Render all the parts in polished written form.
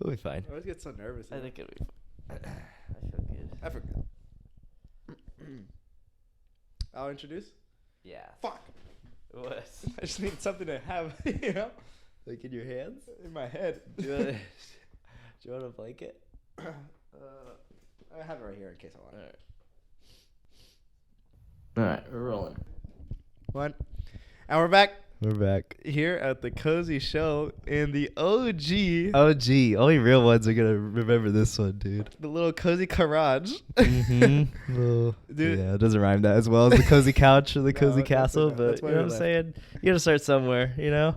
We'll be fine. I always get so nervous. I think it'll be fine. I feel good. I forgot. I'll introduce. Yeah. Fuck. What? I just need something to have, Like in your hands? in my head. Do you want a blanket? I have it right here in case I want it. Alright, we're rolling. One. And we're back We're back. here at the Cozy Show in the OG, Oh, gee. Only real ones are going to remember this one, dude. the little Cozy Garage. Well, Dude. yeah, it doesn't rhyme that as well as the cozy couch or the No, cozy that's castle, okay. but That's you why know we what I'm left. saying? You got to start somewhere, you know?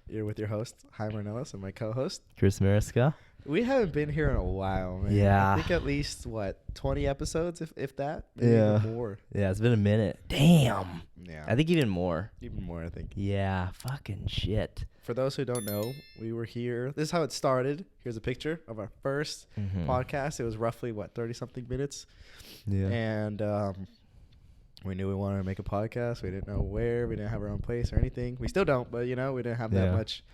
You're with your host, Jaime Ornelas, and my co-host. Chris Mariska. We haven't been here in a while, man. Yeah. I think at least, 20 episodes, if that? Maybe Yeah. even more. Yeah, it's been a minute. Damn. Yeah. I think even more. Even more, I think. Yeah, fucking shit. For those who don't know, we were here. This is how it started. Here's a picture of our first podcast. It was roughly, 30-something minutes. Yeah. And we knew we wanted to make a podcast. We didn't know where. We didn't have our own place or anything. We still don't, but, we didn't have that Yeah. much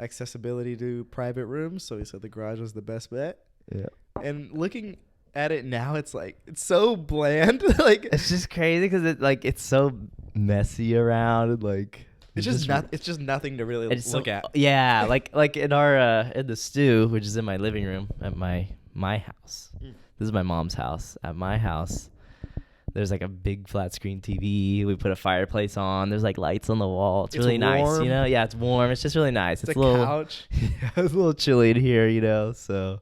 accessibility to private rooms. So we said the garage was the best bet. Yeah. And looking at it now, it's so bland. Like It's just crazy because it's so messy around and it's just nothing to really look at. Yeah, like in our in the stew, which is in my living room at my house. This is my mom's house. At my house, there's a big flat screen TV. We put a fireplace on. There's lights on the wall. It's really nice, warm. Yeah, it's warm. It's just really nice. It's It's a a little couch. yeah, it's a little chilly in here, so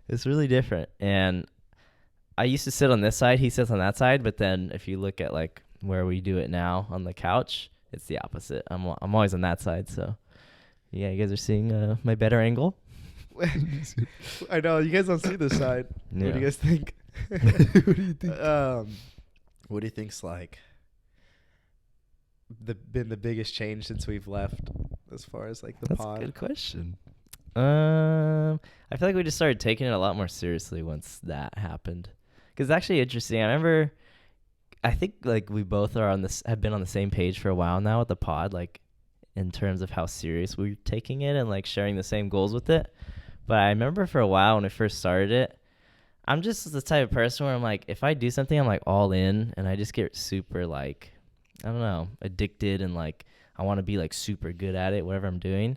it's really different. And I used to sit on this side. He sits on that side. But then if you look at where we do it now on the couch, it's the opposite. I'm always on that side. So yeah, you guys are seeing my better angle. I know you guys don't see this side. Yeah. What do you guys think? What do you think? What do you think's been the biggest change since we've left, as far as the That's pod? a good question. I feel like we just started taking it a lot more seriously once that happened. Because it's actually interesting. I think we both are have been on the same page for a while now with the pod, in terms of how serious we're taking it and sharing the same goals with it. But I remember for a while when I first started it, I'm just the type of person where I'm if I do something, I'm all in, and I just get super I don't know, addicted, and I want to be super good at it, whatever I'm doing.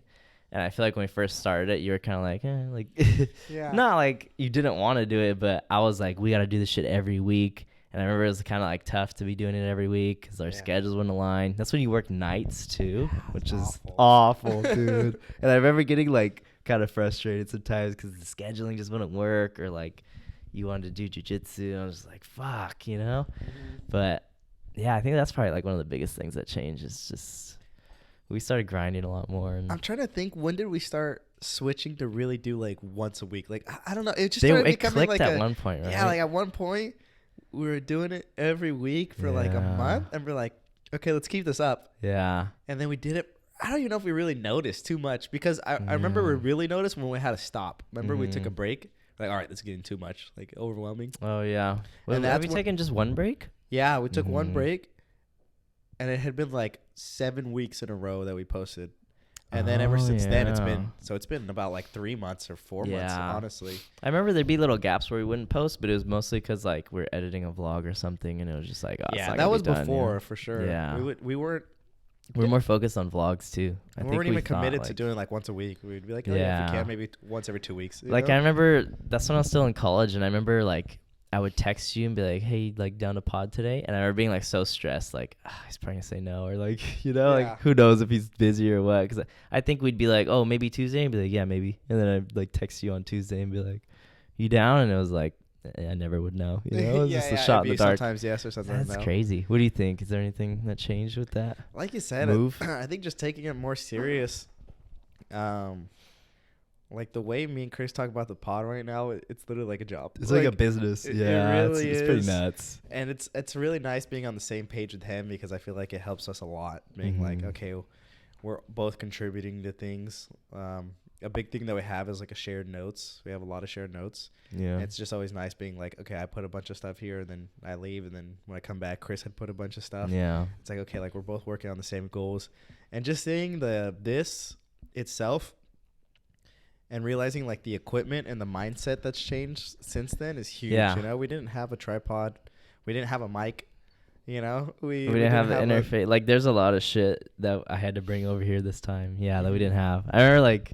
And I feel when we first started it, you were kind of Yeah. not you didn't want to do it, but I was we got to do this shit every week. And I remember it was kind of tough to be doing it every week because our schedules wouldn't align. That's when you work nights too, which is awful, dude. And I remember getting kind of frustrated sometimes because the scheduling just wouldn't work, or you wanted to do jujitsu. And I was just fuck, But yeah, I think that's probably one of the biggest things that changed is just we started grinding a lot more. And I'm trying to think, when did we start switching to really do once a week? I don't know. It just started it becoming clicked at one point, right? Yeah, at one point we were doing it every week for a month, and we're okay, let's keep this up. Yeah. And then we did it. I don't even know if we really noticed too much, because I remember we really noticed when we had to stop. Remember we took a break? All right, that's getting too much, overwhelming. Oh, yeah. And Have we that's taken just one break? Yeah, we took one break, and it had been 7 weeks in a row that we posted. And then ever since then, it's been about 3 months or 4 months, honestly. I remember there'd be little gaps where we wouldn't post, but it was mostly because we're editing a vlog or something, and it was just it's not that gonna was be done, before, for sure. Yeah. We're more focused on vlogs too. we weren't even committed to doing once a week. We'd be if we can, maybe once every 2 weeks. I remember that's when I was still in college, and I remember I would text you and be hey, down to pod today, and I remember being so stressed, he's probably gonna say no, or who knows if he's busy or what, because I think we'd be oh, maybe Tuesday, and be yeah, maybe, and then I'd text you on Tuesday and be you down, and it was I never would know, it was just a shot in the dark. Sometimes yes or sometimes That's no. crazy. What do you think? Is there anything that changed with that? Like you said, Move? I think just taking it more serious. The way me and Chris talk about the pod right now, it's literally a job. It's a business. It really is. It's pretty nuts. And it's really nice being on the same page with him, because I feel it helps us a lot. Being okay, we're both contributing to things. A big thing that we have is a shared notes. We have a lot of shared notes. Yeah. And it's just always nice being okay, I put a bunch of stuff here, and then I leave, and then when I come back, Chris had put a bunch of stuff. Yeah. It's okay, we're both working on the same goals. And just seeing this itself, and realizing like the equipment and the mindset that's changed since then is huge. Yeah. You know, we didn't have a tripod, we didn't have a mic. You know, We didn't have the interface. Like, there's a lot of shit that I had to bring over here this time. Yeah, that we didn't have. I remember, like,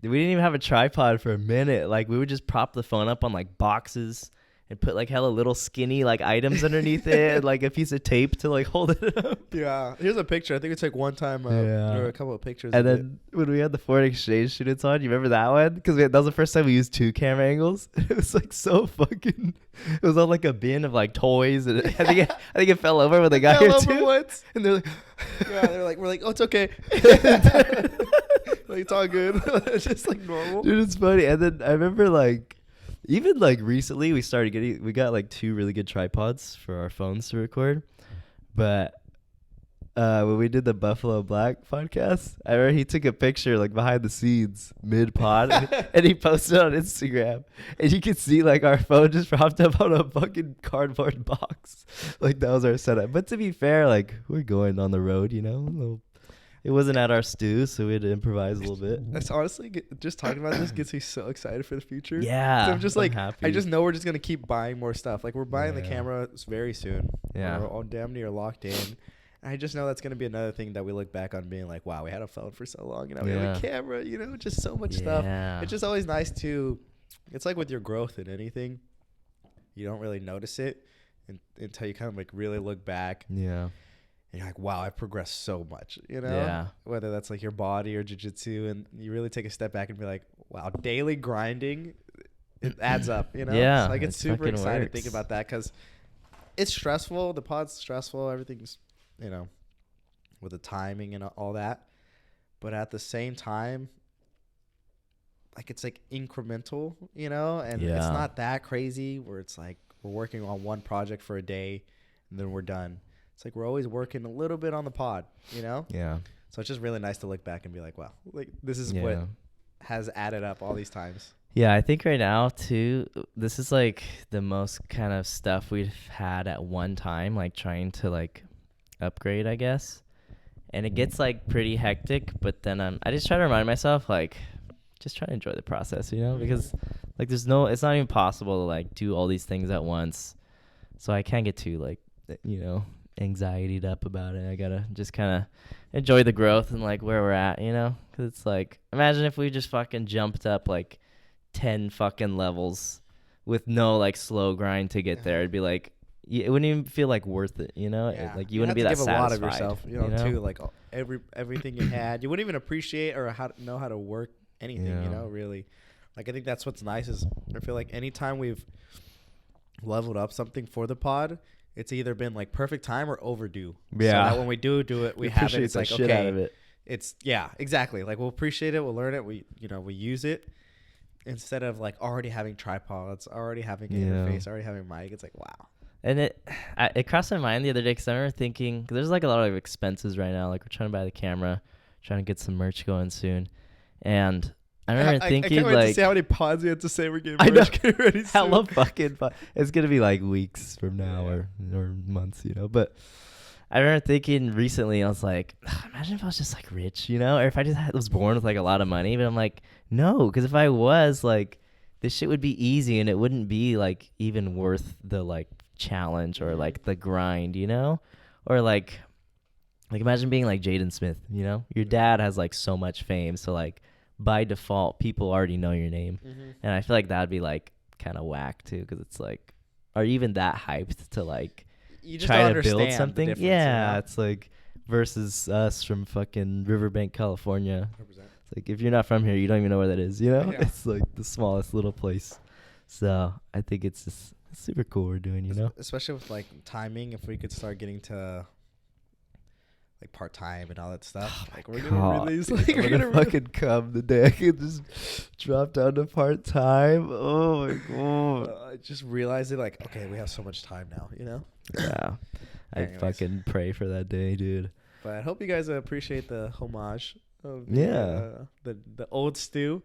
we didn't even have a tripod for a minute. Like, we would just prop the phone up on, like, boxes and put, like, hella little skinny, like, items underneath it and, like, a piece of tape to, like, hold it up. Yeah. Here's a picture. I think we took one time. There were a couple of pictures. And then when we had the foreign exchange students on, you remember that one? Because that was the first time we used 2 camera angles. It was, like, so fucking... It was on, like, a bin of, like, toys. And I think it fell over when they got here, too. Once. And they're like... Yeah, we're like, oh, it's okay. Like, it's all good. It's just, like, normal. Dude, it's funny. And then I remember, like... Even like recently we got like 2 really good tripods for our phones to record. But when we did the Buffalo Black podcast, I remember he took a picture like behind the scenes mid pod and he posted it on Instagram. And you could see like our phone just propped up on a fucking cardboard box. Like that was our setup. But to be fair, like we're going on the road, you know. It wasn't at our stew, so we had to improvise a little bit. That's honestly, just talking about this gets me so excited for the future. Yeah. So I'm just like, happy. I just know we're just going to keep buying more stuff. Like we're buying the camera very soon. Yeah. We're all damn near locked in. And I just know that's going to be another thing that we look back on being like, wow, we had a phone for so long. You know, we have a camera, you know, just so much stuff. It's just always nice to, it's like with your growth in anything, you don't really notice it until you kind of like really look back. Yeah. And you're like, wow, I've progressed so much, you know? Yeah. Whether that's like your body or jiu-jitsu, and you really take a step back and be like, wow, daily grinding, it adds up, you know? Yeah. So I get super excited works. thinking about that because it's stressful. The pod's stressful. Everything's, you know, with the timing and all that. But at the same time, like it's like incremental, you know? And it's not that crazy where it's like we're working on one project for a day and then we're done. It's like we're always working a little bit on the pod, you know? Yeah. So it's just really nice to look back and be like, wow, like this is what has added up all these times. Yeah, I think right now, too, this is like the most kind of stuff we've had at one time, like trying to like upgrade, I guess. And it gets like pretty hectic, but then I just try to remind myself, like, just try to enjoy the process, you know? Because like it's not even possible to like do all these things at once. So I can't get too like, you know, anxietied up about it. I gotta just kind of enjoy the growth and like where we're at, you know? Because it's like, imagine if we just fucking jumped up like 10 fucking levels with no like slow grind to get there. It'd be like, it wouldn't even feel like worth it, you know? Like you wouldn't be that satisfied. You have to give a lot of yourself, you know, too. Like everything you had, you wouldn't even appreciate or know how to work anything, you know, really. Like I think that's what's nice is I feel like anytime we've leveled up something for the pod, it's either been like perfect time or overdue. Yeah. So that when we do it, we have it. It's like, okay, out of it. It's exactly. Like we'll appreciate it. We'll learn it. We use it instead of like already having tripods, already having an interface, already having mic. It's like, wow. And it crossed my mind the other day because I remember thinking, cause there's like a lot of expenses right now. Like we're trying to buy the camera, trying to get some merch going soon. And I remember thinking, I can't wait to see how many pods we have to say we're getting merch ready soon. Hella fucking it's going to be like weeks from now or months, you know. But I remember thinking recently, I was like, imagine if I was just like rich, you know, or if I just was born with like a lot of money. But I'm like, no, because if I was like, this shit would be easy and it wouldn't be like even worth the like challenge or like the grind, you know, or like imagine being like Jaden Smith, you know, your dad has like so much fame, so like by default people already know your name, and I feel like that'd be like kind of whack too, because it's like, are you even that hyped to like you just try to build something? Yeah, it's like versus us from fucking Riverbank, California. 100%. It's like if you're not from here, you don't even know where that is, you know. It's like the smallest little place. So I think it's just super cool we're doing, you know, especially with like timing. If we could start getting to like part time and all that stuff, like we're gonna release. Like we're gonna fucking come the day I can just drop down to part time. Oh my god! I just realized it. Like, okay, we have so much time now, you know. Yeah, I fucking pray for that day, dude. But I hope you guys appreciate the homage of the old stew.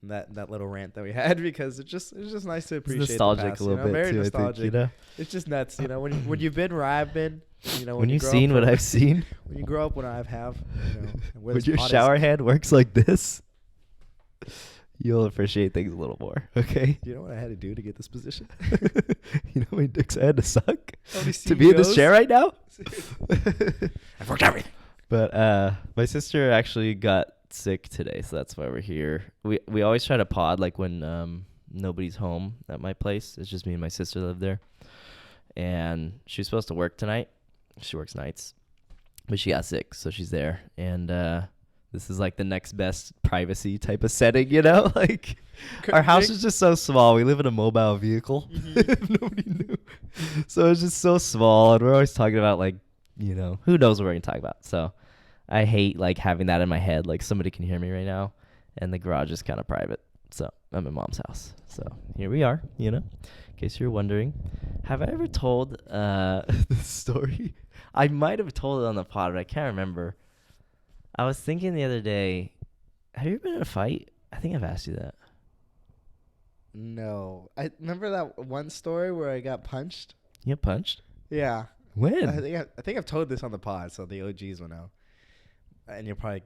That little rant that we had, because it's just nice to appreciate. It's nostalgic the past, a little bit, very too, nostalgic. I think, you know? It's just nuts, you know. When you've been where I've been, you know. When you've seen what I've seen. When you grow up, when I have, you know. When your shower head works like this, You'll appreciate things a little more. Okay. You know what I had to do to get this position? You know how many dicks I had to suck How many to be in this CEOs? chair right now? I've worked everything. But my sister actually got sick today, so that's why we're here. We always try to pod like when nobody's home at my place. It's just me and my sister live there. And she's supposed to work tonight. She works nights. But she got sick, so she's there. And this is like the next best privacy type of setting, you know? Like our house is just so small. We live in a mobile vehicle. If nobody knew. So it's just so small, and we're always talking about like, you know, who knows what we're gonna talk about. So I hate like having that in my head. Like somebody can hear me right now, and the garage is kind of private. So I'm at mom's house. So here we are, you know, in case you're wondering. Have I ever told this story? I might have told it on the pod, but I can't remember. I was thinking the other day, have you ever been in a fight? I think I've asked you that. No. I remember that one story where I got punched. You got punched? Yeah. When? I think I've told this on the pod, so the OGs will know. And you'll probably,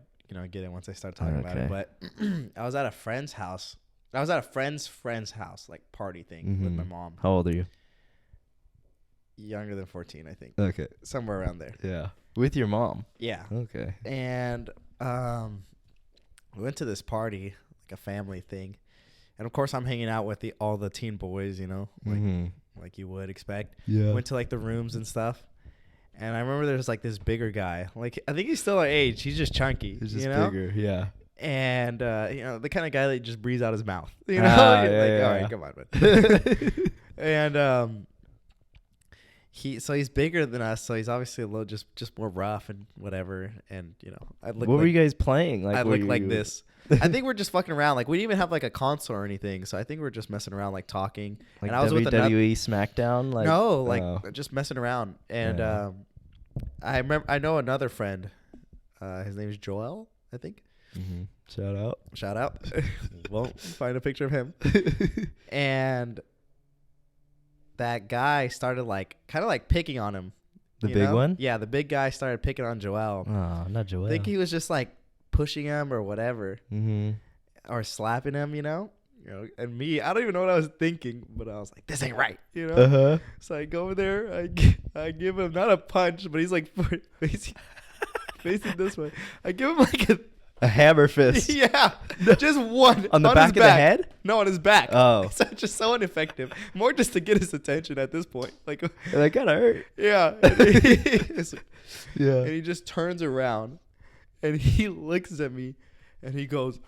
get it once I start talking about it. But I was at a friend's house. I was at a friend's house, like party thing with my mom. How old are you? Younger than 14, I think. Okay. Somewhere around there. Yeah. With your mom? Yeah. Okay. And we went to this party, like a family thing. And of course, I'm hanging out with all the teen boys, like you would expect. Yeah. Went to like the rooms and stuff. And I remember there's like this bigger guy. Like I think he's still our age. He's just chunky. He's just bigger. Yeah. And the kind of guy that just breathes out his mouth. All right, come on, man. And he's bigger than us, so he's obviously a little just more rough and whatever. And I look. What were you guys playing? Like I look like this. I think we're just fucking around. Like we didn't even have like a console or anything. So I think we're just messing around, like talking. Like and I was WWE SmackDown. Like no, just messing around. And I know another friend. His name is Joel, I think. Mm-hmm. Shout out. Won't find a picture of him. And that guy started kind of picking on him. The big one? Yeah, the big guy started picking on Joel. Oh, not Joel. I think he was just pushing him or whatever. Mm-hmm. Or slapping him, and me, I don't even know what I was thinking, but I was like, this ain't right, Uh-huh. So I go over there, I give him not a punch, but he's facing this way. I give him a hammer fist. Yeah, just one. On the back of the head? No, on his back. Oh. It's just so ineffective. More just to get his attention at this point. That kind of hurt. Yeah. Yeah. And he just turns around and he looks at me and he goes,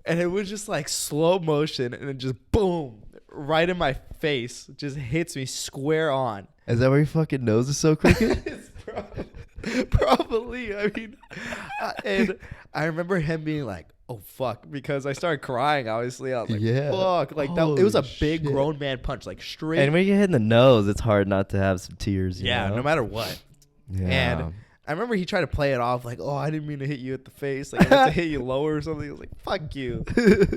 and it was just slow motion and it just boom, right in my face. Just hits me square on. Is that where your fucking nose is so crooked? Probably. I mean, and I remember him being like, "Oh fuck," because I started crying. Obviously, I was like, yeah. "Fuck!" It was a big grown man punch, straight. And when you get hit in the nose, it's hard not to have some tears. You know? No matter what. Yeah. And I remember he tried to play it off "Oh, I didn't mean to hit you at the face. I meant to hit you lower or something." I was like, "Fuck you,"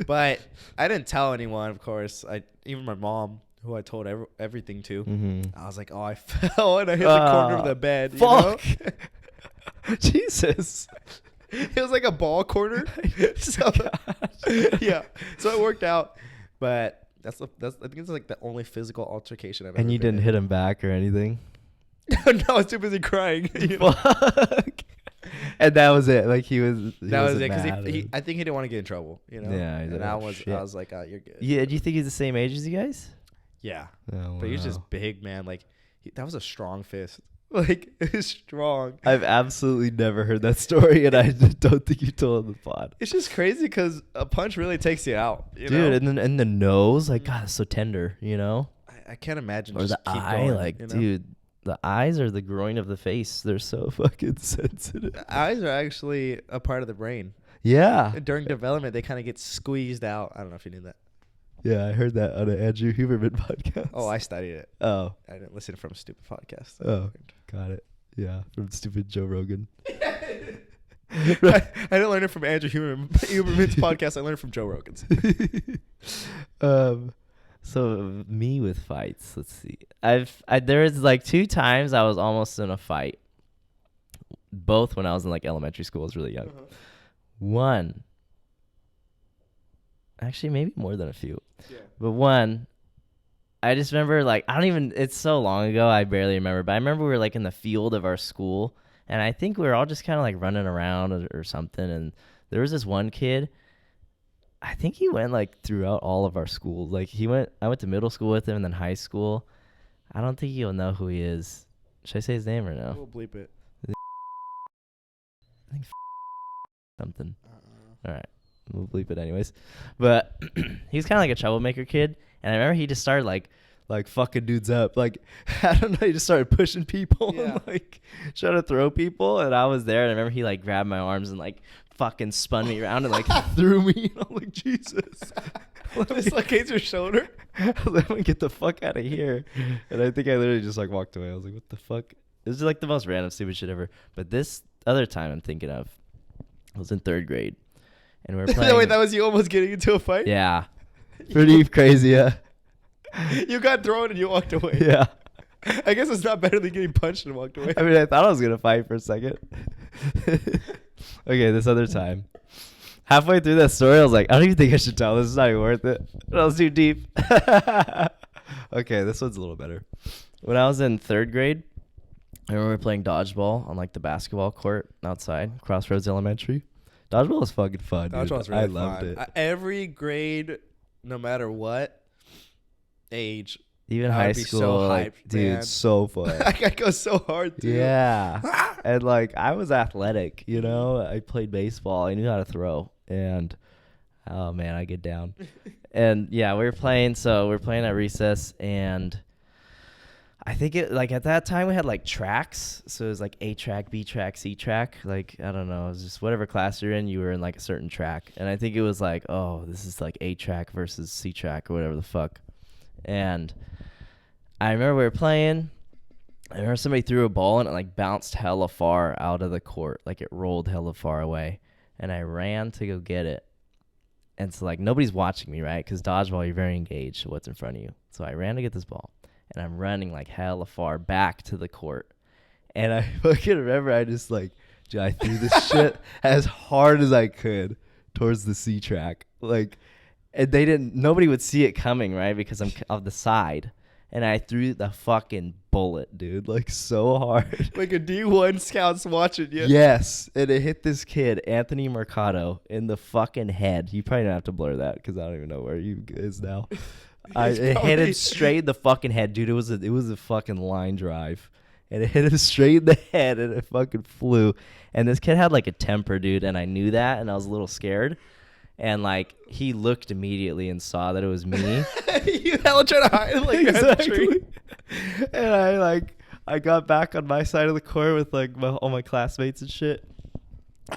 but I didn't tell anyone. Of course, even my mom, who I told everything to. Mm-hmm. I was like, "Oh, I fell and I hit the corner of the bed." Fuck. Jesus. It was like a ball corner. So yeah, so it worked out. But I think it's the only physical altercation I've ever. And you didn't hit him back or anything? No, I was too busy crying. Fuck. And that was it. He was. That was it because I think he didn't want to get in trouble. Yeah. And I was like, "Oh, you're good." Yeah. Do you think he's the same age as you guys? Yeah. Oh, but he's just big, man. That was a strong fist. It was strong. I've absolutely never heard that story, and I don't think you told the pod. It's just crazy because a punch really takes you out, dude. And then and the nose, God, it's so tender, I can't imagine. Or just the keep eye, going, dude, the eyes are the groin of the face. They're so fucking sensitive. The eyes are actually a part of the brain. Yeah. During development, they kind of get squeezed out. I don't know if you knew that. Yeah, I heard that on an Andrew Huberman podcast. Oh, I studied it. Oh. I didn't listen from a stupid podcast. Oh, got it. Yeah, from stupid Joe Rogan. I didn't learn it from Andrew Huberman's podcast. I learned it from Joe Rogan's. So me with fights. Let's see. There is 2 times I was almost in a fight. Both when I was in elementary school. I was really young. Uh-huh. One. Actually, maybe more than a few. Yeah. But one, I just remember, like, I don't even, it's so long ago, I barely remember. But I remember we were, like, in the field of our school. And I think we were all just kind of, like, running around or something. And there was this one kid. I think he went, like, throughout all of our schools. Like, I went to middle school with him and then high school. I don't think you'll know who he is. Should I say his name or no? We'll bleep it. I think something. All right. We'll bleep it anyways. But he was kind of like a troublemaker kid. And I remember he just started, like fucking dudes up. Like, I don't know. He just started pushing people and, like, trying to throw people. And I was there. And I remember he, like, grabbed my arms and, like, fucking spun me around and, like, threw me. And I'm like, Jesus. Dislocates your shoulder. Let me get the fuck out of here. And I think I literally just, like, walked away. I was like, what the fuck? It was, like, the most random stupid shit ever. But this other time I'm thinking of, I was in 3rd grade. And we were playing. Wait, that was you almost getting into a fight? Yeah. Pretty crazy, yeah. You got thrown and you walked away. Yeah. I guess it's not better than getting punched and walked away. I mean, I thought I was going to fight for a second. Okay, this other time. Halfway through that story, I was like, I don't even think I should tell. This is not even worth it. That was too deep. Okay, this one's a little better. When I was in 3rd grade, I remember playing dodgeball on, like, the basketball court outside, Crossroads Elementary. Dodgeball was fucking fun, dude. Dodgeball was really I loved it. Every grade, no matter what age, Even I high would be school, so like, hyped, dude, man. so fun. I go so hard, too. Yeah. And, like, I was athletic, you know? I played baseball. I knew how to throw. And, oh, man, I get down. And, yeah, we were playing at recess. And I think at that time we had, like, tracks. So it was, like, A track, B track, C track. Like, I don't know. It was just whatever class you're in, you were in, like, a certain track. And I think it was, like, oh, this is, like, A track versus C track or whatever the fuck. And I remember we were playing. I remember somebody threw a ball and it, like, bounced hella far out of the court. Like, it rolled hella far away. And I ran to go get it. And so, like, nobody's watching me, right? Because dodgeball, you're very engaged to what's in front of you. So I ran to get this ball. And I'm running, like, hella far back to the court. And I fucking remember I just, like, dude, I threw this shit as hard as I could towards the C track. Like, and nobody would see it coming, right? Because I'm of the side. And I threw the fucking bullet, dude, like, so hard. Like a D1 scout's watching you. Yes. And it hit this kid, Anthony Mercado, in the fucking head. You probably don't have to blur that because I don't even know where he is now. It hit him straight in the fucking head, dude. It was a fucking line drive. And it hit him straight in the head, and it fucking flew. And this kid had, like, a temper, dude, and I knew that, and I was a little scared. And, like, he looked immediately and saw that it was me. You hella trying to hide, like, Exactly. And I got back on my side of the court with, like, all my classmates and shit.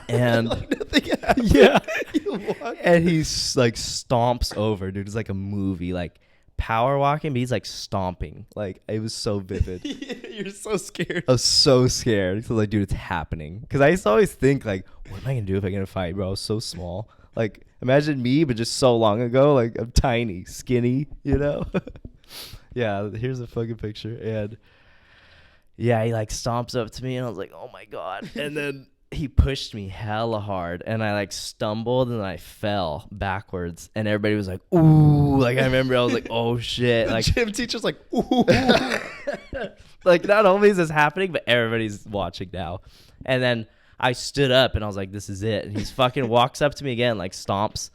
And like nothing happened. yeah, You and he's, like, stomps over, dude. It's like a movie, like, power walking, but he's, like, stomping. Like, it was so vivid. You're so scared. I was so scared. So, like, dude, it's happening. Because I used to always think, like, what am I gonna do if I get in a fight, bro? I was so small. Like, imagine me, but just so long ago. Like, I'm tiny, skinny, you know? Yeah, here's a fucking picture. And, yeah, he, like, stomps up to me, and I was like, oh, my God. And then he pushed me hella hard, and I, like, stumbled, and I fell backwards. And everybody was like, ooh. Like, I remember I was like, oh, shit. The Like, gym teacher's like, ooh. like, not only is this happening, but everybody's watching now. And then I stood up, and I was like, this is it. And he fucking walks up to me again, like, stomps.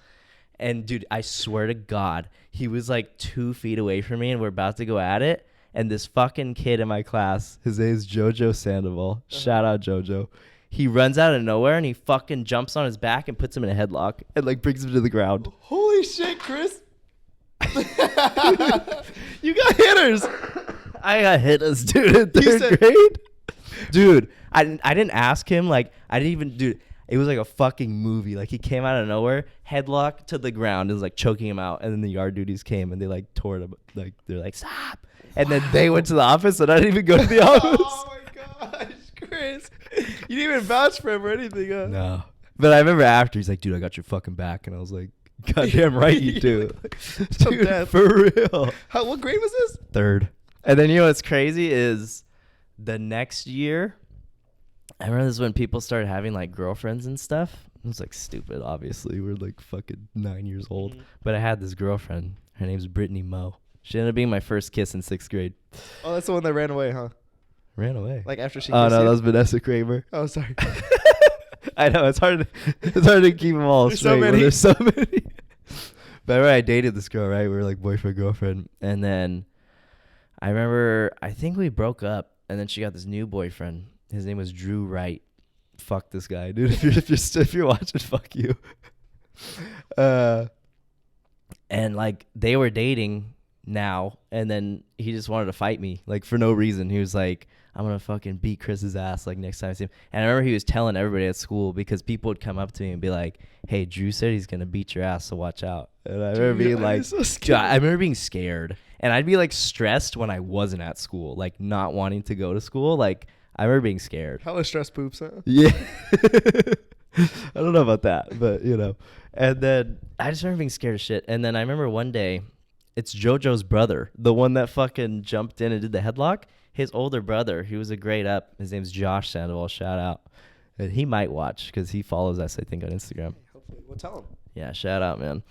And, dude, I swear to God, he was, like, 2 feet away from me, and we're about to go at it. And this fucking kid in my class, his name is Jojo Sandoval. Shout out, Jojo. He runs out of nowhere, and he fucking jumps on his back and puts him in a headlock and, like, brings him to the ground. Holy shit, Chris. You got hitters. I got hitters, dude, in 3rd grade. Dude, I didn't ask him. Like, I didn't even, dude, it was like a fucking movie. Like, he came out of nowhere, headlock to the ground, and was, like, choking him out. And then the yard duties came, and they, like, tore him. Like, they're like, stop. And then they went to the office, and I didn't even go to the office. Oh, my gosh, Chris. You didn't even vouch for him or anything, huh? No. But I remember after, he's like, dude, I got your fucking back. And I was like, goddamn right you do. Dude, death. for real. What grade was this? 3rd. And then, you know what's crazy is the next year, I remember this is when people started having, like, girlfriends and stuff. It was like stupid. Obviously, we're like fucking 9 years old. Mhm. But I had this girlfriend. Her name's Brittany Moe. She ended up being my first kiss in 6th grade. Oh, that's the one that ran away, huh? Ran away. Like after she Oh kissed no, you? that was Vanessa Kramer. Oh, sorry. I know it's hard. It's hard to keep them all There's so straight. many. There's so many. But I remember I dated this girl, right? We were like boyfriend girlfriend, and then I remember I think we broke up, and then she got this new boyfriend. His name was Drew Wright. Fuck this guy, dude. If you're watching, fuck you. And like they were dating now, and then he just wanted to fight me like for no reason. He was like, I'm gonna fucking beat Chris's ass like next time I see him. And I remember he was telling everybody at school because people would come up to me and be like, hey, Drew said he's gonna beat your ass, so watch out. And I remember being like, so dude, I remember being scared, and I'd be like stressed when I wasn't at school, like not wanting to go to school. Like I remember being scared. Hella stress poops, huh? Yeah. I don't know about that, but you know. And then I just remember being scared as shit. And then I remember one day, it's JoJo's brother, the one that fucking jumped in and did the headlock. His older brother, he was a grade up. His name's Josh Sandoval. Shout out. And he might watch because he follows us, I think, on Instagram. Hopefully. Well, tell him. Yeah, shout out, man.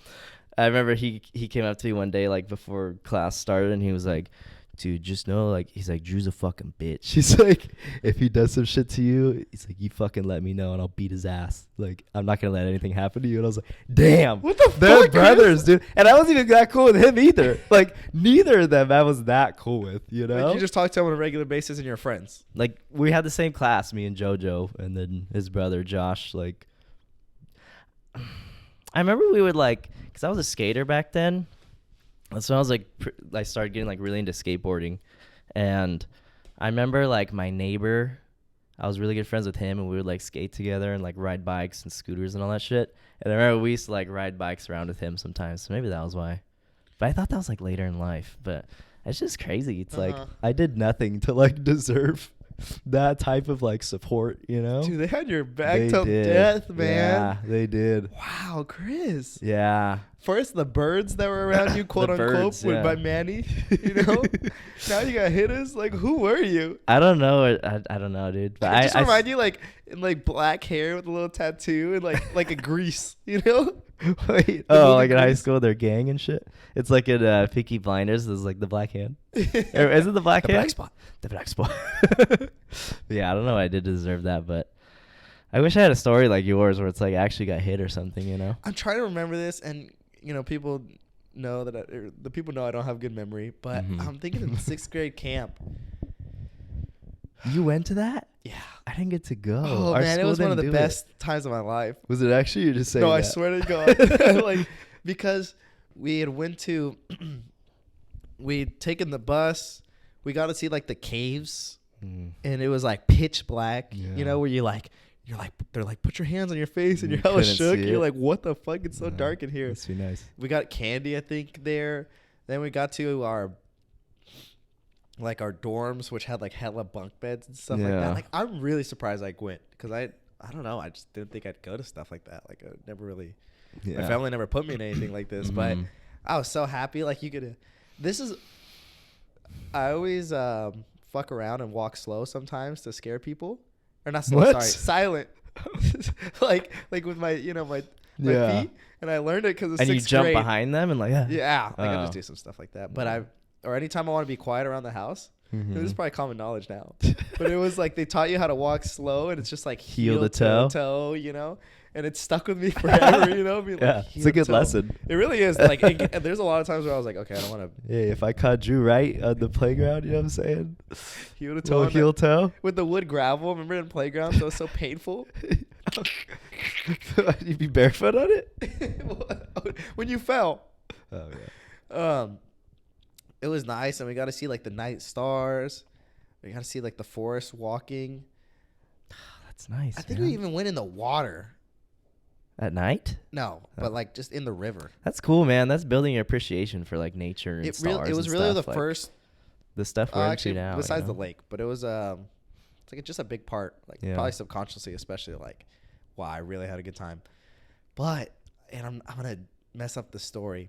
I remember he came up to me one day, like before class started, and he was like, dude, just know, like, he's like, Drew's a fucking bitch. He's like, if he does some shit to you, he's like, you fucking let me know and I'll beat his ass. Like, I'm not going to let anything happen to you. And I was like, damn. What the they're fuck, brothers, dude. And I wasn't even that cool with him either. Like, neither of them I was that cool with, you know? Like you just talk to him on a regular basis and you're friends. Like, we had the same class, me and JoJo, and then his brother, Josh. Like, I remember we would, like, because I was a skater back then. That's when I was like, I started getting like really into skateboarding, and I remember like my neighbor, I was really good friends with him, and we would like skate together and like ride bikes and scooters and all that shit. And I remember we used to like ride bikes around with him sometimes, so maybe that was why. But I thought that was like later in life. But it's just crazy. It's like I did nothing to like deserve that type of like support, you know? Dude, they had your back They till did. death, man. Yeah, they did. Wow, Chris. Yeah. First, the birds that were around you, quote The unquote, birds, were yeah. by Manny. You know, now you got hitters. Like, who were you? I don't know. I don't know, dude. But I just remind you, like, in like black hair with a little tattoo and like a grease. You know? Wait, The movie like in high Grease. school, they're gang and shit. It's like in Peaky Blinders. There's like the black hand. Or is it the black The hand? black spot. The black spot. Yeah, I don't know. I did deserve that, but I wish I had a story like yours where it's like I actually got hit or something. You know? I'm trying to remember this, and you know, people know that the people know I don't have good memory, but Mhm. I'm thinking in 6th grade camp. You went to that? Yeah. I didn't get to go. Oh Our man, it school was one of the didn't do it. best times of my life. Was it actually? You're just saying No, I that? swear to God. Like, because we had went to, we'd taken the bus. We got to see like the caves, Mm. and it was like pitch black. Yeah. You know, where you're like, they're like, put your hands on your face, and You you're hella couldn't shook. see You're it. like, what the fuck? It's so Yeah. dark in here. Must be nice. We got candy, I think, there. Then we got to our dorms, which had like hella bunk beds and stuff like Yeah. that. Like, I'm really surprised I went, because I don't know, I just didn't think I'd go to stuff like that. Like, I never really, Yeah. my family never put me in anything like this, but Mhm. I was so happy. Like, you could, I always fuck around and walk slow sometimes to scare people, or not slow, What? sorry, silent. like with my, my Yeah. feet, and I learned it because of And you 6th jump grade. behind them and like Yeah, like I Oh. just do some stuff like that. But or anytime I want to be quiet around the house, Mhm. this is probably common knowledge now. But it was like they taught you how to walk slow, and it's just like Heel heel to to toe. toe, and it stuck with me forever, Being Yeah, like, it's heel a good to toe. lesson. It really is. Like, there's a lot of times where I was like, okay, I don't want to Hey, if I caught Drew right on the playground, you know what I'm saying? heel to toe. Little on heel that- toe. with the wood gravel. Remember in playgrounds, that was so painful. You'd be barefoot on it? When you fell. Oh yeah. It was nice, and we got to see like the night stars. We got to see like the forest walking. That's nice. I think man. we even went in the water. At night? No, but like just in the river. That's cool, man. That's building your appreciation for like nature and stars. It was and really stuff, the like, first, the stuff we're actually, into now. besides you know? the lake, but it was it's like just a big part, like Yeah. probably subconsciously, especially like, wow, I really had a good time. But I'm gonna mess up the story.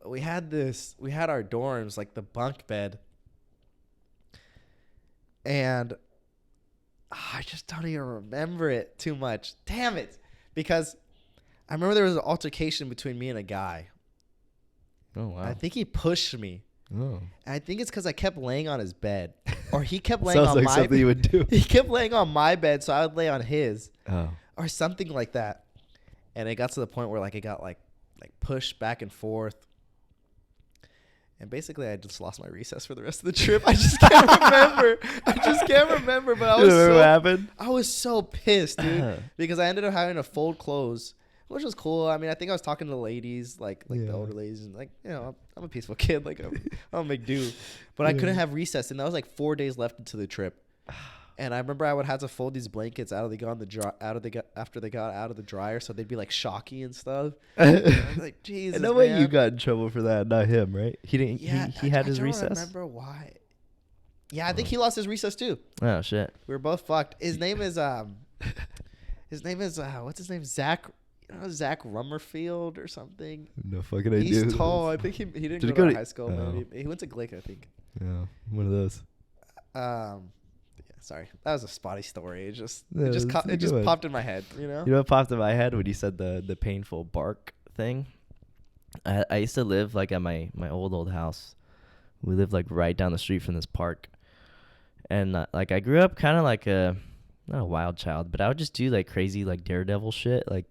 We had our dorms, like the bunk bed, and I just don't even remember it too much. Damn it. because I remember there was an altercation between me and a guy. Oh wow. I think he pushed me. Oh. And I think it's because I kept laying on his bed, or he kept laying Sounds on like my. something you would do. He kept laying on my bed, so I would lay on his, Oh. or something like that. And it got to the point where like it got like pushed back and forth. And basically, I just lost my recess for the rest of the trip. I just can't remember. But I was Remember what happened? I was so pissed, dude, because I ended up having to fold clothes, which was cool. I mean, I think I was talking to the ladies, like the older ladies, and like, you know, I'm a peaceful kid. Like, I'll make do. But I couldn't have recess, and that was like 4 days left into the trip. And I remember I would have to fold these blankets after they got out of the dryer, so they'd be like shocky and stuff. And I was like, Jesus, No way you got in trouble for that, not him, right? He didn't. Yeah, he had his I recess. don't remember why. Yeah, I think he lost his recess too. Oh shit. We were both fucked. His name is what's his name? Zach. You know, Zach Rummerfield or something. No fucking idea. He's tall. I think he didn't Did go he to high school. Maybe he went to Glick, I think. Yeah, one of those. Yeah, sorry, that was a spotty story. It just Yeah, popped in my head. You know. You know what popped in my head when you said the painful bark thing? I used to live like at my old house. We lived like right down the street from this park, and like I grew up kind of like not a wild child, but I would just do like crazy like daredevil shit. Like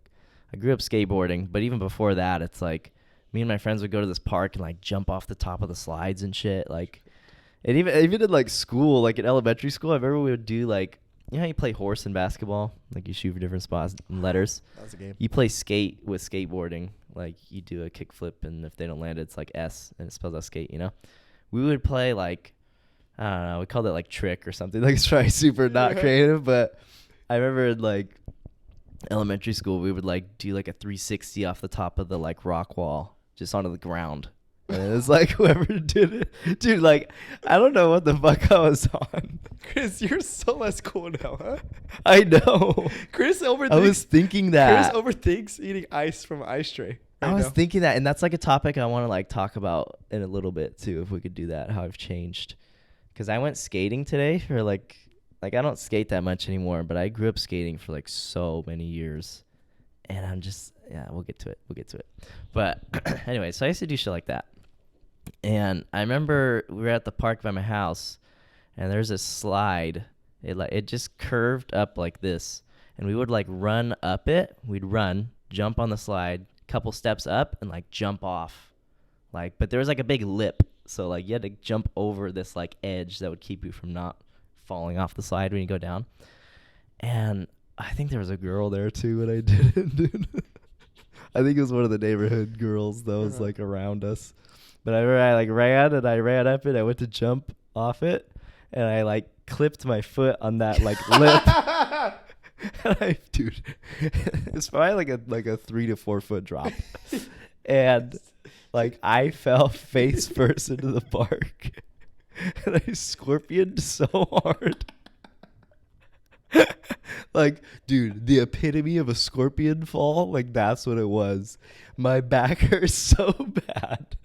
I grew up skateboarding, but even before that, it's like me and my friends would go to this park and like jump off the top of the slides and shit. Like, and even in like school, like in elementary school, I remember we would do like, you know how you play horse in basketball? Like you shoot for different spots and letters. That's a game. You play skate with skateboarding. Like you do a kickflip, and if they don't land it, it's like S, and it spells out skate, you know? We would play like, I don't know, we called it like trick or something. Like it's probably super not creative, but I remember in like elementary school, we would like do like a 360 off the top of the like rock wall just onto the ground. And it was like whoever did it, dude, like I don't know what the fuck I was on. Chris, you're so less cool now, huh? I know. Chris overthinks. I was thinking that. Chris overthinks eating ice from an ice tray. I was thinking that, and that's like a topic I want to like talk about in a little bit too, if we could do that, how I've changed. Because I went skating today for like I don't skate that much anymore, but I grew up skating for like so many years. And I'm just, yeah, we'll get to it. But anyway, so I used to do shit like that. And I remember we were at the park by my house, and there's a slide. It just curved up like this, and we would like run up it. We'd run, jump on the slide, couple steps up, and like jump off. Like, but there was like a big lip, so like you had to jump over this like edge that would keep you from not falling off the slide when you go down. And I think there was a girl there too when I did it, dude. I think it was one of the neighborhood girls that was like around us. But I remember I like ran up it. I went to jump off it, and I like clipped my foot on that like lip. Dude, it's probably like a 3 to 4 foot drop, and like I fell face first into the park, and I scorpioned so hard. Like, dude, the epitome of a scorpion fall. Like that's what it was. My back hurts so bad.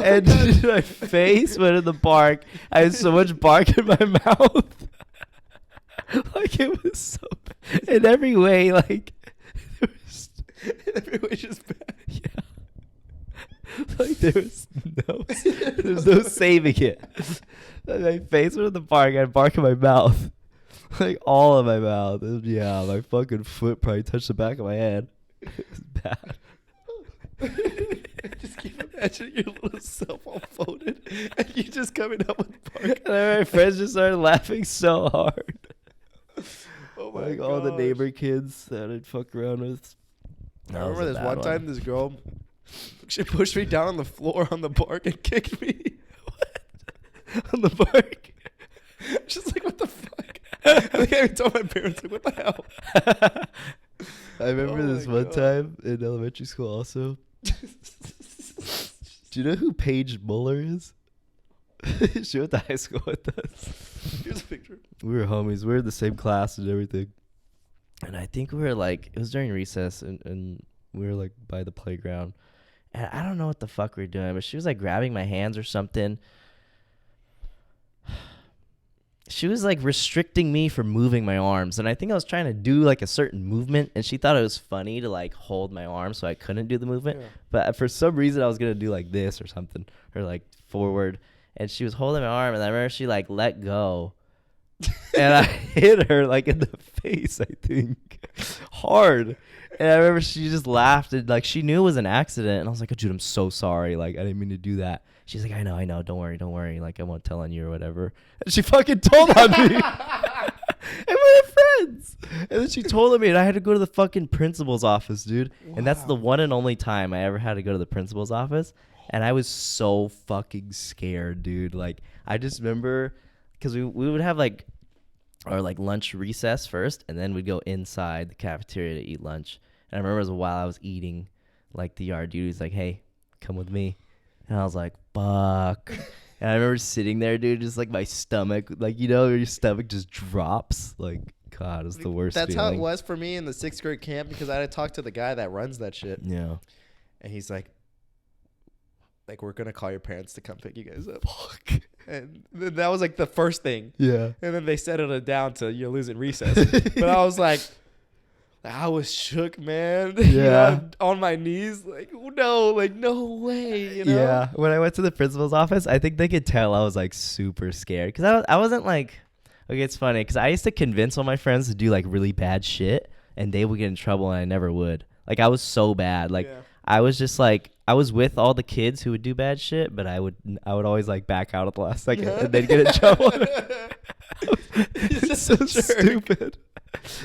And dude, my face went in the bark. I had so much bark in my mouth. Like it was so bad. In every way, like it was In every way, just bad. Yeah. Like there's no saving it. Like, my face went in the bark. I had bark in my mouth. Like all of my mouth. Yeah, my fucking foot probably touched the back of my head. It was bad. Just keep imagining your little self all folded, and you just coming up with bark. And then my friends just started laughing so hard. Oh my Like god! all the neighbor kids that I'd fuck around with. I remember this one time, this girl, she pushed me down on the floor on the bark and kicked me. What? On the bark? Just like, what the fuck? I think I even told my parents, like, what the hell? I remember this one time in elementary school also. Do you know who Paige Muller is? She went to high school with us. Here's a picture. We were homies. We were in the same class and everything. And I think we were like, it was during recess, and we were like by the playground. And I don't know what the fuck we were doing, but she was like grabbing my hands or something. she was like restricting me from moving my arms, and I think I was trying to do like a certain movement, and she thought it was funny to like hold my arm so I couldn't do the movement. Yeah. But for some reason I was gonna do like this or something, or like forward, and she was holding my arm, and I remember she like let go, and I hit her like in the face, I think, hard. And I remember she just laughed, and like she knew it was an accident, and I was like, oh, dude, I'm so sorry, like I didn't mean to do that. She's like, I know, don't worry, like I won't tell on you or whatever. And she fucking told on me. And we were friends. And then she told on me, and I had to go to the fucking principal's office, dude. Wow. And that's the one and only time I ever had to go to the principal's office. And I was so fucking scared, dude. Like, I just remember, because we would have like our like lunch recess first, and then we'd go inside the cafeteria to eat lunch. And I remember it was while I was eating, like the yard dude was like, hey, come with me. And I was like, fuck. And I remember sitting there, dude, just like my stomach, like, you know, your stomach just drops. Like, God, it's the worst That's feeling. how it was for me in the 6th grade camp, because I had to talk to the guy that runs that shit. Yeah. And he's like, we're going to call your parents to come pick you guys up. Fuck. And then that was like the first thing. Yeah. And then they settled it down to you're losing recess. But I was like, I was shook, man. Yeah. You know, on my knees, like, no way. You know? Yeah. When I went to the principal's office, I think they could tell I was like super scared. Because I wasn't like, okay, it's funny. Because I used to convince all my friends to do like really bad shit, and they would get in trouble, and I never would. Like, I was so bad. Like, yeah. I was just like, I was with all the kids who would do bad shit, but I would always like back out at the last second and they'd get in trouble. It's so stupid.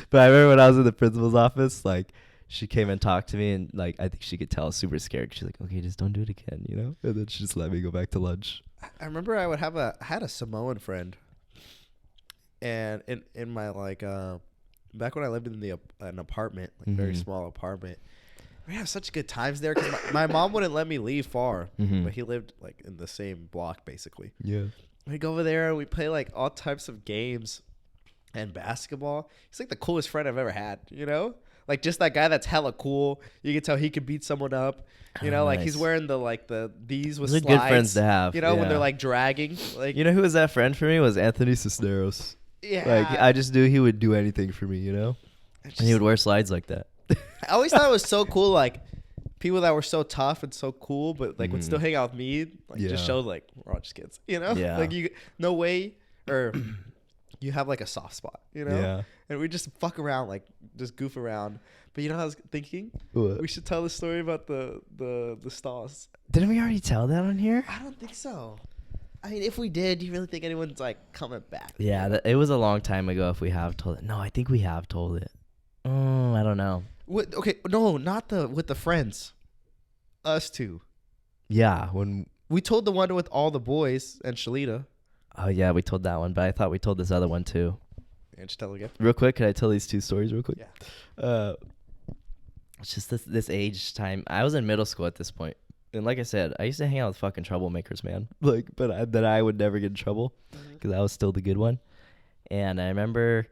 But I remember when I was in the principal's office, like she came and talked to me, and like I think she could tell I was super scared. She's like, okay, just don't do it again, you know? And then she just let me go back to lunch. I remember I had a Samoan friend, and in my like back when I lived in an apartment, like very small apartment. We have such good times there because my mom wouldn't let me leave far, but he lived like in the same block basically. Yeah. We go over there and we play like all types of games and basketball. He's like the coolest friend I've ever had, you know? Like just that guy that's hella cool. You can tell he could beat someone up. You know, like he's wearing these with Those slides. Are good friends to have. You know, when they're like dragging. Like, you know who was that friend for me? Was Anthony Cisneros. Yeah. Like I just knew he would do anything for me, you know? And he would wear slides like that. I always thought it was so cool, like people that were so tough and so cool, but like would still hang out with me. Like just showed like we're all just kids, you know? Yeah. Like you, no way, or you have like a soft spot, you know? Yeah. And we just fuck around, like just goof around. But you know what I was thinking? What? We should tell the story about the stars. Didn't we already tell that on here? I don't think so. I mean, if we did, do you really think anyone's like coming back? Yeah, it was a long time ago. If we have told it, no, I think we have told it. I don't know. What, okay, no, not with the friends. Us two. Yeah, when we told the one with all the boys and Shalita. Oh yeah, we told that one, but I thought we told this other one too. Yeah, just tell again. Real quick, can I tell these two stories real quick? Yeah. It's just this age time. I was in middle school at this point, and like I said, I used to hang out with fucking troublemakers, man. Like, but I would never get in trouble because I was still the good one. And I remember.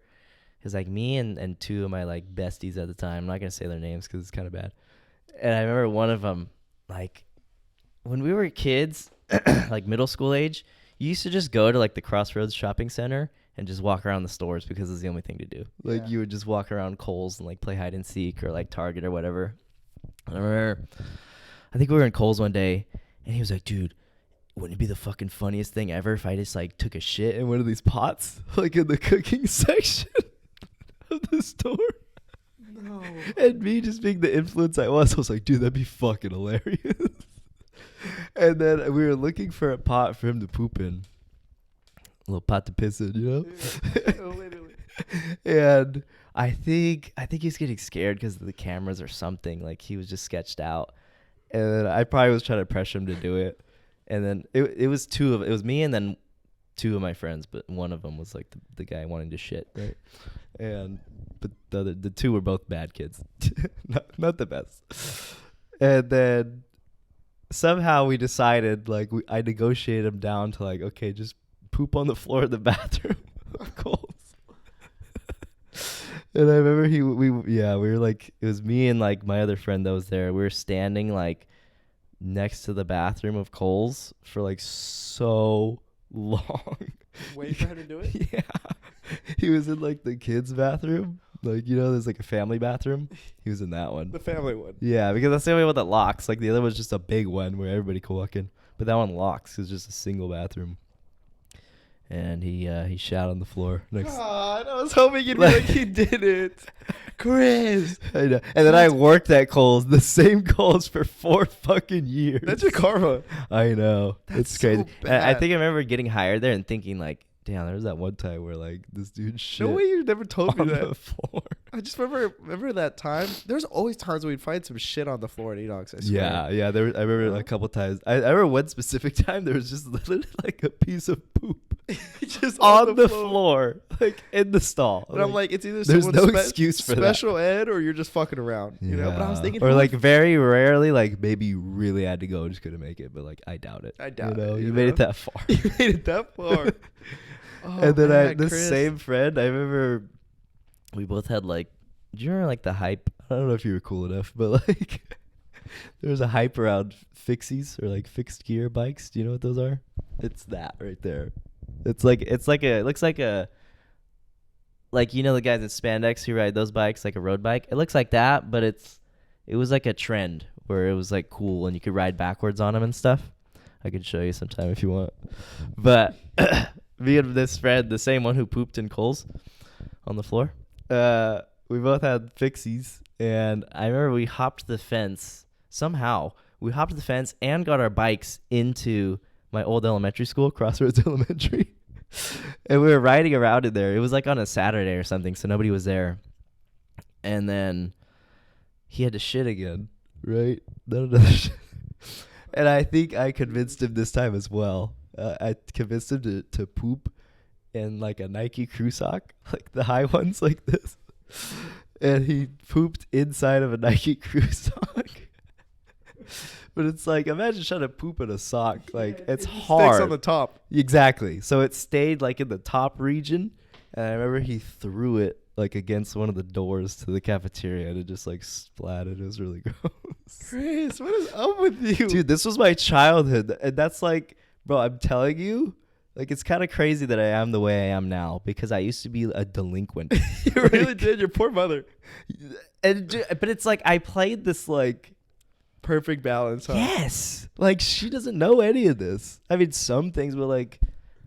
It was like me and two of my like besties at the time. I'm not going to say their names because it's kind of bad. And I remember one of them, like when we were kids, like middle school age, you used to just go to like the Crossroads shopping center and just walk around the stores because it's the only thing to do. Like you would just walk around Kohl's and like play hide and seek or like Target or whatever. And I remember, I think we were in Kohl's one day and he was like, dude, wouldn't it be the fucking funniest thing ever if I just like took a shit in one of these pots, like in the cooking section of the store? No. And me just being the influence I was like, dude, that'd be fucking hilarious. And then we were looking for a pot for him to poop in. A little pot to piss in, you know? Yeah, literally. And I think he's getting scared because of the cameras or something. Like he was just sketched out. And then I probably was trying to pressure him to do it. And then it was it was me and then two of my friends, but one of them was like the guy wanting to shit, right? But the two were both bad kids, not the best. And then somehow we decided, like I negotiated him down to like, okay, just poop on the floor of the bathroom of Kohl's. And I remember we were like, it was me and like my other friend that was there. We were standing like next to the bathroom of Kohl's for like so long. Wait for him to do it? Yeah. He was in like the kids' bathroom. Like, you know, there's like a family bathroom. He was in that one. The family one. Yeah, because that's the only one that locks. Like the other one's just a big one where everybody can walk in. But that one locks. It's just a single bathroom. And he shat on the floor. God, I was hoping you'd be like, he did it. Chris. I know. And then I worked at Kohl's, the same Kohl's for 4 fucking years. That's your karma. I know. That's It's crazy. so And I bad. think I remember getting hired there and thinking like, damn, there was that one time where like this dude shit No way you never told me on that. the floor. I just remember that time. There's always times when we'd find some shit on the floor at Enox. I swear. Yeah. I remember a couple times. I remember one specific time there was just literally like a piece of poop just on the floor, like in the stall. And I'm like, it's either there's someone no excuse for that. special ed or you're just fucking around. You know. But I was thinking, or like very rarely, like maybe you really had to go, just couldn't make it. But like I doubt it. I doubt you know, it. You made it that far. You made it that far. Oh, and then man, this Chris. same friend, I remember we both had like, do you remember like the hype? I don't know if you were cool enough, but like there was a hype around fixies or like fixed gear bikes. Do you know what those are? It's that right there. It looks like a, like, you know, the guys at Spandex who ride those bikes, like a road bike. It looks like that, but it was like a trend where it was like cool and you could ride backwards on them and stuff. I could show you sometime if you want. But me and this friend, the same one who pooped in Kohl's on the floor, we both had fixies. And I remember we hopped the fence. Somehow, we hopped the fence and got our bikes into my old elementary school, Crossroads Elementary. And we were riding around in there. It was like on a Saturday or something, so nobody was there. And then he had to shit again, right? And I think I convinced him this time as well. I convinced him to poop in like a Nike crew sock, like the high ones like this. And he pooped inside of a Nike crew sock. But it's like, imagine trying to poop in a sock. Like, it's hard. Sticks on the top. Exactly. So it stayed like in the top region. And I remember he threw it like against one of the doors to the cafeteria and it just like splatted. It was really gross. Chris, what is up with you? Dude, this was my childhood. And that's like, bro, I'm telling you, like, it's kind of crazy that I am the way I am now because I used to be a delinquent. You really did. Your poor mother. But it's like I played this like Perfect balance, huh? yes, like she doesn't know any of this. I mean, some things, but like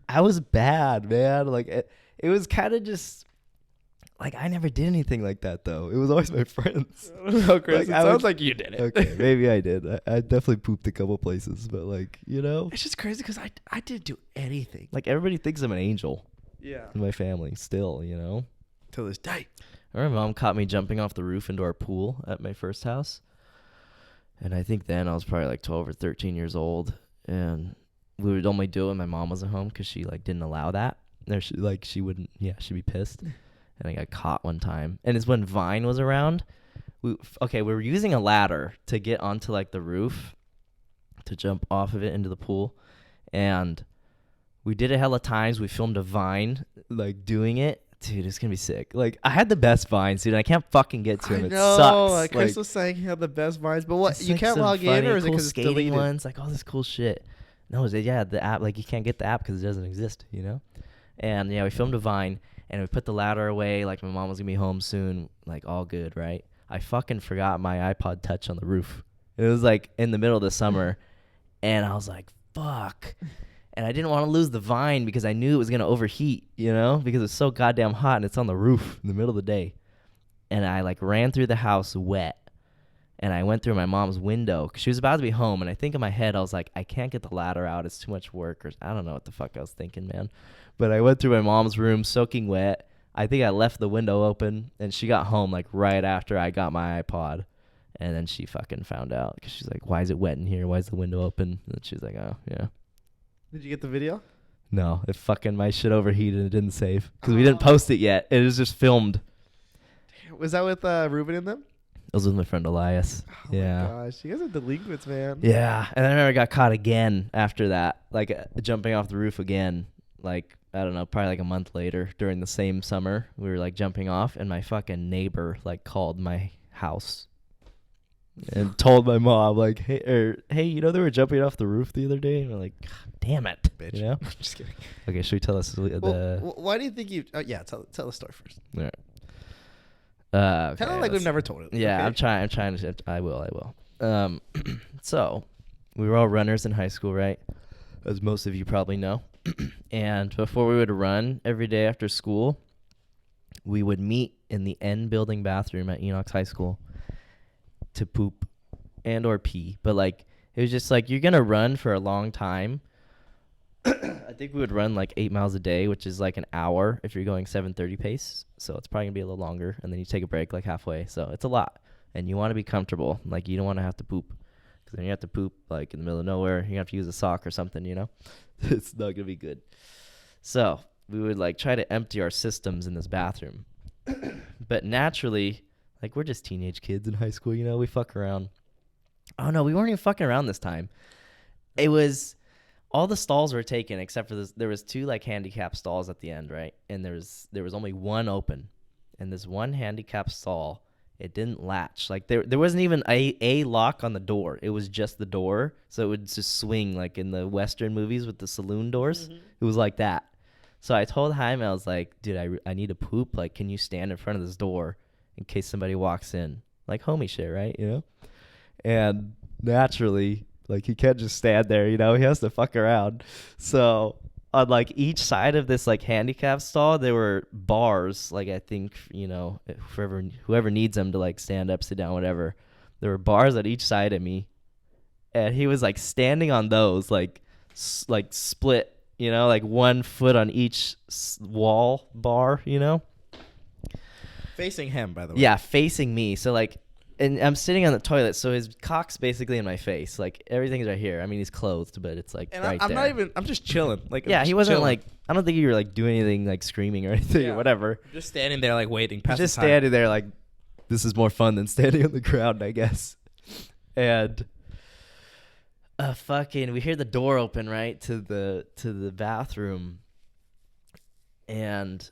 I was bad, man. Like it was kind of just like I never did anything like that though. It was always my friends. No, Chris, Like, it sounds like you did it. Okay, maybe I did. I definitely pooped a couple places, but like, you know, It's just crazy because I didn't do anything. like everybody thinks I'm an angel Yeah. in my family still, you know. Till this day. I remember mom caught me jumping off the roof into our pool at my first house. And I think then I was probably like 12 or 13 years old. And we would only do it when my mom wasn't home because she like didn't allow that. Or she wouldn't, she'd be pissed. And I got caught one time. And it's when Vine was around. We were using a ladder to get onto like the roof to jump off of it into the pool. And we did it hella times. We filmed a Vine like doing it. Dude, it's gonna be sick. Like, I had the best Vines, dude. And I can't fucking get to them. It sucks. Like Chris Like, was saying he had the best vines, but what? it's You like can't some log in, funny, or is it cool because it's skating deleted? ones, like all this cool shit. No, the app, like you can't get the app because it doesn't exist, you know. And yeah, we filmed a Vine and we put the ladder away. Like my mom was gonna be home soon, like all good, right? I fucking forgot my iPod Touch on the roof. It was like in the middle of the summer, and I was like, fuck. And I didn't want to lose the Vine because I knew it was going to overheat, you know, because it's so goddamn hot and it's on the roof in the middle of the day. And I like ran through the house wet and I went through my mom's window because she was about to be home. And I think in my head, I was like, I can't get the ladder out. It's too much work. Or I don't know what the fuck I was thinking, man. But I went through my mom's room soaking wet. I think I left the window open and she got home like right after I got my iPod. And then she fucking found out because she's like, why is it wet in here? Why is the window open? And she's like, oh, yeah. Did you get the video? No, it fucking, my shit overheated and it didn't save because we didn't post it yet. It was just filmed. Was that with Ruben and them? It was with my friend Elias. Oh Yeah. my gosh, you guys are delinquents, man. Yeah. And I remember I got caught again after that, like jumping off the roof again. Like, I don't know, probably like a month later during the same summer. We were like jumping off and my fucking neighbor like called my house. and told my mom like, hey, you know they were jumping off the roof the other day, and we're like, God damn it, Bitch. you know. Just kidding. Okay, should we tell us Why do you think you? Yeah, tell the story first. All right. Okay, Kind of like we've never told it. Yeah, okay? I'm trying to. I will. So we were all runners in high school, right? As most of you probably know. And before we would run every day after school, we would meet in the N building bathroom at Enoch's High School to poop and or pee. But like it was just like you're gonna run for a long time. I think we would run like 8 miles a day, which is like an hour if you're going 7:30 pace. So it's probably gonna be a little longer, and then you take a break like halfway. So it's a lot, and you want to be comfortable. Like you don't want to have to poop, because then you have to poop like in the middle of nowhere. You have to use a sock or something, you know. It's not gonna be good. So we would like try to empty our systems in this bathroom, but naturally, like we're just teenage kids in high school, you know. We fuck around. Oh no, we weren't even fucking around this time. It was. All the stalls were taken except for this. There was 2 like handicap stalls at the end, right? And there was only one open. And this one handicap stall, it didn't latch. Like there wasn't even a lock on the door. It was just the door, so it would just swing like in the Western movies with the saloon doors. Mm-hmm. It was like that. So I told Jaime, I was like, dude, I need to poop. Like, can you stand in front of this door in case somebody walks in? Like homie shit, right? You know. And naturally, like, he can't just stand there, you know? He has to fuck around. So, on, like, each side of this, like, handicap stall, there were bars. Like, I think, you know, whoever needs them to, like, stand up, sit down, whatever. There were bars at each side of me. And he was, like, standing on those, like split, you know? Like, 1 foot on each wall bar, you know? Facing him, by the way. Yeah, facing me. So, like... And I'm sitting on the toilet, so his cock's basically in my face. Like, everything's right here. I mean, he's clothed, but it's, like, and right I'm there. not even... I'm just chilling. Like, yeah, he wasn't, chilling. like... I don't think you were, like, doing anything, like, screaming or anything or whatever. Just standing there, like, waiting. Just standing there, like, this is more fun than standing on the ground, I guess. And... we hear the door open, right, to the bathroom. And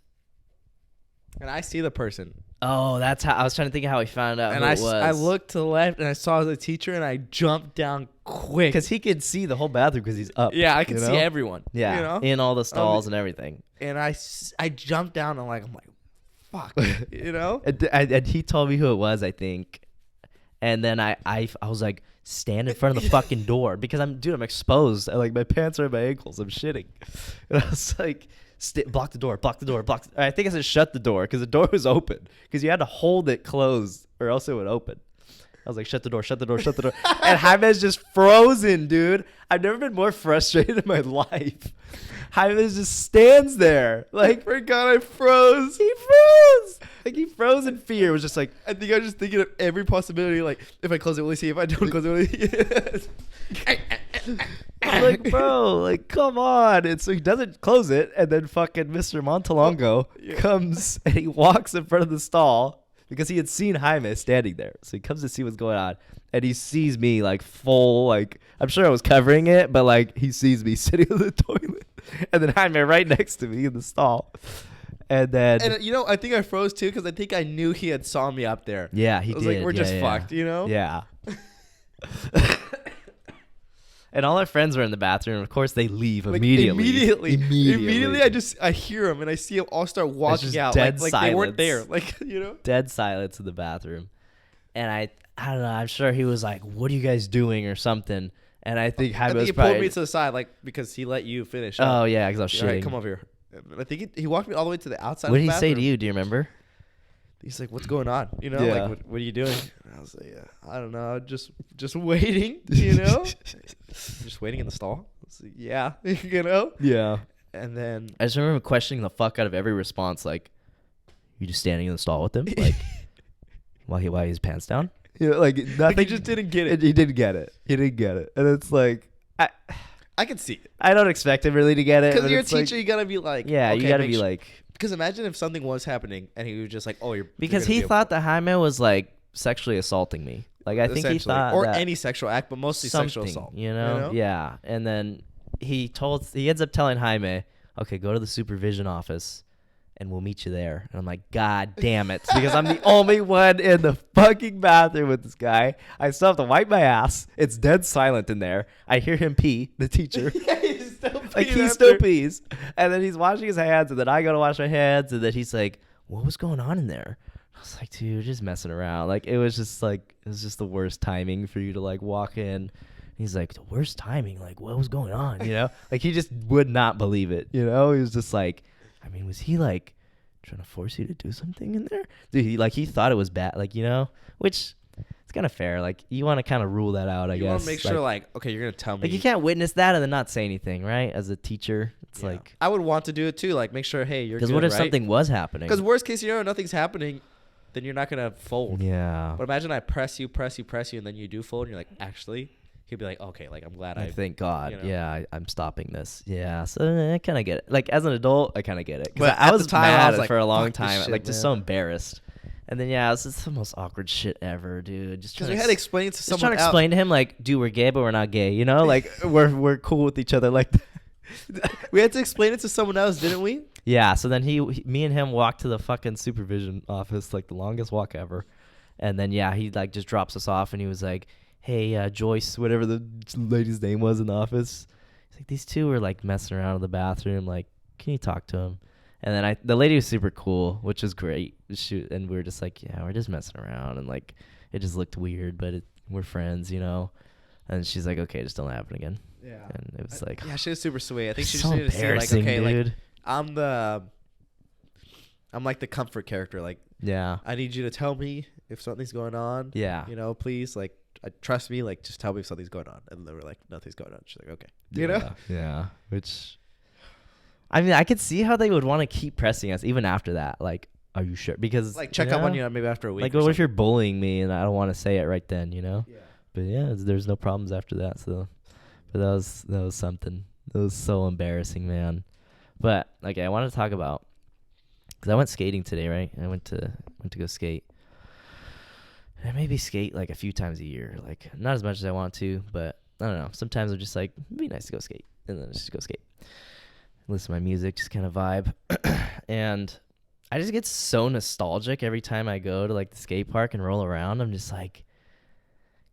I see the person. Oh, that's how I was trying to think of how he found out. And who it was. I looked to the left and I saw the teacher and I jumped down quick because he could see the whole bathroom because he's up. Yeah, I could see everyone. Yeah, you know? In all the stalls and everything. And I jumped down and I'm like, fuck, you know. And he told me who it was, I think. And then I was like, stand in front of the fucking door because I'm exposed. Like my pants are at my ankles. I'm shitting. And I was like. Block the door. I think I said shut the door because the door was open because you had to hold it closed or else it would open. I was like, shut the door. And Jaime's just frozen, dude. I've never been more frustrated in my life. Jaime just stands there. Like, for God, I froze. He froze. Like, he froze in fear. It was just like, I think I was just thinking of every possibility. Like, if I close it, will he see? If I don't close it, will he? Like, bro, like, come on. And so he doesn't close it. And then fucking Mr. Montalongo comes and he walks in front of the stall because he had seen Jaime standing there. So he comes to see what's going on. And he sees me like full, like, I'm sure I was covering it, but like he sees me sitting in the toilet. And then Jaime right next to me in the stall. And then. And, you know, I think I froze too because I think I knew he had saw me up there. Yeah, he did. Like, we're just fucked, you know? Yeah. And all our friends were in the bathroom. Of course, they leave immediately. Immediately, I hear them and I see them all start walking out. Dead like silence. They weren't there. Like, you know? Dead silence in the bathroom. And I don't know. I'm sure he was like, what are you guys doing or something? And I think Jaime he pulled me to the side, like, because he let you finish. Oh, yeah, because I was shitting. All right, come over here. And I think he walked me all the way to the outside What of the did he bathroom. say to you? Do you remember? He's like, what's going on? You know, Yeah. like, what are you doing? And I was like, I don't know, just waiting, you know? Just waiting in the stall. I was like, yeah, you know? Yeah. And then I just remember questioning the fuck out of every response, like, you just standing in the stall with him? Like, while he had his pants down? Yeah, like nothing. Like he just didn't get it. He didn't get it. And it's like, I can see it. I don't expect him really to get it. Because you're a teacher, you gotta be like, yeah, okay, you gotta be like. Because imagine if something was happening and he was just like, oh, because he thought that Jaime was like sexually assaulting me. Like I think he thought, or any sexual act, but mostly sexual assault. You know? Yeah. And then he ends up telling Jaime, okay, go to the supervision office and we'll meet you there. And I'm like, God damn it. Because I'm the only one in the fucking bathroom with this guy. I still have to wipe my ass. It's dead silent in there. I hear him pee, the teacher. Yeah, he's still Like, he still pees. And then he's washing his hands, and then I go to wash my hands, and then he's like, what was going on in there? I was like, dude, just messing around. Like, it was just the worst timing for you to, like, walk in. He's like, the worst timing? Like, what was going on, you know? Like, he just would not believe it, you know? He was just like, I mean, was he, like, trying to force you to do something in there? Dude, he thought it was bad, like, you know? Which, it's kind of fair. Like, you want to kind of rule that out, I guess. You want to make sure, like, okay, you're going to tell me. Like, you can't witness that and then not say anything, right? As a teacher, it's like. I would want to do it, too. Like, make sure, hey, you're good, because what if right? something was happening? Because worst case scenario, nothing's happening, then you're not going to fold. Yeah. But imagine I press you, and then you do fold, and you're like, actually? He'd be like, okay, like, I'm glad Thank God. you know? Yeah, I'm stopping this. Yeah, so I kind of get it. Like, as an adult, I kind of get it. But I at was the time, mad I was like, for a long fuck this time. shit, Like, just man. so embarrassed. And then, yeah, it's the most awkward shit ever, dude. Just Because trying we had to explain it to just someone trying to else. explain to him, like, dude, we're gay, but we're not gay. You know? Like, we're cool with each other. Like, We had to explain it to someone else, didn't we? yeah, so then me and him walked to the fucking supervision office, like, the longest walk ever. And then, yeah, he, like, just drops us off, and he was like, hey, Joyce, whatever the lady's name was in the office. He's like, these two were, like, messing around in the bathroom. Like, can you talk to him? And then the lady was super cool, which was great. And we were just like, yeah, we're just messing around. And, like, it just looked weird, but we're friends, you know? And she's like, okay, just don't happen again. Yeah. And it was like, yeah, she was super sweet. I think she so just needed to see, like, embarrassing, okay, dude. like, I'm like the comfort character. Like, Yeah. I need you to tell me if something's going on. Yeah. You know, please, like, trust me. Like, just tell me if something's going on. And they were like, nothing's going on. She's like, okay. You know? Yeah. Which, I mean, I could see how they would want to keep pressing us even after that. Like, are you sure? Because, Like, check up on you maybe after a week. Like, or what if something. you're bullying me and I don't want to say it right then, you know? Yeah. But yeah, there's no problems after that. So, but that was something. It was so embarrassing, man. But okay, I wanted to talk about, because I went skating today, right? I went to go skate. And I maybe skate like a few times a year, like not as much as I want to, but I don't know. Sometimes I'm just like, it'd be nice to go skate, and then just go skate, listen to my music, just kind of vibe. And I just get so nostalgic every time I go to like the skate park and roll around. I'm just like,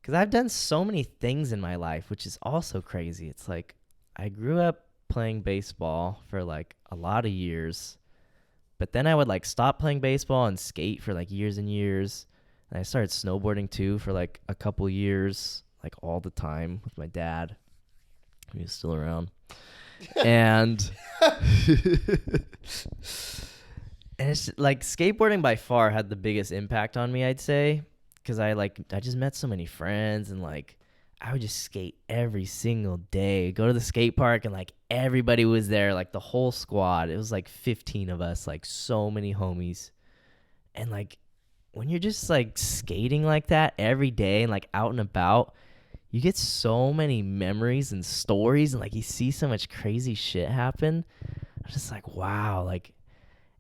because I've done so many things in my life, which is also crazy. It's like I grew up playing baseball for like a lot of years, but then I would like stop playing baseball and skate for like years and years. And I started snowboarding too for like a couple years, like all the time with my dad. He was still around. And and it's like skateboarding by far had the biggest impact on me, I'd say, because I just met so many friends, and like I would just skate every single day, go to the skate park, and like everybody was there, like the whole squad. It was like 15 of us, like so many homies. And like when you're just like skating like that every day and like out and about, you get so many memories and stories, and like you see so much crazy shit happen. I'm just like, wow, like,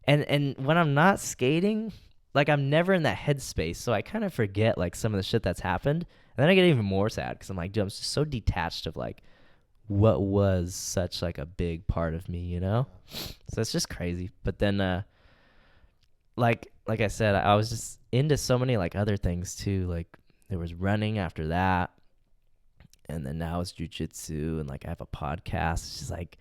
and when I'm not skating, like I'm never in that headspace, so I kind of forget like some of the shit that's happened, and then I get even more sad because I'm like, dude, I'm just so detached of like what was such like a big part of me, you know? So it's just crazy. But then, like I said, I was just into so many like other things too. Like there was running after that. And then now it's jujitsu, and like I have a podcast. It's just like,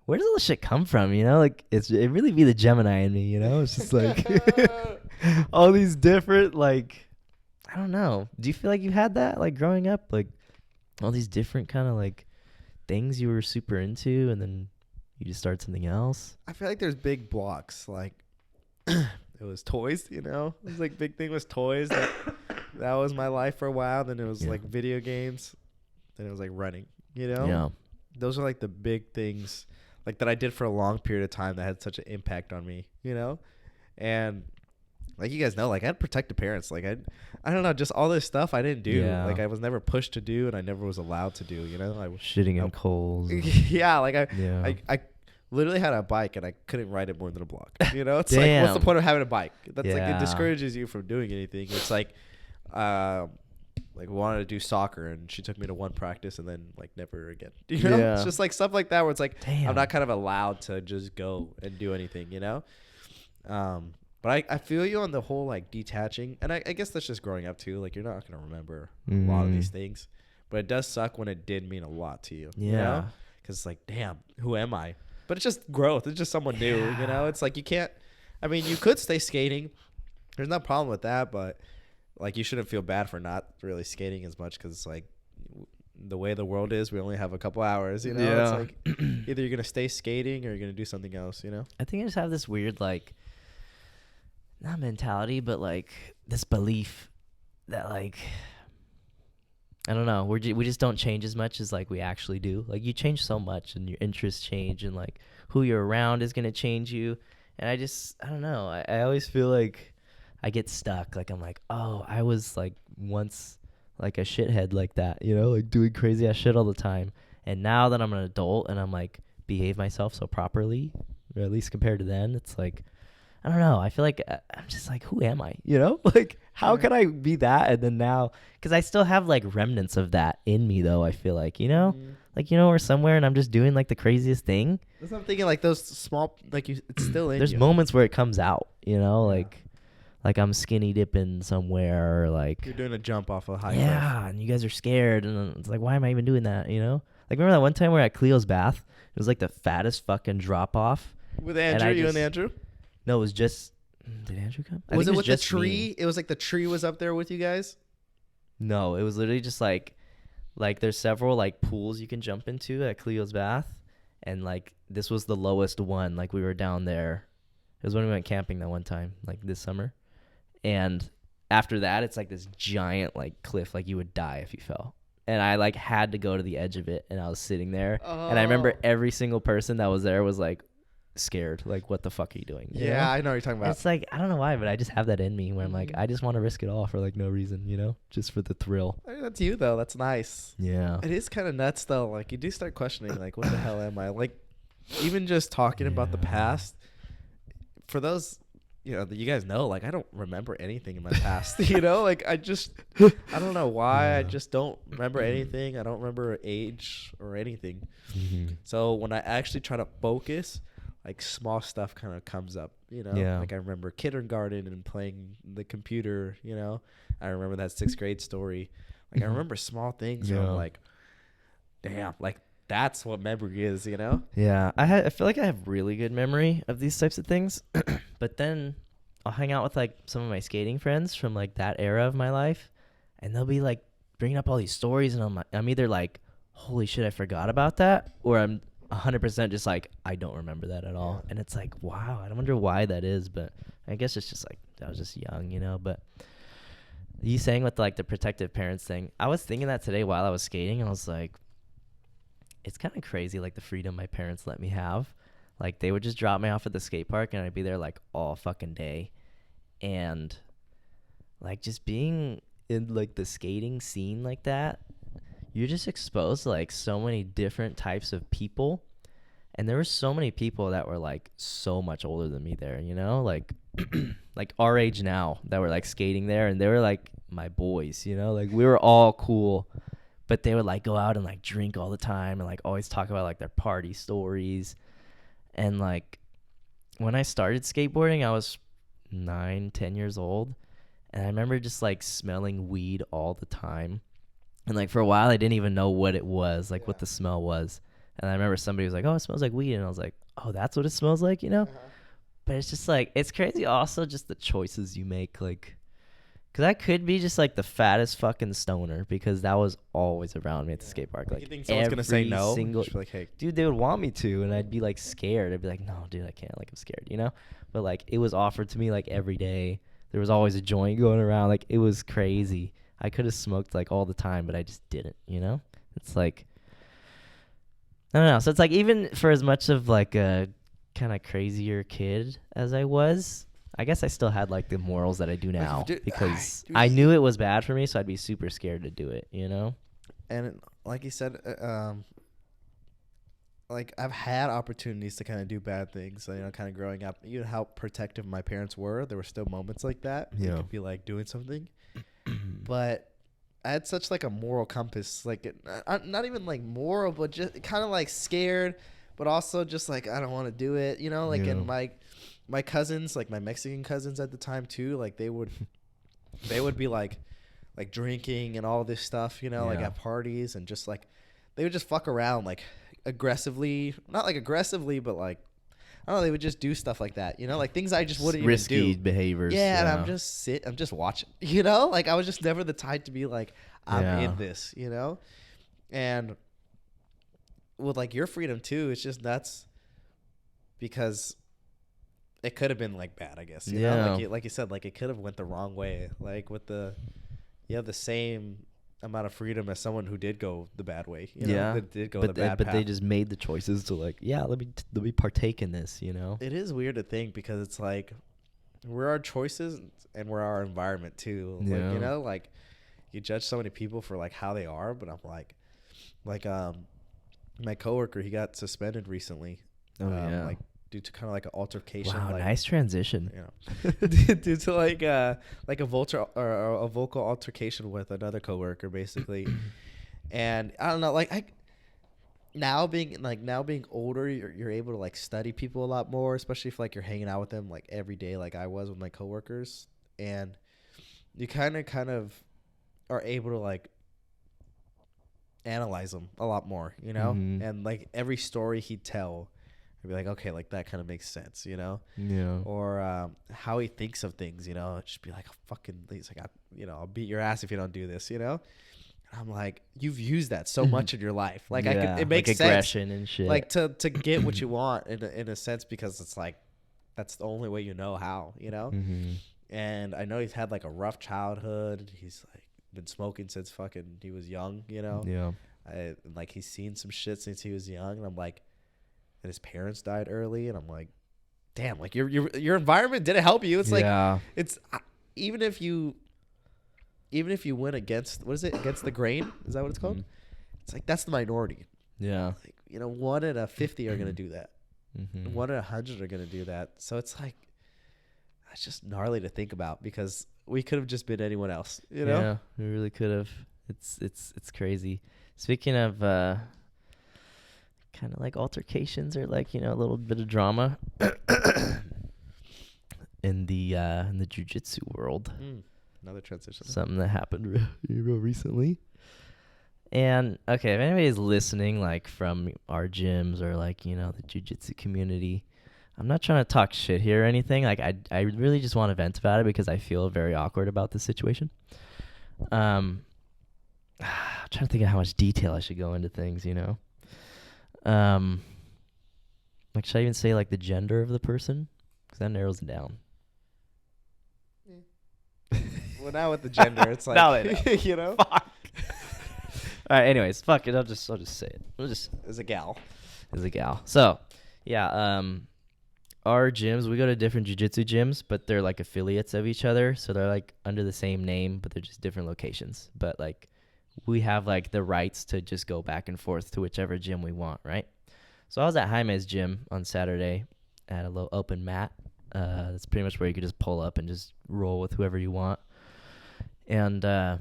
where does all this shit come from? You know, like it really be the Gemini in me. You know, it's just like all these different like, I don't know. Do you feel like you had that like growing up, like all these different kind of like things you were super into, and then you just start something else? I feel like there's big blocks. Like it was toys, you know. It was like big thing was toys. That was my life for a while. Then it was like video games. Then it was like running, you know? Yeah. Those are like the big things like that I did for a long period of time that had such an impact on me, you know? And like you guys know, like I had protective parents. Like I don't know, just all this stuff I didn't do. Yeah. Like I was never pushed to do, and I never was allowed to do, you know? I was Shitting in coals. yeah, like Yeah. I literally had a bike and I couldn't ride it more than a block. You know? It's Damn. like, what's the point of having a bike? That's like, Yeah. it discourages you from doing anything. It's like we wanted to do soccer, and she took me to one practice and then like never again. You know? Yeah. It's just like stuff like that where it's like, Damn. I'm not kind of allowed to just go and do anything, you know? But I feel you on the whole like detaching, and I guess that's just growing up too. Like you're not gonna remember a lot of these things, but it does suck when it did mean a lot to you. Yeah. You know, because it's like, damn, who am I? But it's just growth. It's just someone new. You know, it's like you can't. I mean, you could stay skating. There's no problem with that, but like you shouldn't feel bad for not really skating as much because it's like the way the world is. We only have a couple hours. You know, it's like either you're gonna stay skating or you're gonna do something else. You know. I think I just have this weird like. Not mentality, but like this belief that like I don't know, we just don't change as much as like we actually do. Like you change so much, and your interests change, and like who you're around is gonna change you. And I don't know. I always feel like I get stuck. Like I'm like, oh, I was like once like a shithead like that, you know, like doing crazy ass shit all the time. And now that I'm an adult and I'm like behave myself so properly, or at least compared to then, it's like. I don't know. I feel like I'm just like, who am I? You know, like how can I be that? And then now, because I still have like remnants of that in me, though. I feel like, you know, like, you know, we're somewhere and I'm just doing like the craziest thing. That's what I'm thinking. Like those small, like you, it's still in There's you. moments where it comes out, you know, like I'm skinny dipping somewhere, or like You're doing a jump off a high cliff. And you guys are scared, and it's like, why am I even doing that? You know, like remember that one time we were at Cleo's bath? It was like the fattest fucking drop off. With Andrew, you and Andrew. No, it was just. Did Andrew come? Was it with the tree? It was like the tree was up there with you guys? No, it was literally just like there's several like pools you can jump into at Cleo's bath, and like this was the lowest one. Like we were down there. It was when we went camping that one time, like this summer. And after that, it's like this giant like cliff, like you would die if you fell. And I like had to go to the edge of it, and I was sitting there, and I remember every single person that was there was like scared, like what the fuck are you doing? You know? I know what you're talking about. It's like I don't know why, but I just have that in me where I'm like, I just want to risk it all for like no reason, you know, just for the thrill. I mean, that's you though. That's nice. Yeah, it is kind of nuts though. Like you do start questioning, like, what the hell am I? Like, even just talking about the past. For those, you know, that you guys know, like I don't remember anything in my past. You know, like I don't know why. I just don't remember anything. I don't remember age or anything. So when I actually try to focus, like small stuff kind of comes up, you know. Like I remember kindergarten and playing the computer, you know. I remember that 6th grade story. Like I remember small things where I'm like, damn, like that's what memory is, you know. Yeah, I feel like I have really good memory of these types of things, but then I'll hang out with like some of my skating friends from like that era of my life, and they'll be like bringing up all these stories, and I'm either like, holy shit, I forgot about that, or I'm 100% just like I don't remember that at all. And it's like, wow, I wonder why that is, but I guess it's just like I was just young, you know. But you saying with like the protective parents thing, I was thinking that today while I was skating, and I was like, it's kind of crazy like the freedom my parents let me have. Like they would just drop me off at the skate park, and I'd be there like all fucking day, and like just being in like the skating scene like that, you're just exposed to like so many different types of people. And there were so many people that were like so much older than me there, you know, like like our age now that were like skating there, and they were like my boys, you know, like we were all cool, but they would like go out and like drink all the time and like always talk about like their party stories. And like when I started skateboarding, I was 9-10 years old, and I remember just like smelling weed all the time. And like for a while I didn't even know what it was, like what the smell was. And I remember somebody was like, oh, it smells like weed. And I was like, oh, that's what it smells like, you know? But it's just like, it's crazy also just the choices you make. Like, because I could be just like the fattest fucking stoner, because that was always around me at the skate park. Like, you think someone's going to say no? Like, hey. Dude, they would want me to. And I'd be like scared. I'd be like, no, dude, I can't. Like, I'm scared, you know? But like, it was offered to me like every day. There was always a joint going around. Like, it was crazy. I could have smoked like all the time, but I just didn't, you know? It's like, I don't know. So it's like, even for as much of like a kind of crazier kid as I was, I guess I still had like the morals that I do now, because I knew it was bad for me, so I'd be super scared to do it, you know? And like you said, like I've had opportunities to kind of do bad things, you know, kind of growing up. Even how protective my parents were, there were still moments like that. Yeah. You could be like doing something. But I had such like a moral compass, like not even like moral, but just kind of like scared, but also just like I don't want to do it, you know, like. And like my cousins, like my Mexican cousins at the time too, like they would be like drinking and all this stuff, you know, like Yeah. at parties, and just like they would just fuck around like aggressively, not like aggressively, but like I don't know, they would just do stuff like that, you know, like things I just wouldn't even Risky do. behaviors. Yeah, and Yeah. I'm just watching, you know, like I was just never the type to be like I'm Yeah. in this, you know, and with like your freedom too, it's just nuts because it could have been like bad, I guess, you know, Yeah. like you said, like it could have went the wrong way, like with the you have the same amount of freedom as someone who did go the bad way, you know, Yeah. that did go But the bad but path. they just made the choices to like, yeah, let me partake in this, you know. It is weird to think because it's like we're our choices and we're our environment too. Like, Yeah. you know, like you judge so many people for like how they are, but I'm like my coworker, he got suspended recently. Oh yeah. Like due to kind of like an altercation. Wow, like, nice transition. you know, due to like a vocal altercation with another coworker, basically. And I don't know, like now being older, you're able to like study people a lot more, especially if like you're hanging out with them like every day, like I was with my coworkers, and you kind of are able to like analyze them a lot more, you know, and like every story he'd tell, I'd be like, okay, like that kind of makes sense, you know. Yeah. Or how he thinks of things, you know, just be like, he's like, I'll beat your ass if you don't do this, you know. And I'm like, you've used that so much in your life, like it makes like sense, aggression and shit. like to get what you want in a sense, because it's like that's the only way you know how, you know. And I know he's had like a rough childhood. He's like been smoking since fucking he was young, you know. Yeah. Like he's seen some shit since he was young, and I'm like, and his parents died early, and I'm like, damn, like your environment didn't help you. It's like it's even if you went against against the grain, is that what it's called? It's like that's the minority. Yeah. Like, you know, 1 in a 50 are gonna do that. 1 in 100 are gonna do that. So it's like that's just gnarly to think about, because we could have just been anyone else, you know? Yeah, we really could have. It's crazy. Speaking of kind of like altercations or like, you know, a little bit of drama in the jiu-jitsu world. Another transition. Something that happened real recently. And okay, if anybody's listening like from our gyms or like, you know, the jiu-jitsu community, I'm not trying to talk shit here or anything. Like I really just want to vent about it because I feel very awkward about this situation. I'm trying to think of how much detail I should go into things, you know. Like should I even say like the gender of the person? Because that narrows it down. Well, now with the gender, it's like Now they know. you know, Fuck. All right. Anyways, fuck it. I'll just say it. as a gal. As a gal. So, yeah. Our gyms, we go to different jiu-jitsu gyms, but they're like affiliates of each other. So they're like under the same name, but they're just different locations. But like we have like the rights to just go back and forth to whichever gym we want, right? So I was at Jaime's gym on Saturday at a little open mat. That's pretty much where you could just pull up and just roll with whoever you want. And it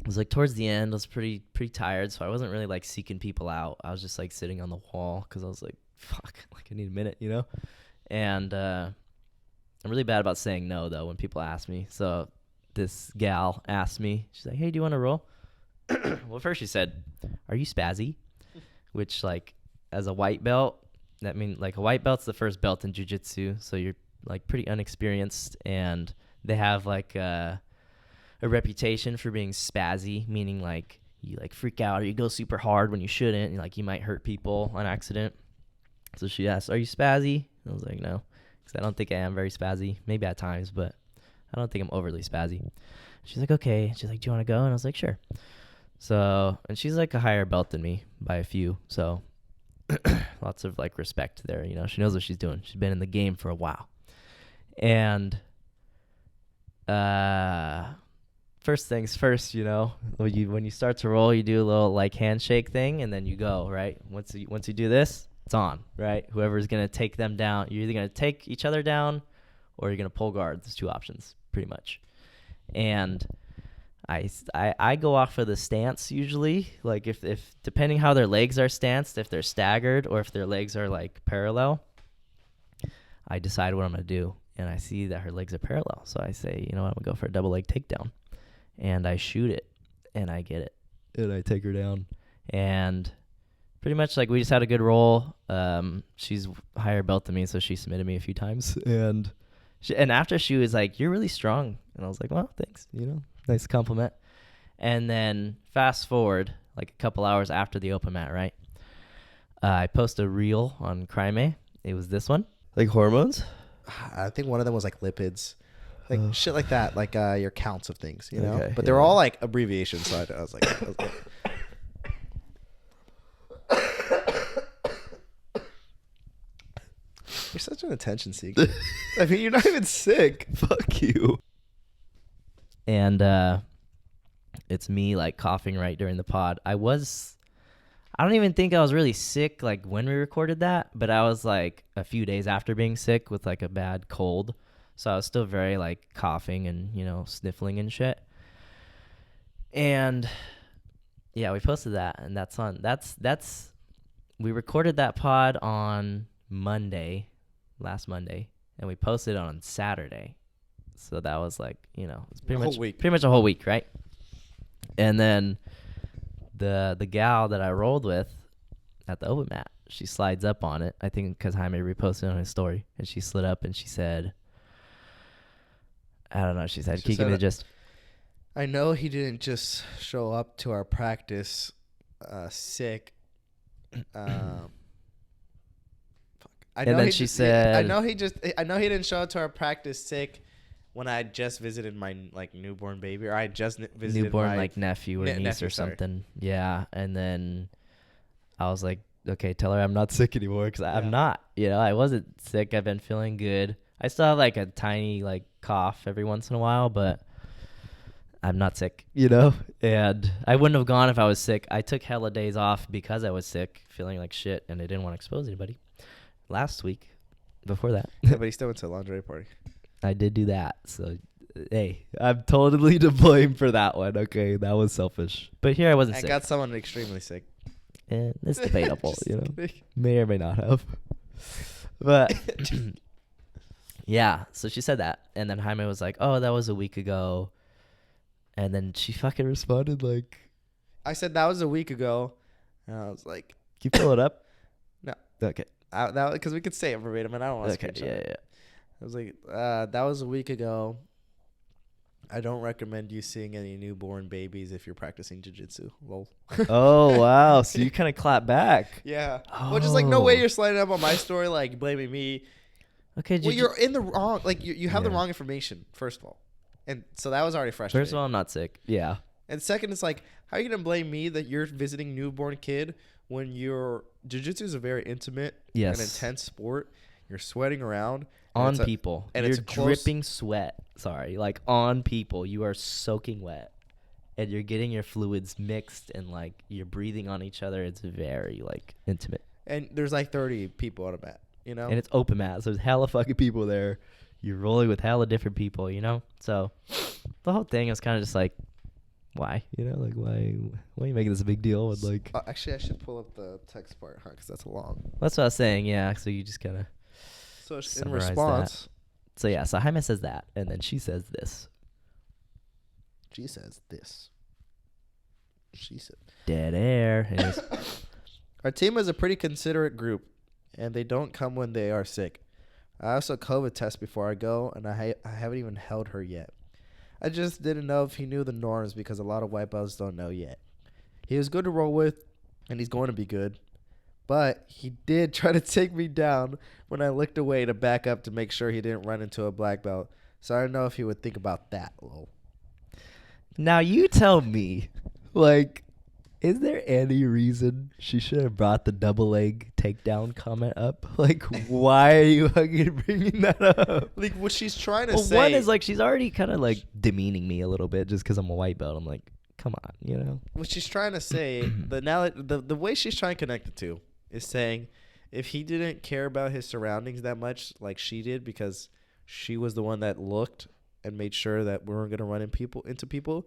was like towards the end, I was pretty tired, so I wasn't really like seeking people out. I was just like sitting on the wall because I was like, fuck, like I need a minute, you know? And I'm really bad about saying no, though, when people ask me. So this gal asked me, she's like, hey, do you want to roll? Well, first she said, are you spazzy? Which, like, as a white belt, that means, like, a white belt's the first belt in jiu-jitsu. So you're, like, pretty unexperienced. And they have, like, a reputation for being spazzy, meaning, like, you, like, freak out or you go super hard when you shouldn't. And, like, you might hurt people on accident. So she asked, are you spazzy? I was like, no, because I don't think I am very spazzy. Maybe at times, but I don't think I'm overly spazzy. She's like, okay. She's like, do you want to go? And I was like, sure. So, and she's like a higher belt than me by a few. So lots of like respect there. You know, she knows what she's doing. She's been in the game for a while. And first things first, you know, when you start to roll, you do a little like handshake thing and then you go, right? Once you do this, it's on, right? Whoever's going to take them down, you're either going to take each other down or you're going to pull guard. There's 2 options, pretty much. And I go off of the stance usually. Like if depending how their legs are stanced, if they're staggered or if their legs are like parallel, I decide what I'm going to do. And I see that her legs are parallel. So I say, you know what, I'm going to go for a double leg takedown. And I shoot it. And I get it. And I take her down. And pretty much like we just had a good roll. She's higher belt than me, so she submitted me a few times. And after she was like, "You're really strong." And I was like, "Well, thanks. You know, nice compliment." And then fast forward like a couple hours after the open mat, right? I post a reel on Crime. It was this one. Like hormones? I think one of them was like lipids. Like shit like that, like your counts of things, you know? Okay, But they're all like abbreviations, so I was like you're such an attention seeker. I mean, you're not even sick. Fuck you. And it's me like coughing right during the pod. I don't even think I was really sick like when we recorded that, but I was like a few days after being sick with like a bad cold. So I was still very like coughing and, you know, sniffling and shit. And yeah, we posted that, and that's we recorded that pod on last Monday, and we posted it on Saturday. So that was like, you know, it's pretty much a whole week, right? And then the gal that I rolled with at the open mat, she slides up on it, I think because Jaime reposted it on his story, and she slid up and she said, I don't know, she said, "Keegan, just I know he didn't just show up to our practice sick. I know he didn't show up to our practice sick when I just visited my like newborn baby, or I just visited newborn my like nephew or niece nephew, or something." Yeah, and then I was like, "Okay, tell her I'm not sick anymore, because I'm not. You know, I wasn't sick. I've been feeling good. I still have like a tiny like cough every once in a while, but I'm not sick, you know?" And I wouldn't have gone if I was sick. I took hella days off because I was sick, feeling like shit, and I didn't want to expose anybody. Last week, before that. Yeah, but he still went to a lingerie party. I did do that. So, hey, I'm totally to blame for that one. Okay, that was selfish. But here I wasn't sick. I got someone extremely sick. And it's debatable, you know? Kidding. May or may not have. But, yeah, so she said that. And then Jaime was like, "Oh, that was a week ago." And then she fucking responded like, I said that was a week ago, and I was like, "Can you pull it up?" No. Okay. Because we could say it verbatim, and I don't want to Okay, yeah. I was like, that was a week ago. I don't recommend you seeing any newborn babies if you're practicing jiu-jitsu. Lol. Oh, wow. So you kind of clap back. Yeah. Well, just like, no way you're sliding up on my story, like, blaming me. Okay. Well, you're in the wrong, like, you have the wrong information, first of all. And so that was already frustrating. First of all, I'm not sick. Yeah. And second, it's like, how are you going to blame me that you're visiting newborn kid when your jiu-jitsu is a very intimate and intense sport? You're sweating around. On people. And you're it's dripping sweat. Sorry. Like, on people. You are soaking wet. And you're getting your fluids mixed, and, like, you're breathing on each other. It's very, like, intimate. And there's, like, 30 people on a mat, you know? And it's open mat. So there's hella fucking people there. You're rolling with hella different people, you know? So the whole thing is kind of just like, why? You know, like, why are you making this a big deal? With, like, actually, I should pull up the text part, huh? Because that's long. That's what I was saying, yeah. So you just kind of in response. So, yeah, so Jaime says that, and then she says this. She says this. She said, "Dead air." Our team is a pretty considerate group, and they don't come when they are sick. I also COVID test before I go, and I haven't even held her yet. I just didn't know if he knew the norms, because a lot of white belts don't know yet. He was good to roll with, and he's going to be good. But he did try to take me down when I looked away to back up to make sure he didn't run into a black belt. So I don't know if he would think about that, lol. Now you tell me, like, is there any reason she should have brought the double leg takedown comment up? Like, why are you fucking bringing that up? Like, what she's trying to say. One is, like, she's already kind of, like, demeaning me a little bit just because I'm a white belt. I'm like, come on, you know? What she's trying to say, the way she's trying to connect the two is saying, if he didn't care about his surroundings that much like she did, because she was the one that looked and made sure that we weren't going to run into people,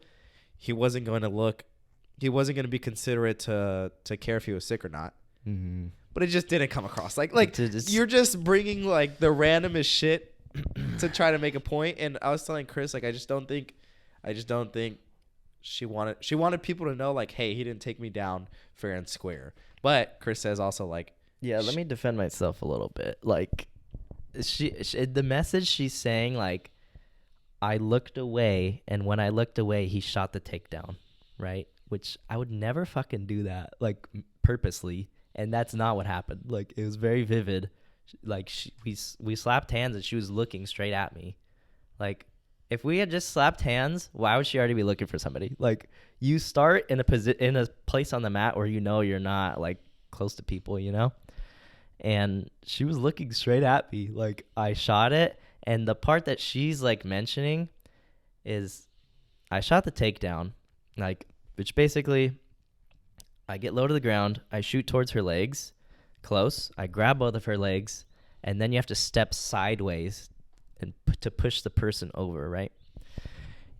he wasn't going to be considerate to care if he was sick or not. Mm-hmm. but it just didn't come across. Like It's you're just bringing like the randomest shit to try to make a point. And I was telling Chris, like, I just don't think she wanted people to know, like, hey, he didn't take me down fair and square. But Chris says also, like, yeah. Let me defend myself a little bit. Like, she the message she's saying, like, I looked away, and when I looked away, he shot the takedown, right? Which I would never fucking do that, like, purposely. And that's not what happened. Like, it was very vivid. Like, we slapped hands, and she was looking straight at me. Like, if we had just slapped hands, why would she already be looking for somebody? Like, you start in a place on the mat where you know you're not, like, close to people, you know? And she was looking straight at me. Like, I shot it. And the part that she's, like, mentioning is I shot the takedown, like, which basically I get low to the ground. I shoot towards her legs, close. I grab both of her legs, and then you have to step sideways and to push the person over, right?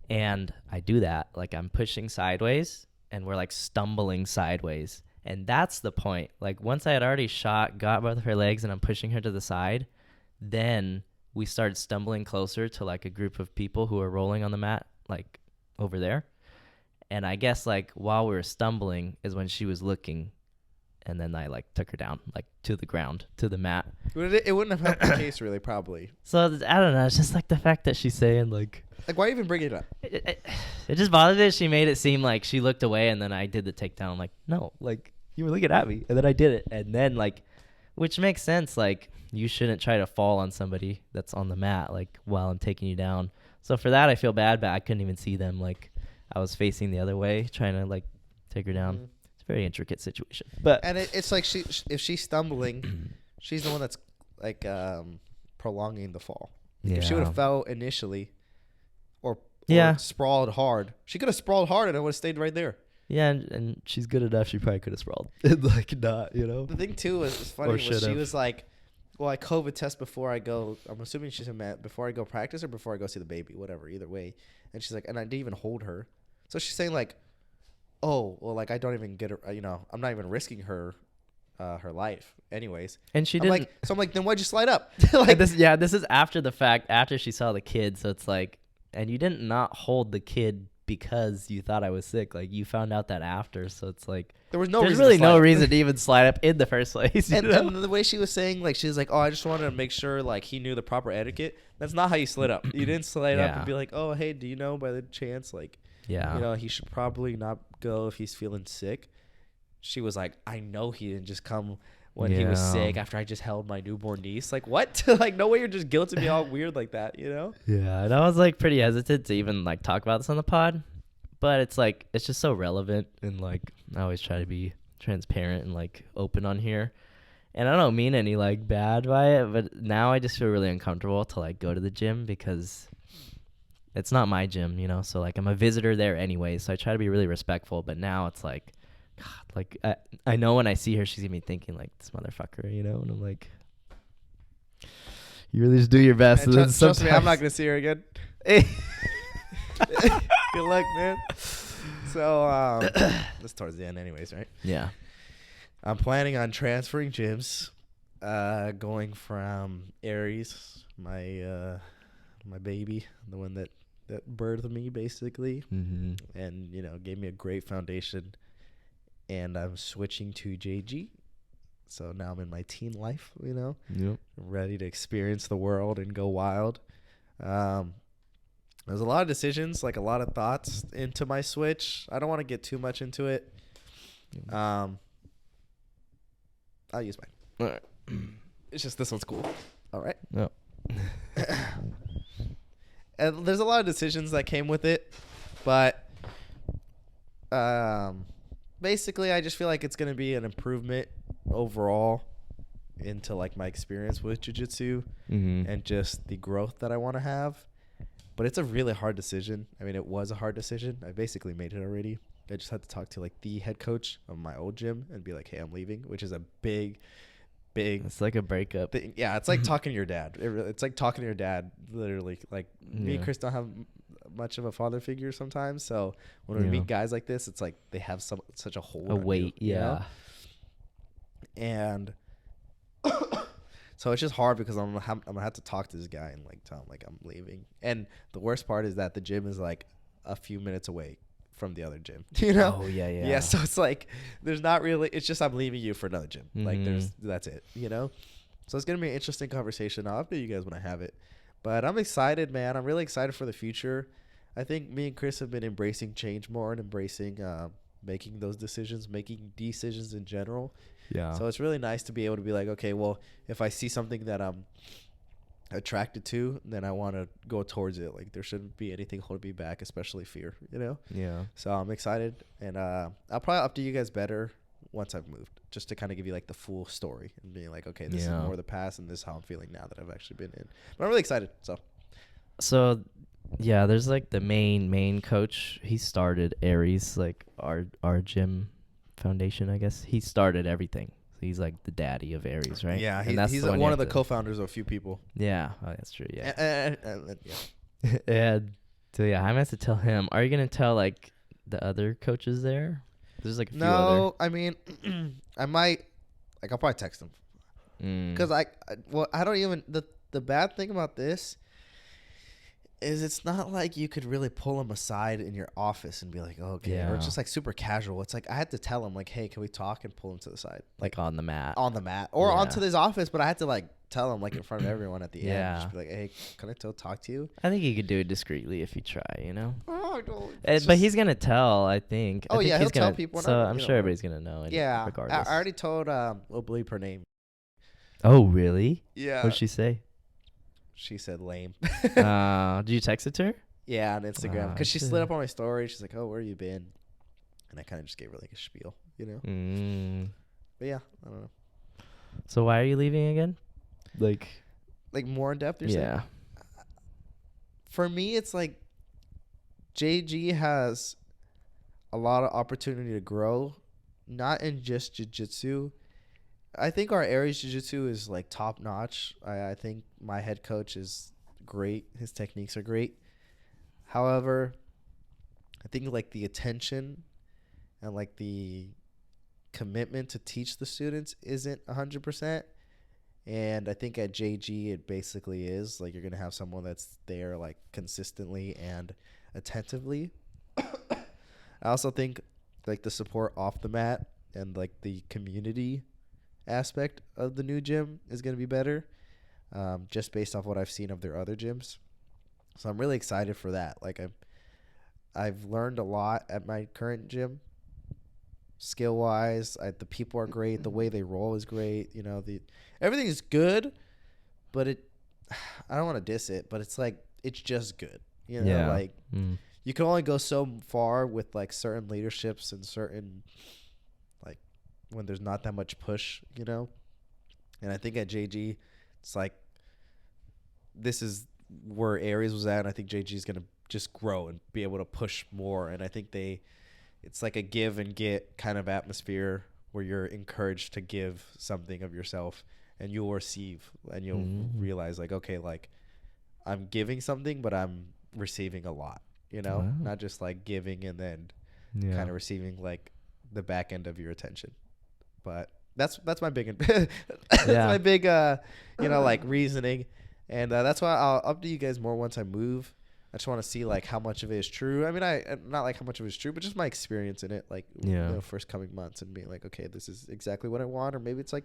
And I do that. Like, I'm pushing sideways, and we're, like, stumbling sideways. And that's the point. Like, once I had already shot, got both of her legs, and I'm pushing her to the side, then we started stumbling closer to, like, a group of people who are rolling on the mat, like, over there. And I guess, like, while we were stumbling is when she was looking, and then I, like, took her down, like, to the ground, to the mat. It wouldn't have helped the case, really, probably. So, I don't know. It's just, like, the fact that she's saying, like, why even bring it up? It just bothered me. She made it seem like she looked away, and then I did the takedown. I'm like, no, like, you were looking at me, and then I did it. And then, like, which makes sense. Like, you shouldn't try to fall on somebody that's on the mat, like, while I'm taking you down. So for that, I feel bad, but I couldn't even see them. Like, I was facing the other way, trying to, like, take her down. Mm-hmm. It's a very intricate situation. And it's like if she's stumbling, she's the one that's, like, prolonging the fall. Yeah. If she would have fell initially or sprawled hard, she could have sprawled hard and it would have stayed right there. Yeah, and she's good enough. She probably could have sprawled. Like, not, you know? The thing, too, is funny was she was like, well, I COVID test before I go. I'm assuming she's meant before I go practice or before I go see the baby, whatever, either way. And she's like, and I didn't even hold her. So she's saying, like, oh, well, like, I don't even get her, you know, I'm not even risking her life anyways. And she didn't. So I'm like, then why'd you slide up? Like, this is after the fact, after she saw the kid. So it's like, and you didn't not hold the kid because you thought I was sick. Like, you found out that after. So it's like, there's really no reason to even slide up in the first place. And the way she was saying, like, she was like, oh, I just wanted to make sure, like, he knew the proper etiquette. That's not how you slid up. You didn't slide up and be like, oh, hey, do you know by the chance, like, you know, he should probably not go if he's feeling sick. She was like, I know he didn't just come when he was sick after I just held my newborn niece. Like, what? Like, no way you're just guilting me all weird like that, you know? Yeah, and I was, like, pretty hesitant to even, like, talk about this on the pod. But it's, like, it's just so relevant. And, like, I always try to be transparent and, like, open on here. And I don't mean any, like, bad by it. But now I just feel really uncomfortable to, like, go to the gym because it's not my gym, you know? So, like, I'm a visitor there anyway. So I try to be really respectful. But now it's, like, God, like, I know when I see her, she's going to be thinking, like, this motherfucker, you know? And I'm like, you really just do your best. And trust me, I'm not going to see her again. Good luck, man. So, this towards the end anyways, right? Yeah. I'm planning on transferring gyms, going from Aries, my baby, the one that birthed me, basically, and, you know, gave me a great foundation. And I'm switching to JG. So now I'm in my teen life, you know. Yep. Ready to experience the world and go wild. There's a lot of decisions, like a lot of thoughts into my switch. I don't want to get too much into it. I'll use mine. All right. It's just this one's cool. All right. Yep. And there's a lot of decisions that came with it, but basically, I just feel like it's going to be an improvement overall into, like, my experience with jiu-jitsu and just the growth that I want to have. But it's a really hard decision. I mean, it was a hard decision. I basically made it already. I just had to talk to, like, the head coach of my old gym and be like, hey, I'm leaving, which is a big it's like a breakup thing. Yeah, it's like talking to your dad. It's like talking to your dad, literally. Like, me and Chris don't have much of a father figure sometimes, so when we meet guys like this, it's like they have such a hold a weight, you know? And So it's just hard because I'm gonna have to talk to this guy and like tell him like I'm leaving. And the worst part is that the gym is like a few minutes away from the other gym. You know? Oh yeah, Yeah. So it's like there's not really. It's just I'm leaving you for another gym. Like that's it. You know? So it's gonna be an interesting conversation. I'll update you guys when I have it. But I'm excited, man. I'm really excited for the future. I think me and Chris have been embracing change more and embracing making those decisions, making decisions in general. Yeah. So it's really nice to be able to be like, okay, well, if I see something that I'm attracted to, then I want to go towards it. Like there shouldn't be anything holding me back, especially fear, you know? Yeah. So I'm excited, and I'll probably update you guys better once I've moved, just to kind of give you like the full story and being like, okay, this is more of the past, and this is how I'm feeling now that I've actually been in. But I'm really excited. So yeah, there's like the main coach. He started Aries, like our gym foundation, I guess. He started everything. So he's like the daddy of Aries, right? Yeah, and he's one of the co-founders of a few people. Yeah, oh, that's true. Yeah. Yeah. And so yeah, I meant to tell him. Are you gonna tell like the other coaches there? There's like a few other. I mean, I might. Like I'll probably text him because I don't even the bad thing about this is it's not like you could really pull him aside in your office and be like, oh, okay, or it's just like super casual. It's like I had to tell him like, hey, can we talk, and pull him to the side, like on the mat, or onto his office. But I had to like tell him like in front of everyone at the end, just be like, hey, can I talk to you? I think you could do it discreetly if you try, you know. Oh, no, but he's gonna tell, I think. Oh, yeah, he'll tell people. So I'm sure everybody's gonna know. Yeah, regardless. I already told. We'll bleep her name. Oh, really? Yeah. What'd she say? She said lame. Did you text it to her? Yeah, on Instagram, because she slid up on my story. She's like, "Oh, where you been?" And I kind of just gave her like a spiel, you know. But yeah, I don't know. So why are you leaving again? Like more in depth? You're saying? For me, it's like JG has a lot of opportunity to grow, not in just jiu-jitsu. I think our Aries jiu-jitsu is like top notch. I think my head coach is great. His techniques are great. However, I think like the attention and like the commitment to teach the students isn't 100%. And I think at JG it basically is like you're going to have someone that's there like consistently and attentively. I also think like the support off the mat and like the community aspect of the new gym is going to be better, just based off what I've seen of their other gyms. So I'm really excited for that. Like I've learned a lot at my current gym, skill wise. The people are great. The way they roll is great. You know, everything is good, but I don't want to diss it, but it's like it's just good. You know, you can only go so far with like certain leaderships and certain like when there's not that much push. You know, and I think at JG, it's like this is where Aries was at, and I think JG is going to just grow and be able to push more. And I think it's like a give and get kind of atmosphere where you're encouraged to give something of yourself, and you'll receive, and you'll realize like, okay, like I'm giving something, but I'm receiving a lot, you know, not just like giving and then kind of receiving like the back end of your attention. But that's my big, my big, like reasoning. And that's why I'll update you guys more once I move. I just want to see like how much of it is true. I mean, not like how much of it is true, but just my experience in it, like first coming months, and being like, okay, this is exactly what I want, or maybe it's like,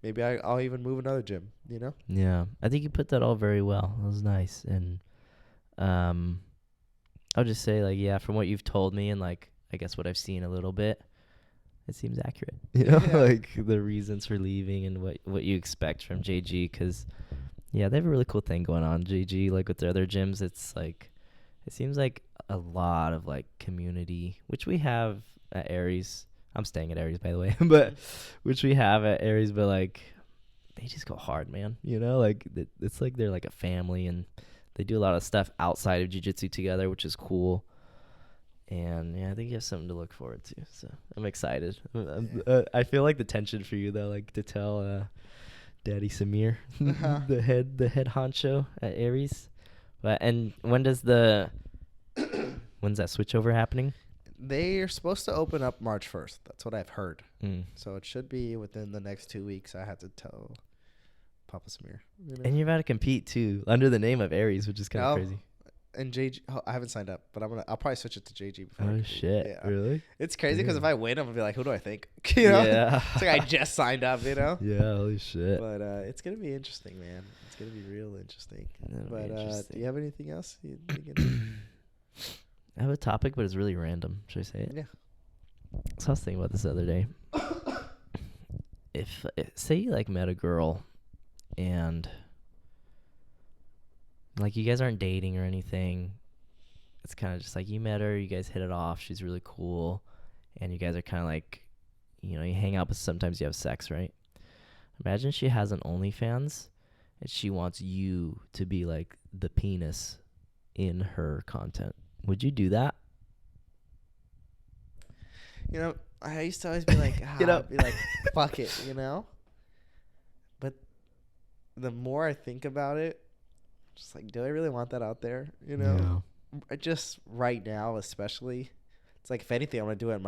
maybe I'll even move another gym, you know? Yeah, I think you put that all very well. That was nice, and I'll just say like from what you've told me and like I guess what I've seen a little bit, it seems accurate. You know, like the reasons for leaving and what you expect from JG, because. Yeah, they have a really cool thing going on, JG. Like with their other gyms, it's like, it seems like a lot of like community, which we have at Aries. I'm staying at Aries, by the way, but which we have at Aries, but like they just go hard, man. You know, like it's like they're like a family, and they do a lot of stuff outside of jiu-jitsu together, which is cool. And I think you have something to look forward to. So I'm excited. I feel like the tension for you though, like to tell. Daddy Samir, the head honcho at Aries. And when's that switchover happening? They're supposed to open up March 1st. That's what I've heard. So it should be within the next 2 weeks. I had to tell Papa Samir. You know? And you're about to compete too under the name of Aries, which is kind of crazy. And JG, I haven't signed up, but I'll probably switch it to JG before. Oh shit! Yeah. Really? It's crazy because if I win, I'm gonna be like, who do I think? You know? Yeah. It's like I just signed up, you know? Yeah. Holy shit. But it's gonna be interesting, man. It's gonna be real interesting. That'll But be interesting. do you have anything else? I have a topic, but it's really random. Should I say it? Yeah. So I was thinking about this the other day. If say you like met a girl, and like you guys aren't dating or anything, it's kind of just like you met her, you guys hit it off, she's really cool, and you guys are kind of like, you know, you hang out, but sometimes you have sex, right? Imagine she has an OnlyFans, and she wants you to be like the penis in her content. Would you do that? You know, I used to always be like, be like, fuck it, you know? But the more I think about it, just like, do I really want that out there? You know? Yeah. Just right now, especially, it's like, if anything, I'm going to do it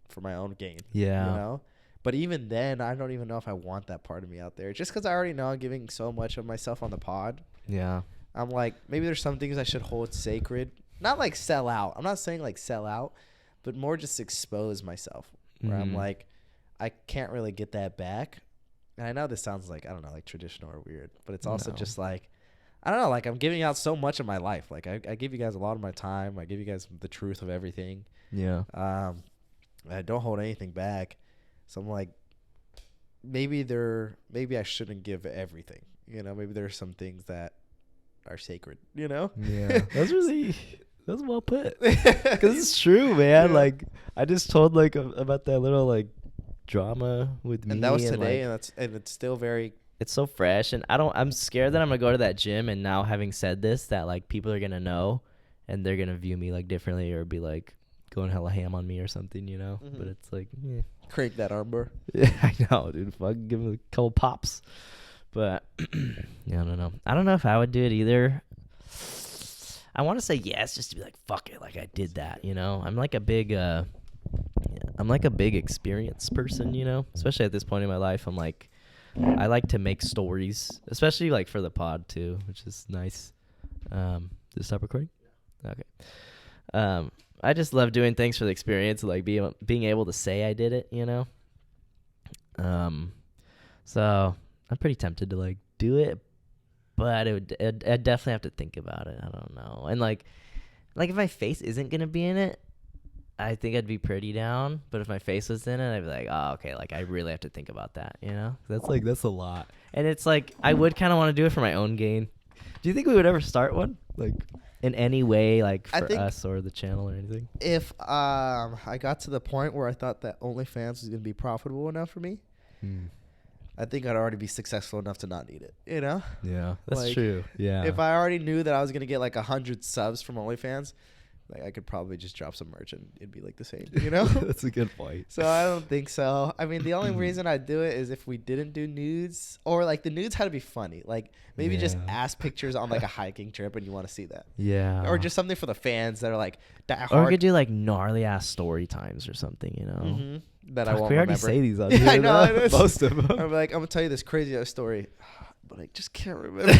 for my own gain. Yeah. You know? But even then, I don't even know if I want that part of me out there. Just because I already know I'm giving so much of myself on the pod. Yeah. I'm like, maybe there's some things I should hold sacred. Not like sell out. I'm not saying like sell out, but more just expose myself. Where I'm like, I can't really get that back. And I know this sounds like, I don't know, like traditional or weird. But it's also just like, I don't know, like I'm giving out so much of my life. Like I give you guys a lot of my time. I give you guys the truth of everything. Yeah. I don't hold anything back. So I'm like, maybe I shouldn't give everything. You know, maybe there's some things that are sacred, you know? Yeah. That's well put. Because it's true, man. Yeah. Like, I just told, like, about that little, like, drama with me. And that was today, like, and it's still very... It's so fresh, and I'm scared that I'm going to go to that gym, and now having said this, that, like, people are going to know, and they're going to view me, like, differently, or be, like, going hella ham on me or something, you know? Mm-hmm. But it's like, yeah. Crank that armbar. Yeah, I know, dude. Fucking give him a couple pops. But, yeah, I don't know. I don't know if I would do it either. I want to say yes, just to be like, fuck it, like I did that, you know. I'm like a big experience person, you know. Especially at this point in my life, I'm like, I like to make stories, especially like for the pod too, which is nice. Did it stop recording? Okay. I just love doing things for the experience, like being able to say I did it, you know. So I'm pretty tempted to like do it. But I'd definitely have to think about it. I don't know. And, like if my face isn't going to be in it, I think I'd be pretty down. But if my face was in it, I'd be like, oh, okay, like, I really have to think about that, you know? That's a lot. And it's like, I would kind of want to do it for my own gain. Do you think we would ever start one? Like, in any way, like, for us or the channel or anything? If I got to the point where I thought that OnlyFans was going to be profitable enough for me, I think I'd already be successful enough to not need it, you know? Yeah, that's like, true. Yeah. If I already knew that I was going to get like 100 subs from OnlyFans, like I could probably just drop some merch and it'd be like the same, you know? That's a good point. So I don't think so. I mean, the only reason I'd do it is if we didn't do nudes, or like the nudes had to be funny. Like maybe just ass pictures on like a hiking trip and you want to see that. Yeah. Or just something for the fans that are like that hard. Or we could do like gnarly ass story times or something, you know? Mm-hmm. That I won't remember. We already say these on here. I know. Most of them. I'm like, I'm going to tell you this crazy ass story, but I just can't remember.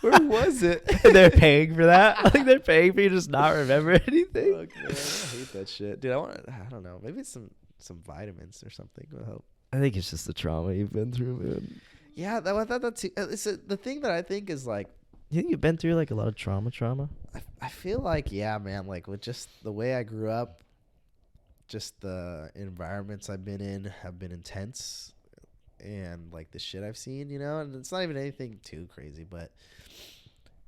Where was it? They're paying for that? Like they're paying for you to just not remember anything? Fuck, man, I hate that shit. Dude, I don't know. Maybe it's some vitamins or something will help. I think it's just the trauma you've been through, man. Yeah, the thing that I think is like... You think you've been through like a lot of trauma? I feel like, yeah, man, like with just the way I grew up, just the environments I've been in have been intense, and like the shit I've seen, you know, and it's not even anything too crazy, but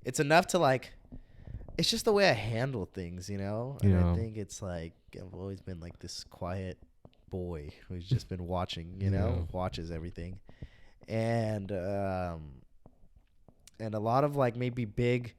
it's enough to like, it's just the way I handle things, you know. And I think it's like I've always been like this quiet boy who's just been watching, you know, watches everything, and a lot of like maybe big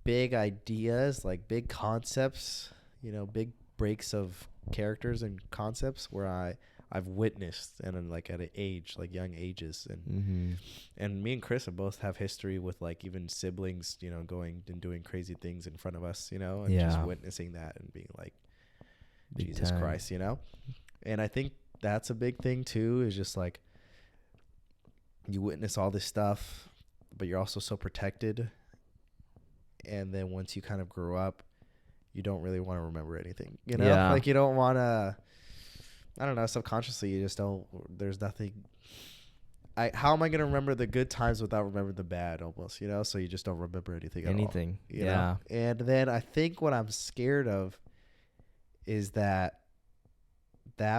ideas, like big concepts, you know, big breaks of characters and concepts where I've witnessed, and like at an age, like young ages, and me and Chris both have history with like even siblings, you know, going and doing crazy things in front of us, you know, and just witnessing that and being like, big Jesus time. Christ, you know. And I think that's a big thing too, is just like you witness all this stuff, but you're also so protected. And then once you kind of grow up, you don't really want to remember anything, you know? Yeah. Like, you don't want to, I don't know, subconsciously, you just don't, there's nothing. How am I going to remember the good times without remembering the bad almost, you know? So you just don't remember anything at all. Anything. You Yeah. know? And then I think what I'm scared of is that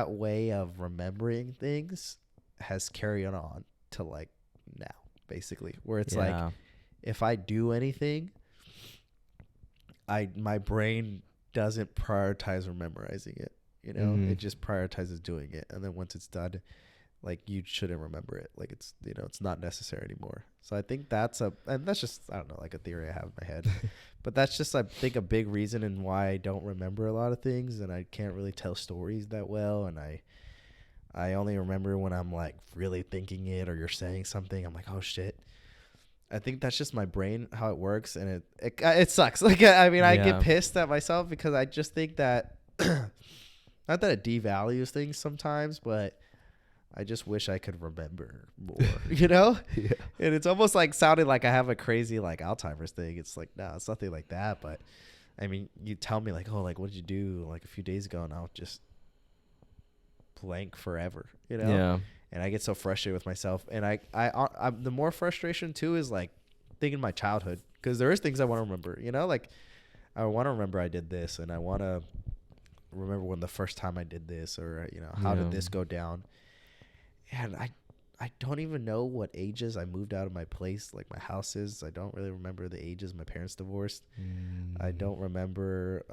way of remembering things has carried on to like now, basically, where it's like, if I do anything, my brain doesn't prioritize memorizing it. You know, Mhm. it just prioritizes doing it, and then once it's done, like you shouldn't remember it. Like it's, you know, it's not necessary anymore. So I think that's just, I don't know, like a theory I have in my head, but that's just, I think, a big reason in why I don't remember a lot of things, and I can't really tell stories that well, and I only remember when I'm like really thinking it, or you're saying something, I'm like, oh shit. I think that's just my brain, how it works, and it sucks. Like, I mean, I get pissed at myself because I just think that, not that it devalues things sometimes, but I just wish I could remember more, you know? Yeah. And it's almost like sounding like I have a crazy like Alzheimer's thing. It's like, no, it's nothing like that. But I mean, you tell me like, oh, like what did you do like a few days ago, and I'll just blank forever, you know? Yeah. And I get so frustrated with myself. And I'm the more frustration too is like thinking my childhood, because there is things I want to remember, you know? Like I want to remember I did this, and I want to remember when the first time I did this, or, you know, how did this go down? And I don't even know what ages I moved out of my place, like my house is. I don't really remember the ages my parents divorced. I don't remember,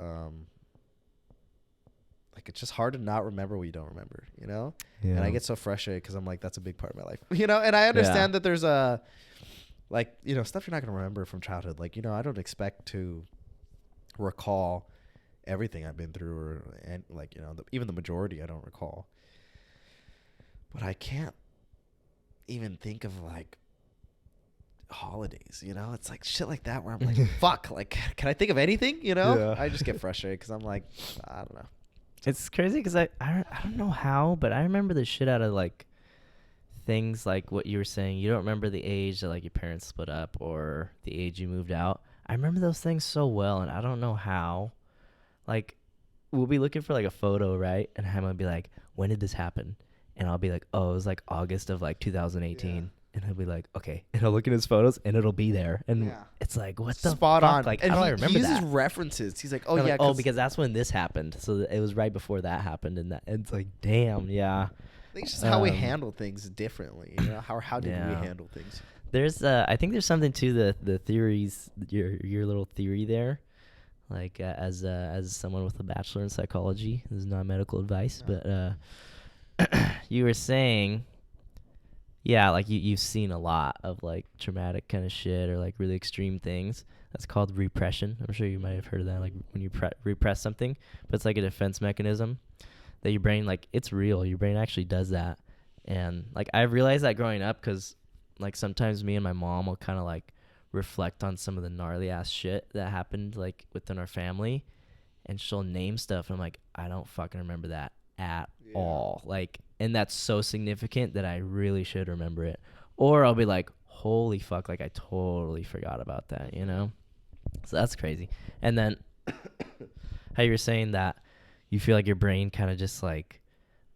like, it's just hard to not remember what you don't remember, you know? Yeah. And I get so frustrated because I'm like, that's a big part of my life, you know? And I understand that there's like, you know, stuff you're not going to remember from childhood. Like, you know, I don't expect to recall everything I've been through, and like, you know, even the majority I don't recall. But I can't even think of like holidays, you know? It's like shit like that where I'm like, fuck, like, can I think of anything, you know? Yeah. I just get frustrated because I'm like, I don't know. It's crazy because I don't know how, but I remember the shit out of like things like what you were saying. You don't remember the age that like your parents split up or the age you moved out. I remember those things so well, and I don't know how. Like, we'll be looking for like a photo, right? And I'm gonna be like, when did this happen? And I'll be like, oh, it was like August of like 2018. Yeah. And he'll be like, okay. And I'll look at his photos, and it'll be there. And it's like, what the spot fuck? on. Like, and how do I remember he uses that? references. He's like, oh, and yeah. Like, oh, because that's when this happened. So it was right before that happened. And it's like, damn, yeah. I think it's just how we handle things differently. You know, how did we handle things? There's, I think there's something to the theories, your little theory there. Like, as someone with a bachelor in psychology, this is not medical advice, but you were saying, yeah, like you've seen a lot of like traumatic kind of shit or like really extreme things. That's called repression. I'm sure you might have heard of that, like when you repress something, but it's like a defense mechanism that your brain, like, it's real. Your brain actually does that. And like I realized that growing up, because like sometimes me and my mom will kind of like reflect on some of the gnarly ass shit that happened like within our family, and she'll name stuff and I'm like, I don't fucking remember that at all. Like, and that's so significant that I really should remember it. Or I'll be like, holy fuck, like I totally forgot about that, you know? So that's crazy. And then how you were saying that you feel like your brain kind of just like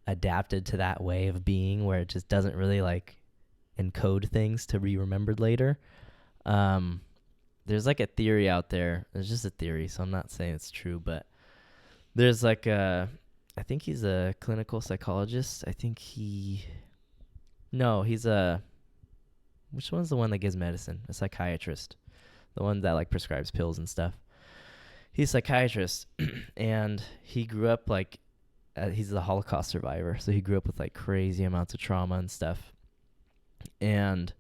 adapted to that way of being where it just doesn't really like encode things to be remembered later. There's like a theory out there. It's just a theory, so I'm not saying it's true, but there's like I think he's a clinical psychologist. He's which one's the one that gives medicine? A psychiatrist. The one that like prescribes pills and stuff. He's a psychiatrist, and he grew up like, he's a Holocaust survivor, so he grew up with like crazy amounts of trauma and stuff. And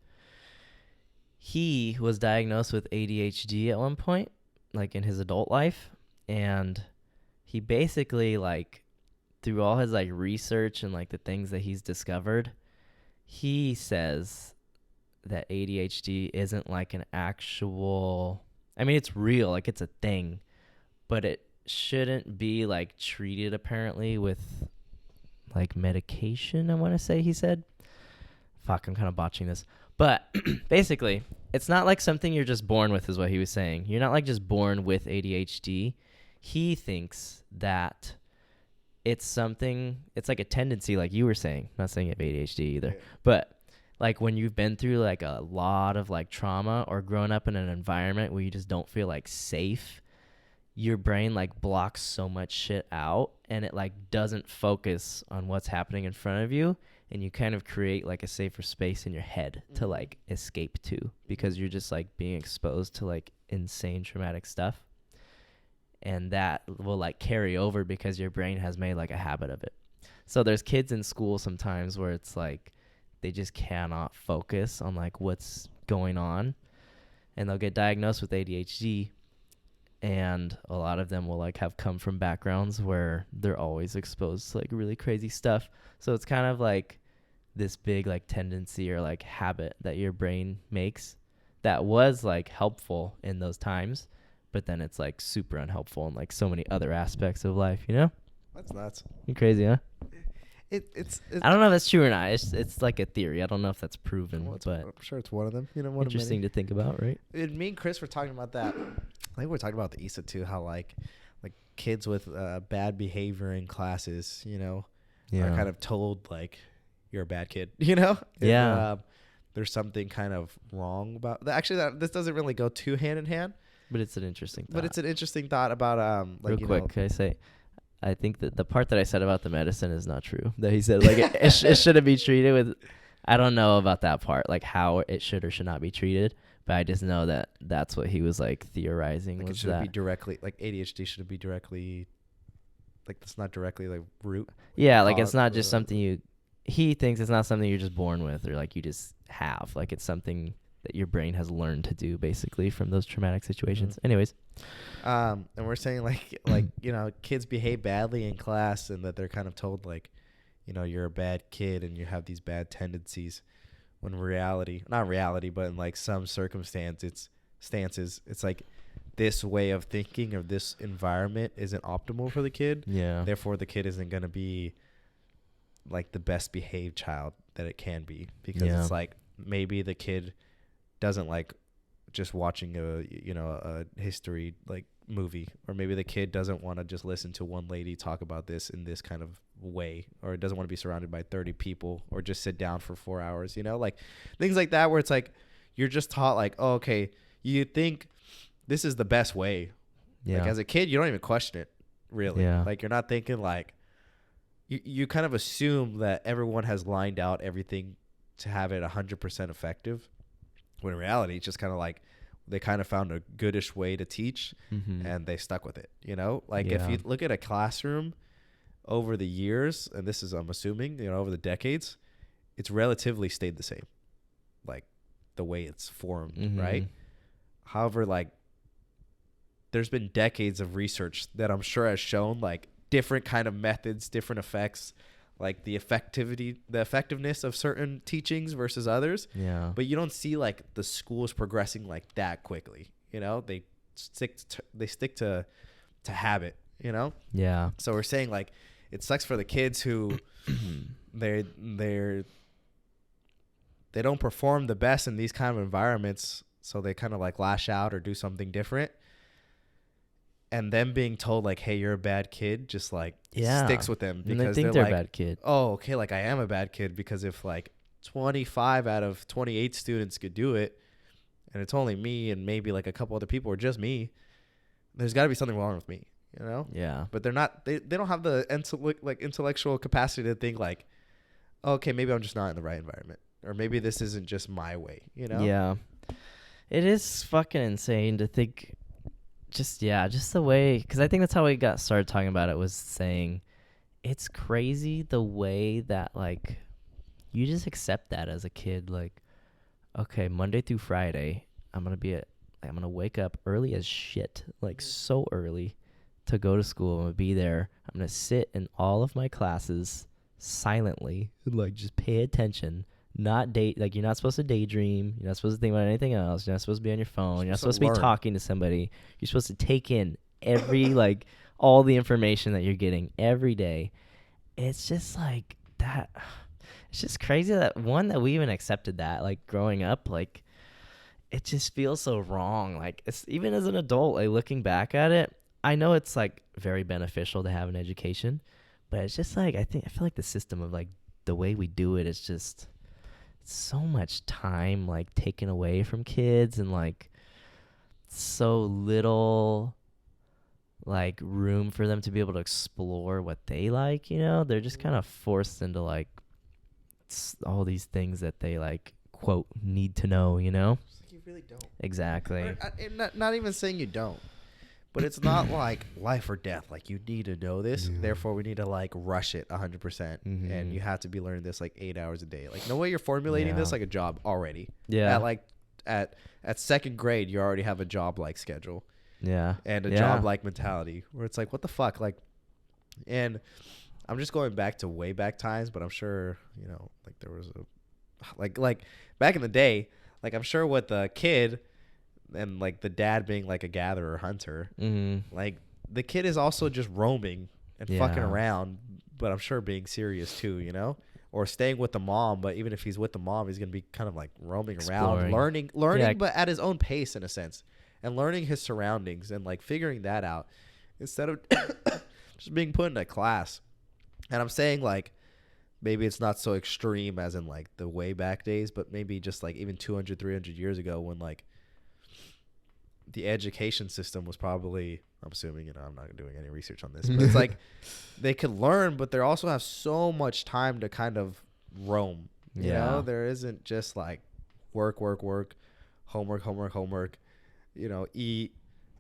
he was diagnosed with ADHD at one point, like in his adult life, and he basically like, through all his like research and like the things that he's discovered, he says that ADHD isn't like an actual, I mean, it's real, like it's a thing, but it shouldn't be like treated apparently with like medication, I want to say he said, fuck, I'm kind of botching this. But basically, it's not like something you're just born with is what he was saying. You're not like just born with ADHD. He thinks that it's like a tendency, like you were saying. I'm not saying you have ADHD either. Yeah. But like when you've been through like a lot of like trauma or grown up in an environment where you just don't feel like safe, your brain like blocks so much shit out and it like doesn't focus on what's happening in front of you, and you kind of create like a safer space in your head to like escape to, because you're just like being exposed to like insane traumatic stuff, and that will like carry over because your brain has made like a habit of it. So there's kids in school sometimes where it's like they just cannot focus on like what's going on, and they'll get diagnosed with ADHD. And a lot of them will like have come from backgrounds where they're always exposed to like really crazy stuff. So it's kind of like this big like tendency or like habit that your brain makes that was like helpful in those times, but then it's like super unhelpful in like so many other aspects of life, you know? That's nuts. You crazy, huh? It's I don't know if that's true or not. It's like a theory. I don't know if that's proven, well, but I'm sure it's one of them. You know, one interesting to think about, right? Me and Chris were talking about that. I think we were talking about the ISA too. How like kids with bad behavior in classes, you know, are kind of told like you're a bad kid. You know, Yeah. And, there's something kind of wrong about that. Actually, this doesn't really go too hand in hand. But it's an interesting thought. But it's an interesting thought about like real quick. Can I say? I think that the part that I said about the medicine is not true. That he said like it shouldn't be treated with. I don't know about that part, like how it should or should not be treated. But I just know that that's what he was like theorizing. Like was it should that be directly like ADHD should be directly like it's not directly like root. Yeah, like it's not just something he thinks it's not something you're just born with or like you just have. Like it's something that your brain has learned to do basically from those traumatic situations. Mm-hmm. Anyways. And we're saying like you know, kids behave badly in class and that they're kind of told like, you know, you're a bad kid and you have these bad tendencies, when not reality, but in like some stances, it's like this way of thinking or this environment isn't optimal for the kid. Yeah. Therefore the kid isn't going to be like the best behaved child that it can be, because it's like maybe the kid doesn't like just watching a history like movie, or maybe the kid doesn't want to just listen to one lady talk about this in this kind of way, or doesn't want to be surrounded by 30 people, or just sit down for 4 hours, you know, like things like that, where it's like you're just taught like, oh, okay, you think this is the best way. Like as a kid you don't even question it really. Like you're not thinking like you kind of assume that everyone has lined out everything to have it 100% effective, when in reality it's just kind of like they kind of found a goodish way to teach, and they stuck with it, you know? Like if you look at a classroom over the years, and this is, I'm assuming, you know, over the decades, it's relatively stayed the same, like the way it's formed, right? However, like there's been decades of research that I'm sure has shown like different kind of methods, different effects, like the effectiveness of certain teachings versus others. Yeah. But you don't see like the schools progressing like that quickly. You know, they stick to habit, you know? Yeah. So we're saying like it sucks for the kids who they don't perform the best in these kind of environments, so they kind of like lash out or do something different. And them being told like, hey, you're a bad kid, just like sticks with them, because they think they're like, a bad kid. Oh, okay, like I am a bad kid, because if like 25 out of 28 students could do it, and it's only me and maybe like a couple other people, or just me, there's got to be something wrong with me, you know? Yeah. But they're not. They don't have the intellectual capacity to think like, okay, maybe I'm just not in the right environment, or maybe this isn't just my way, you know? Yeah. It is fucking insane to think. Just the way, because I think that's how we got started talking about it, was saying it's crazy the way that like you just accept that as a kid, like, okay, Monday through Friday I'm gonna wake up early as shit, like so early, to go to school. I'm gonna be there, I'm gonna sit in all of my classes silently, like just pay attention. Like you're not supposed to daydream. You're not supposed to think about anything else. You're not supposed to be on your phone. You're not supposed to be talking to somebody. You're supposed to take in every like all the information that you're getting every day. It's just like that. It's just crazy that we even accepted that, like, growing up, like, it just feels so wrong. Like, it's even as an adult, like, looking back at it, I know it's like very beneficial to have an education, but it's just like I feel like the system of like the way we do it is just so much time like taken away from kids, and like so little like room for them to be able to explore what they like, they're just kind of forced into like all these things that they like quote need to know. You really don't. Exactly. Not even saying you don't, but it's not like life or death. Like, you need to know this, therefore we need to like rush it 100%, and you have to be learning this like 8 hours a day. Like, no way you're formulating this like a job already. Yeah. At second grade, you already have a job like schedule. Yeah. And a job like mentality, where it's like, what the fuck, like, and I'm just going back to way back times, but I'm sure like there was a like back in the day, like, I'm sure with the kid and like the dad being like a gatherer hunter, like the kid is also just roaming and fucking around, but I'm sure being serious too, or staying with the mom. But even if he's with the mom, he's gonna be kind of like roaming around, learning, but at his own pace in a sense, and learning his surroundings and like figuring that out instead of just being put in a class. And I'm saying like maybe it's not so extreme as in like the way back days, but maybe just like even 200, 300 years ago, when like the education system was probably, I'm assuming, I'm not doing any research on this, but it's like they could learn, but they also have so much time to kind of roam. There isn't just like work, homework, eat,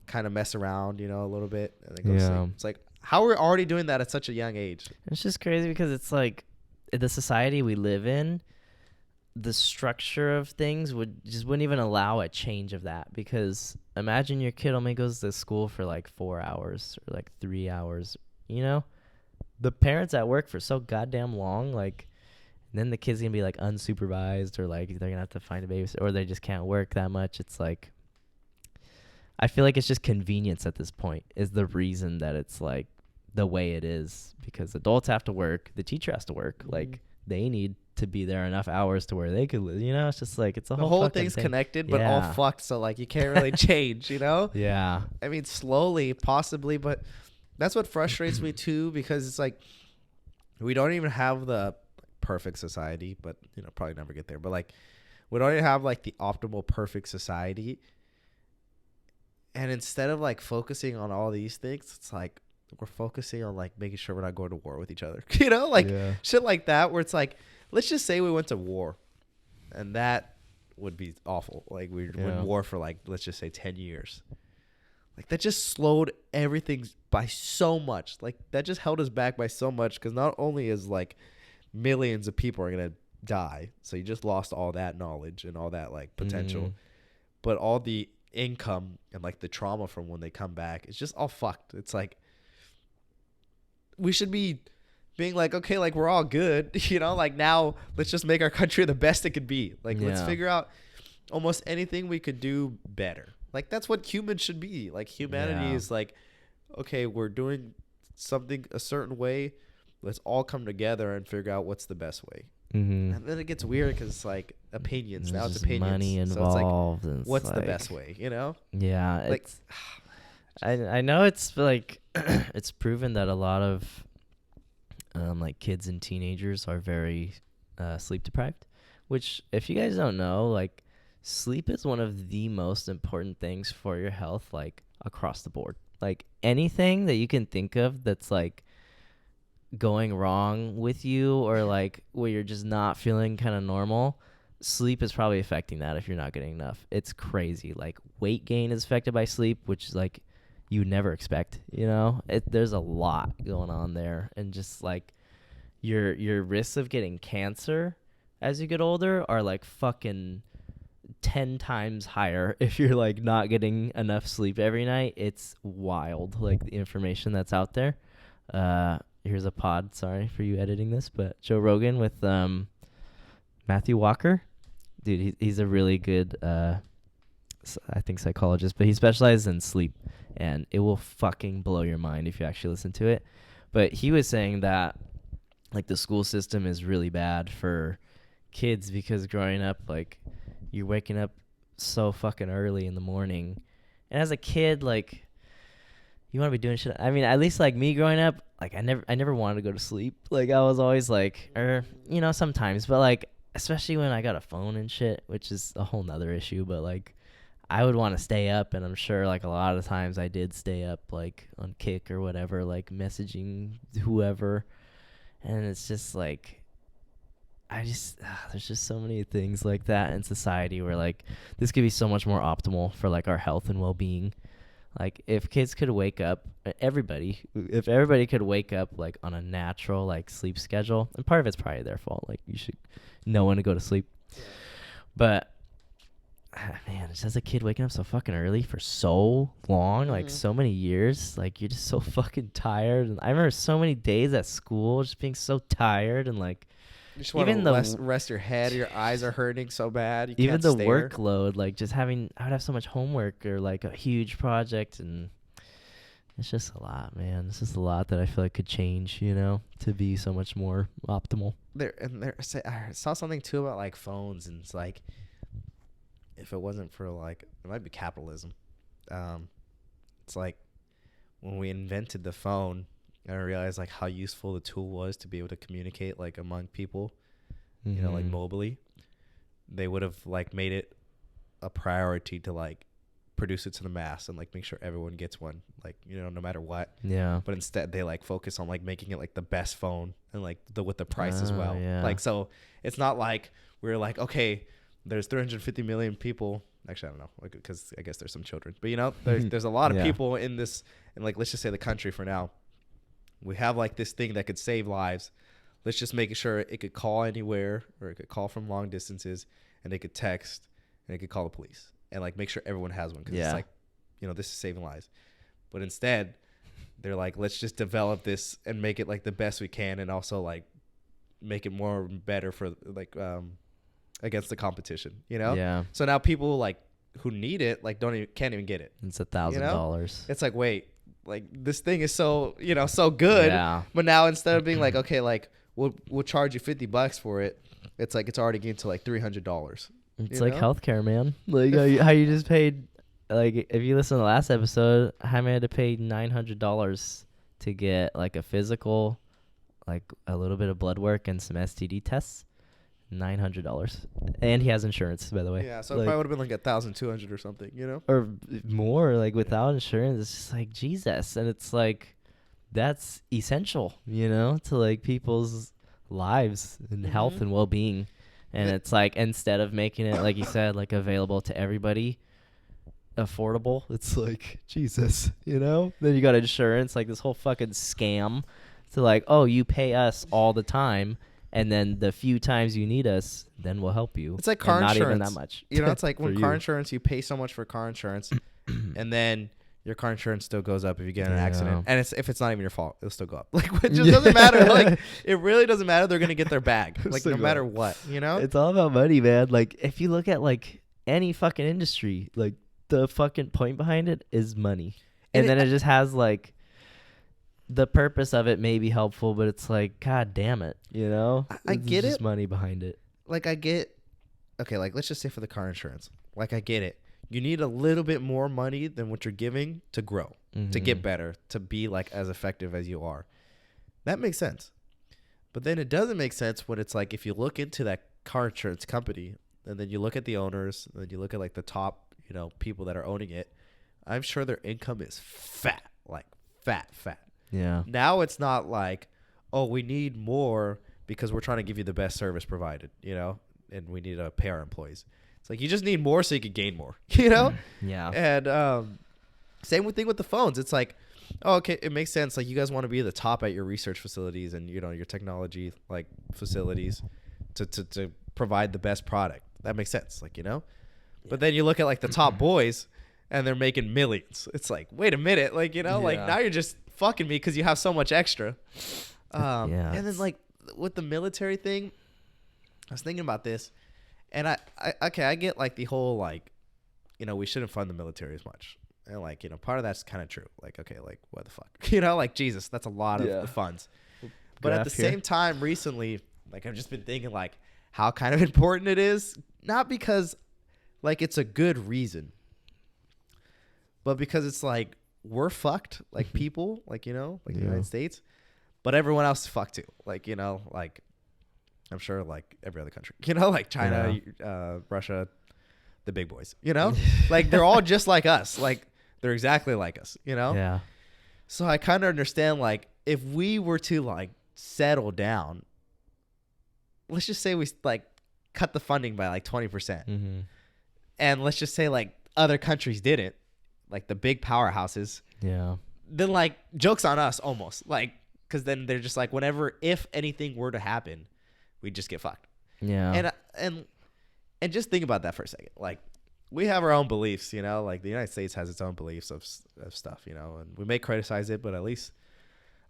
kind of mess around, a little bit, and then go sleep. It's like, how we're already doing that at such a young age. It's just crazy because it's like the society we live in, the structure of things wouldn't even allow a change of that. Because imagine your kid only goes to school for like 4 hours or like 3 hours, the parents at work for so goddamn long, like, and then the kid's gonna be like unsupervised, or like they're gonna have to find a babysitter, or they just can't work that much. It's like, I feel like it's just convenience at this point is the reason that it's like the way it is, because adults have to work, the teacher has to work, like they need to be there enough hours to where they could live, it's just like, it's the whole thing's thing. Connected, but all fucked, so like you can't really change. Yeah, I mean, slowly possibly, but that's what frustrates me too, because it's like we don't even have the perfect society, but probably never get there, but like we don't even have like the optimal perfect society. And instead of like focusing on all these things, it's like we're focusing on like making sure we're not going to war with each other. Shit like that, where it's like, let's just say we went to war, and that would be awful. Like we went in war for like, let's just say 10 years. Like that just slowed everything by so much. Like that just held us back by so much, because not only is like millions of people are going to die, so you just lost all that knowledge and all that like potential, but all the income and like the trauma from when they come back, it's just all fucked. It's like we should be being like, okay, like we're all good, like now let's just make our country the best it could be. Like let's figure out almost anything we could do better. Like that's what humans should be. Like humanity is like, okay, we're doing something a certain way, let's all come together and figure out what's the best way. And then it gets weird because it's like opinions. Now it's opinions. Money involved. So it's like, what's the best way, Yeah. Like, I know it's like it's proven that a lot of like kids and teenagers are very sleep deprived, which, if you guys don't know, like sleep is one of the most important things for your health, like across the board. Like anything that you can think of that's like going wrong with you, or like where you're just not feeling kind of normal, sleep is probably affecting that if you're not getting enough. It's crazy. Like weight gain is affected by sleep, which is like you would never expect, there's a lot going on there. And just like your risks of getting cancer as you get older are like fucking 10 times higher if you're like not getting enough sleep every night. It's wild, like the information that's out there. Here's a pod, sorry for you editing this, but Joe Rogan with Matthew Walker. Dude, he's a really good I think psychologist, but he specializes in sleep, and it will fucking blow your mind if you actually listen to it. But he was saying that like the school system is really bad for kids because growing up, like you're waking up so fucking early in the morning. And as a kid, like you want to be doing shit. I mean, at least like me growing up, like I never wanted to go to sleep. Like I was always like, you know, sometimes, but like, especially when I got a phone and shit, which is a whole nother issue, but like I would want to stay up, and I'm sure like a lot of times I did stay up like on Kick or whatever, like messaging whoever. And it's just like, there's just so many things like that in society where like this could be so much more optimal for like our health and well-being. Like if kids could wake up, if everybody could wake up like on a natural like sleep schedule, and part of it's probably their fault. Like you should know when to go to sleep. But man, just as a kid waking up so fucking early for so long, like so many years, like you're just so fucking tired. And I remember so many days at school just being so tired, and like you just want to rest your head. Your eyes are hurting so bad. You even can't the stare. workload, like just I would have so much homework or like a huge project, and it's just a lot, man. It's just a lot that I feel like could change, you know, to be so much more optimal. I saw something too about like phones, and it's like, if it wasn't for like, it might be capitalism. It's like when we invented the phone, I realized like how useful the tool was to be able to communicate like among people, you know, like mobily. They would have like made it a priority to like produce it to the mass and like make sure everyone gets one, like, you know, no matter what. Yeah. But instead they like focus on like making it like the best phone and like with the price as well. Yeah. Like, so it's not like we're like, okay, there's 350 million people. Actually, I don't know, because I guess there's some children. But, you know, there's a lot of people in this, and like, let's just say the country for now. We have like this thing that could save lives. Let's just make sure it could call anywhere, or it could call from long distances, and they could text, and it could call the police, and like make sure everyone has one, because it's like, you know, this is saving lives. But instead, they're like, let's just develop this and make it like the best we can, and also like make it more better for like against the competition, you know? Yeah. So now people like who need it like can't even get it. It's $1,000. It's like, wait, like this thing is so, you know, so good. Yeah. But now instead of being like, okay, like we'll charge you $50 for it, it's like it's already getting to like $300. It's like healthcare, man. Like how you just paid, like if you listen to the last episode, Jaime had to pay $900 to get like a physical, like a little bit of blood work and some STD tests. $900, and he has insurance, by the way. Yeah, so it probably would have been like $1,200 or something, you know, or more. Like without insurance, it's just like Jesus, and it's like that's essential, you know, to like people's lives and health and well-being. And it's like, instead of making it, like you said, like available to everybody, affordable, it's like Jesus, you know. Then you got insurance, like this whole fucking scam to like, oh, you pay us all the time, and then the few times you need us, then we'll help you. It's like car insurance. Not even that much. You know, it's like when car insurance, you pay so much for car insurance, and then your car insurance still goes up if you get in an accident. And if it's not even your fault, it'll still go up. Like, it just doesn't matter. Like, it really doesn't matter. They're going to get their bag. Like, no matter what, you know? It's all about money, man. Like, if you look at, like, any fucking industry, like, the fucking point behind it is money. And then it just has, like, the purpose of it may be helpful, but it's like, God damn it, you know? I get it. There's just money behind it. Like, I get, okay, like, let's just say for the car insurance. Like, I get it. You need a little bit more money than what you're giving to grow, to get better, to be, like, as effective as you are. That makes sense. But then it doesn't make sense when it's like, if you look into that car insurance company, and then you look at the owners, and then you look at, like, the top, you know, people that are owning it, I'm sure their income is fat, like, fat. Yeah. Now it's not like, oh, we need more because we're trying to give you the best service provided, you know, and we need to pay our employees. It's like, you just need more so you can gain more, you know? Yeah. And same thing with the phones. It's like, oh, okay, it makes sense. Like, you guys want to be the top at your research facilities and, you know, your technology, like, facilities to provide the best product. That makes sense, like, you know? Yeah. But then you look at, like, the top boys, and they're making millions. It's like, wait a minute. Like, you know, like, now you're just fucking me because you have so much extra. And then, like, with the military thing, I was thinking about this. And I get, like, the whole, like, you know, we shouldn't fund the military as much. And, like, you know, part of that's kind of true. Like, okay, like, what the fuck? You know, like, Jesus, that's a lot of the funds. But at the same time, recently, like I've just been thinking like how kind of important it is, not because like it's a good reason, but because it's like we're fucked, like people, like, you know, like the United States, but everyone else is fucked too. Like, you know, like I'm sure like every other country, you know, like China, Russia, the big boys, you know, like they're all just like us. Like they're exactly like us, you know? Yeah. So I kind of understand, like, if we were to like settle down, let's just say we like cut the funding by like 20%. And let's just say like other countries didn't, like the big powerhouses. Yeah. Then like joke's on us almost, like, because then they're just like, whenever, if anything were to happen, we just get fucked. Yeah. And just think about that for a second. Like, we have our own beliefs, you know, like the United States has its own beliefs of stuff, you know, and we may criticize it, but at least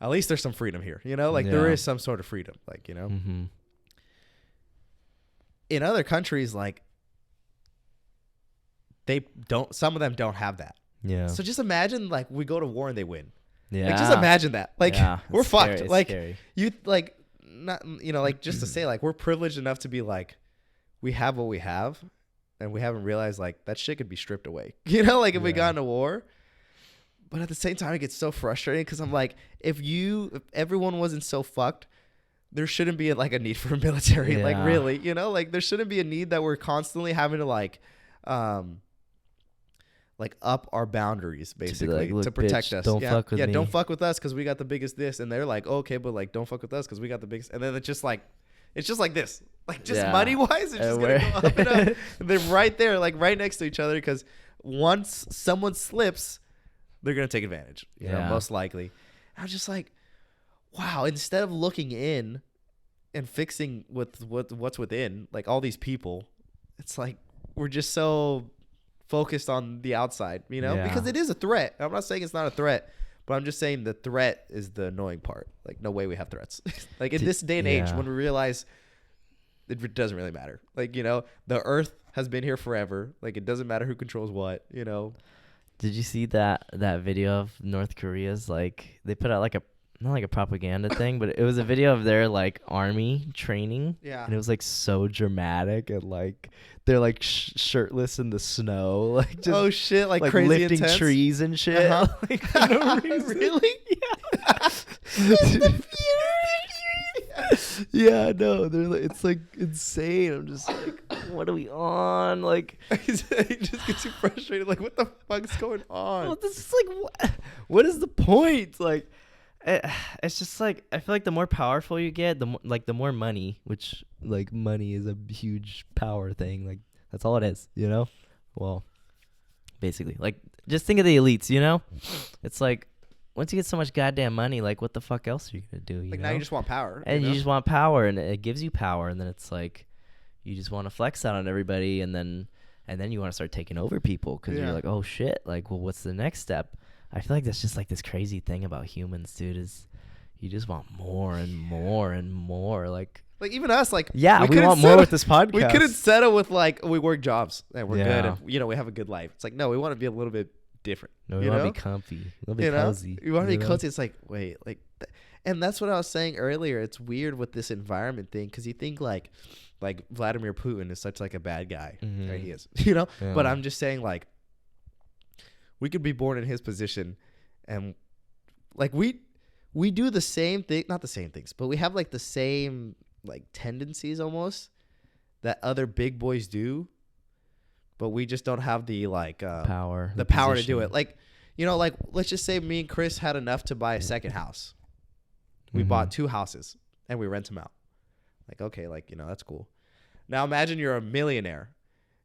there's some freedom here, you know, like there is some sort of freedom, like, you know, in other countries, like some of them don't have that. Yeah. So just imagine like we go to war and they win. Yeah. Like, just imagine that. Like we're fucked. It's like scary. you like not, you know, like just to say like we're privileged enough to be like, we have what we have. And we haven't realized like that shit could be stripped away, you know, like if we got into war. But at the same time, it gets so frustrating because I'm like, if everyone wasn't so fucked, there shouldn't be like a need for a military, like really, you know, like there shouldn't be a need that we're constantly having to like up our boundaries basically to protect us. Don't fuck with me. Don't fuck with us because we got the biggest this, and they're like, okay, but like don't fuck with us because we got the biggest, and then it's just like this. Like, just money-wise, it's just going to go up and up. They're right there, like, right next to each other, because once someone slips, they're going to take advantage, you know, most likely. I was just like, wow, instead of looking in and fixing what's within, like, all these people, it's like we're just so focused on the outside, you know? Because it is a threat. I'm not saying it's not a threat, but I'm just saying the threat is the annoying part. Like, no way we have threats. Like, in this day and age, when we realize it doesn't really matter. Like, you know, the earth has been here forever. Like, it doesn't matter who controls what, you know. Did you see that video of North Korea's, like, they put out like not like a propaganda thing, but it was a video of their like army training. Yeah. And it was like so dramatic, and like they're like shirtless in the snow, like just oh shit, like crazy lifting intense trees and shit. Like, for no reason. Really? Yeah. Yeah, no, it's like insane. I'm just like, what are we on? Like, it just gets you frustrated. Like, what the fuck is going on? Well, this is like, what is the point? Like, it's just like, I feel like the more powerful you get, the more money, which like money is a huge power thing. Like, that's all it is, you know? Well, basically, like, just think of the elites, you know? It's like, once you get so much goddamn money, like, what the fuck else are you gonna do? Like, now you just want power. And you just want power, and it gives you power, and then it's like, you just want to flex that on everybody, and then you want to start taking over people, because you're like, oh shit, like, well, what's the next step? I feel like that's just like this crazy thing about humans, dude, is you just want more and more and more. Like even us, like, we want more with this podcast. We couldn't settle with like, we work jobs and we're good, and, you know, we have a good life. It's like, no, we want to be a little bit different. No, we want to be comfy. We want to be cozy. You want to be cozy. It's like, wait, like, and that's what I was saying earlier. It's weird with this environment thing, because you think like Vladimir Putin is such like a bad guy. Right? He is, you know. Yeah. But I'm just saying, like, we could be born in his position, and like we do the same thing, not the same things, but we have like the same like tendencies almost that other big boys do. But we just don't have the like power to do it. Like, you know, like, let's just say me and Chris had enough to buy a second house. We bought 2 houses and we rent them out. Like, okay, like, you know, that's cool. Now imagine you're a millionaire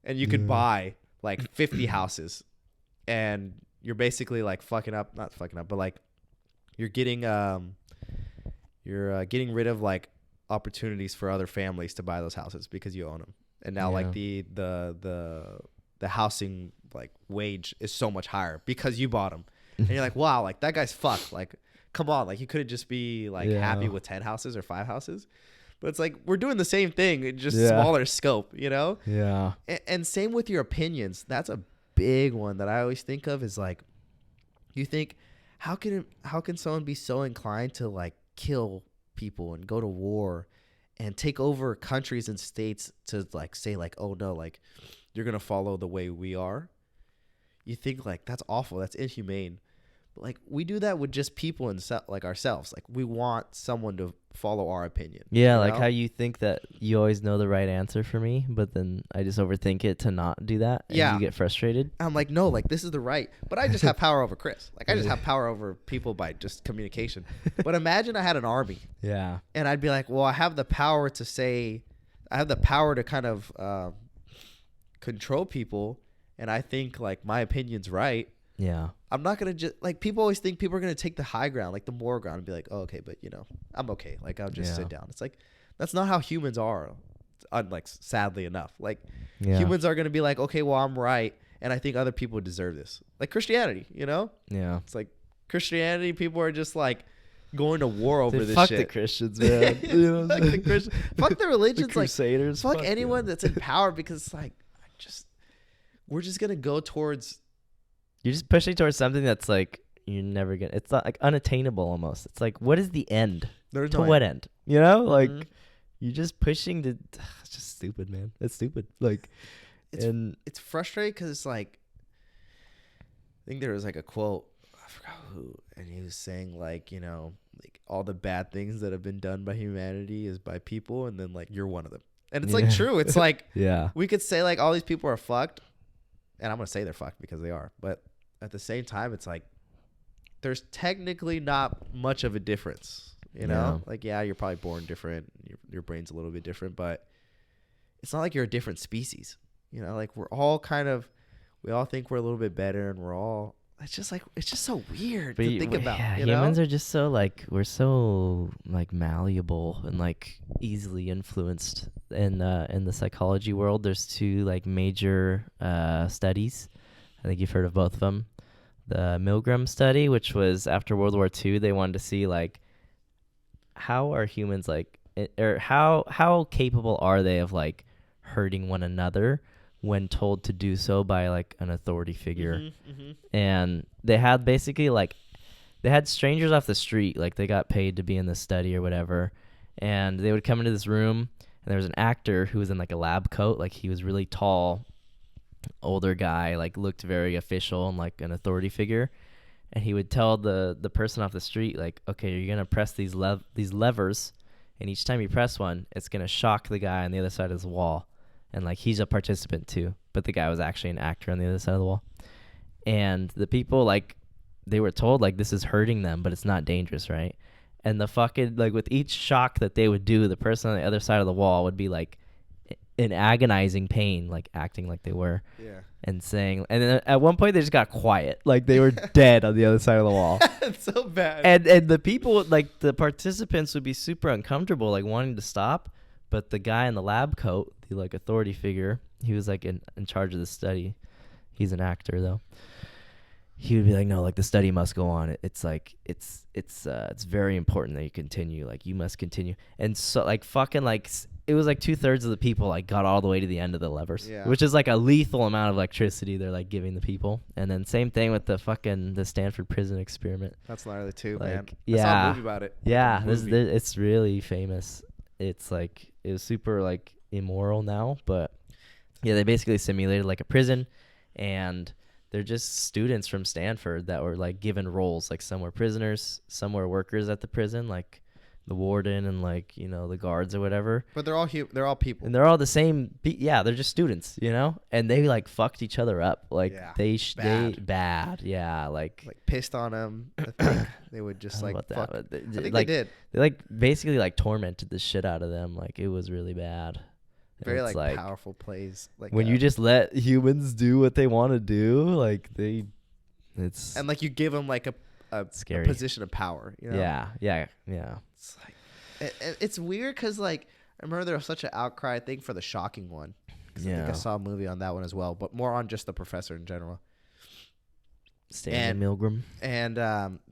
and you could buy like 50 houses, and you're basically like not fucking up, but like you're getting rid of like opportunities for other families to buy those houses because you own them. And now like the housing like wage is so much higher because you bought them. And you're like, wow, like that guy's fucked. Like, come on, like you couldn't just be like happy with 10 houses or 5 houses. But it's like we're doing the same thing, in just smaller scope, you know? Yeah. And same with your opinions. That's a big one that I always think of, is like, you think, how can someone be so inclined to like kill people and go to war and take over countries and states to like say like, oh no, like you're gonna follow the way we are. You think like that's awful, that's inhumane. But like we do that with just people and like ourselves. Like we want someone to follow our opinion. Yeah, you like know? how you think that you always know the right answer for me, but then I just overthink it to not do that. And Yeah. you get frustrated. I'm like, no, like this is the right. But I just have power over Chris. Like I just have power over people by just communication. But imagine I had an army. Yeah. And I'd be like, well, I have the power to say, I have the power to kind of control people. And I think like my opinion's right. Yeah. I'm not going to just, like, people always think people are going to take the high ground, like the moral ground, and be like, oh, okay, but, you know, I'm okay. Like, I'll just sit down. It's like, that's not how humans are, like, sadly enough. Like, humans are going to be like, okay, well, I'm right, and I think other people deserve this. Like Christianity, you know? Yeah. It's like Christianity, people are just, like, going to war over this fuck shit. The Christians, man. You know what I'm saying? Fuck the religions. The Crusaders. Like, fuck anyone that's in power, because it's like, we're just going to go towards... You're just pushing towards something that's like you're never gonna. It's not like unattainable almost. It's like, what is the end? There's to no what end? You know, like you're just pushing to. It's just stupid, man. It's stupid. Like, it's frustrating because it's like, I think there was like a quote, I forgot who, and he was saying like, you know, like all the bad things that have been done by humanity is by people, and then like you're one of them, and it's like true. It's like we could say like all these people are fucked. And I'm going to say they're fucked because they are. But at the same time, it's like there's technically not much of a difference. You know? Like, yeah, you're probably born different. Your brain's a little bit different. But it's not like you're a different species. You know? Like, we're all we all think we're a little bit better. And we're all... It's just so weird to think about. Yeah, you know? Humans are just so, like... We're so, like, malleable and, like, easily influenced. In the psychology world, there's two like major studies. I think you've heard of both of them. The Milgram study, which was after World War II, they wanted to see like how are humans like, or how capable are they of like hurting one another when told to do so by like an authority figure. And they had basically like they had strangers off the street, like they got paid to be in this study or whatever, and they would come into this room. And there was an actor who was in like a lab coat, like he was really tall, older guy, like looked very official and like an authority figure. And he would tell the person off the street, like, okay, you're gonna press these levers, and each time you press one, it's gonna shock the guy on the other side of the wall, and like he's a participant too, but the guy was actually an actor on the other side of the wall. And the people like they were told like this is hurting them, but it's not dangerous, right? And the fucking, like, with each shock that they would do, the person on the other side of the wall would be, like, in agonizing pain, like, acting like they were. Yeah. And saying, and then at one point they just got quiet. Like, they were dead on the other side of the wall. It's so bad. And the people, like, the participants would be super uncomfortable, like, wanting to stop. But the guy in the lab coat, the, like, authority figure, he was, like, in charge of the study. He's an actor, though. He would be like, no, like the study must go on. It's like it's very important that you continue. Like you must continue. And so like fucking like it was like 2/3 of the people like got all the way to the end of the levers, which is like a lethal amount of electricity they're like giving the people. And then same thing with the Stanford prison experiment. That's gnarly too, like, man. I saw a movie about it. Yeah, it's really famous. It's like it was super like immoral now, but yeah, they basically simulated like a prison, and they're just students from Stanford that were like given roles. Like some were prisoners, some were workers at the prison, like the warden and like, you know, the guards or whatever. But they're all people. And they're all the same. Yeah, they're just students, you know? And they like fucked each other up. Like they bad. Yeah, like pissed on them. I think they would just like fuck. I think like, they did. They like basically like tormented the shit out of them. Like it was really bad. Very like powerful plays. Like when you just let humans do what they want to do, like it's and like you give them like a scary position of power. You know? Yeah. It's like it's weird because like I remember there was such an outcry, I think, for the shocking one. Yeah, I think I saw a movie on that one as well, but more on just the professor in general. Stanley Milgram. And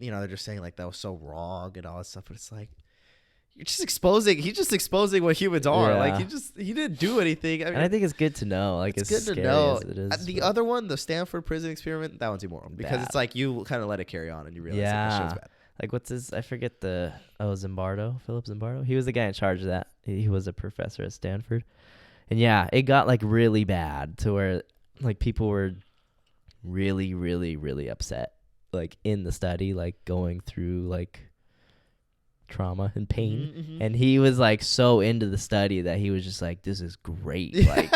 you know, they're just saying like that was so wrong and all that stuff, but it's like. He's just exposing what humans are. Yeah. Like he didn't do anything. I mean, and I think it's good to know. Like it's good to know. As it is, the other one, the Stanford prison experiment, that one's immoral because it's like you kind of let it carry on and you realize that shit's bad. like what's his? I forget Zimbardo, Philip Zimbardo. He was the guy in charge of that. He was a professor at Stanford, and yeah, it got like really bad to where like people were really, really, really upset, like in the study, like going through like trauma and pain. Mm-hmm. And he was like so into the study that he was just like, this is great, like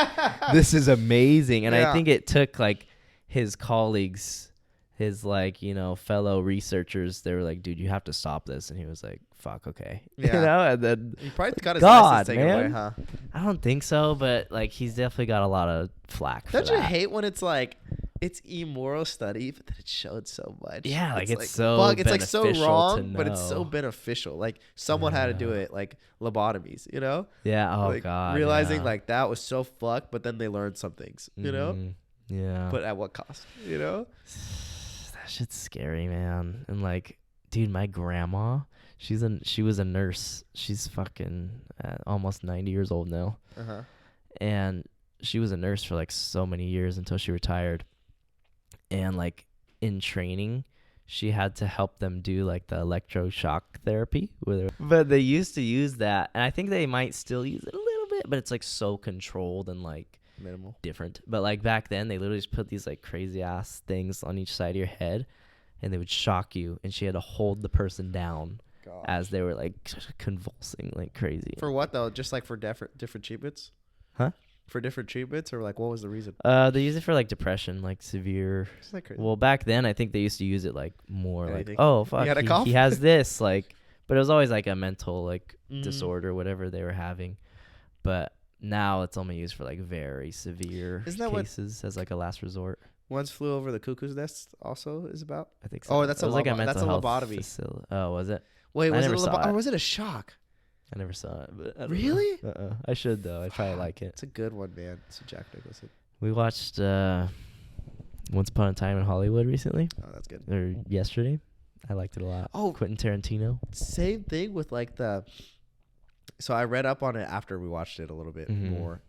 this is amazing. And I think it took like his colleagues, his like, you know, fellow researchers, they were like, dude, you have to stop this. And he was like, fuck, okay. Yeah. You know, and then He probably got his God, license taken man. away, huh? I don't think so, but like he's definitely got a lot of flack. Don't for you that. hate when it's like it's immoral study, but then it showed so much? Yeah, like it's so fuck, it's like so beneficial wrong, to but it's so know. beneficial. Like someone had to do it, like lobotomies, you know? Yeah. Oh like, God. realizing yeah. like that was so fucked, but then they learned some things, you know? Yeah. But at what cost, you know? That shit's scary, man. And like, dude, my grandma, she was a nurse. She's fucking almost 90 years old now. Uh-huh. And she was a nurse for like so many years until she retired. And like in training, she had to help them do like the electroshock therapy with her. But they used to use that, and I think they might still use it a little bit, but it's like so controlled and like Minimal. different. But like back then, they literally just put these like crazy ass things on each side of your head, and they would shock you, and she had to hold the person down as they were like convulsing like crazy. For what though? Just like for different treatments? Huh? For different treatments, or like what was the reason? They use it for like depression, like severe. Isn't that crazy? Well, back then I think they used to use it like more Anything? like, oh fuck, had a cough? he has this, like, but it was always like a mental like Mm. disorder, whatever they were having. But now it's only used for like very severe Isn't that cases as like a last resort. Once Flew Over the Cuckoo's Nest also is about? I think so. Oh, that's it was like a that's mental a health lobotomy. facility. Oh, was it? Wait, I was it never a saw it. or was it a shock? I never saw it, but I don't Really? know. I should though. I probably like it. It's a good one, man. It's a Jack Nicholson. We watched Once Upon a Time in Hollywood recently, Oh, that's good. or yesterday. I liked it a lot. Oh. Quentin Tarantino. Same thing with like the. So I read up on it after we watched it a little bit more,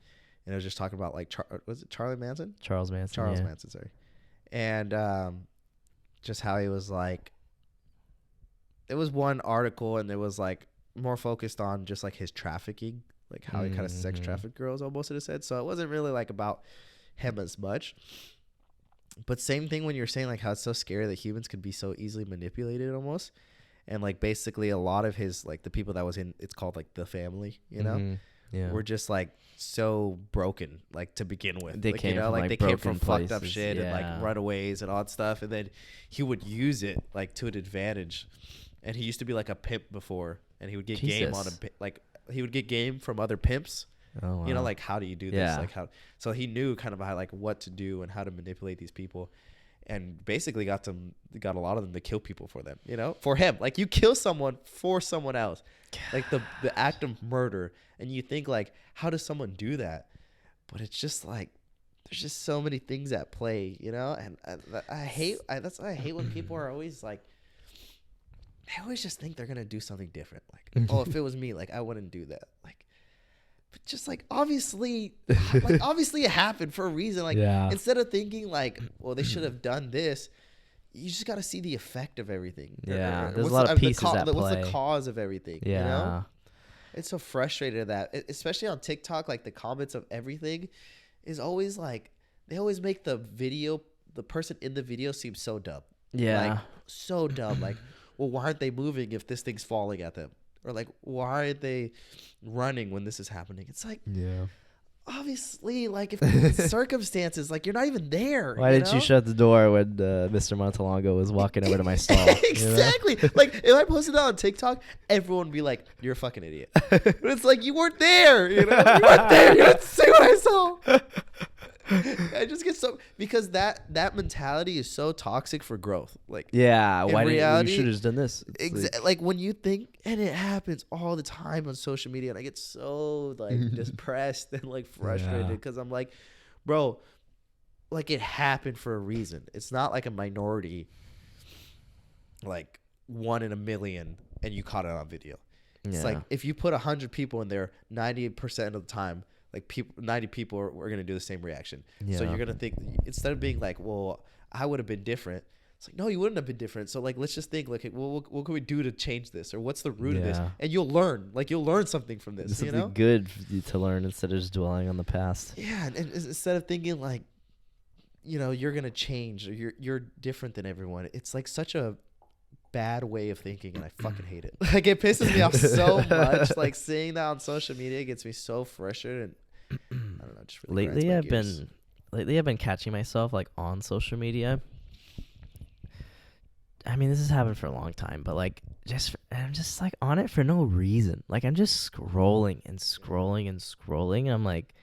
and it was just talking about like was it Charlie Manson? Charles Manson. Charles yeah. Manson, sorry, and just how he was like. It was one article, and it was like more focused on just like his trafficking, like how he kind of sex trafficked girls almost in a sense. So it wasn't really like about him as much. But same thing when you're saying like how it's so scary that humans could be so easily manipulated almost. And like basically a lot of his like the people that was in it's called like the family, you know, Yeah. were just like so broken like to begin with. They like, came you know, from, like like, they came from broken fucked up places, shit and yeah. like runaways and all that stuff. And then he would use it like to an advantage. And he used to be like a pimp before, and he would get game on he would get game from other pimps. Oh, wow. You know, like how do you do this? Yeah. Like how? So he knew kind of how like what to do and how to manipulate these people, and basically got a lot of them to kill people for them. You know, for him, like you kill someone for someone else, like the act of murder, and you think like how does someone do that? But it's just like there's just so many things at play, you know, and that's why I hate when people are always like. They always just think they're gonna do something different. Like, oh, if it was me, like I wouldn't do that. Like, but just like obviously it happened for a reason. Like, instead of thinking like, well, they should have done this, you just got to see the effect of everything. Yeah, there's a lot of pieces at play. What's the cause of everything? Yeah, you know? It's so frustrated that, especially on TikTok, like the comments of everything is always like they always make the person in the video seem so dumb. Yeah, like so dumb. Like. Well, why aren't they moving if this thing's falling at them? Or like, why aren't they running when this is happening? It's like, obviously, like if circumstances, like you're not even there. Why didn't you shut the door when Mr. Montalongo was walking over to my stall? Exactly. You know? Like if I posted that on TikTok, everyone would be like, "You're a fucking idiot." But it's like you weren't there. You know, you weren't there. You didn't see what I saw. I just get so because that mentality is so toxic for growth. Like why reality, didn't you should have just done this? Like when you think, and it happens all the time on social media, and I get so like depressed and like frustrated because I'm like, bro, like it happened for a reason. It's not like a minority, like 1 in a million, and you caught it on video. It's like if you put 100 people in there, 90% of the time. Like 90 people are going to do the same reaction. So you're going to think instead of being like, well, I would have been different. It's like, no, you wouldn't have been different. So like, let's just think like, well, what can we do to change this, or what's the root of this? And you'll learn. Like, you'll learn something from this. Something good for you to learn instead of just dwelling on the past. Yeah, and instead of thinking like, you're gonna change, or you're different than everyone. It's like such a bad way of thinking, and I fucking hate it. Like, it pisses me off so much. Like, seeing that on social media gets me so frustrated. And I don't know. Just really lately I've been catching myself like on social media. I mean, this has happened for a long time, but like, I'm just like on it for no reason. Like, I'm just scrolling and scrolling and scrolling, and I'm like,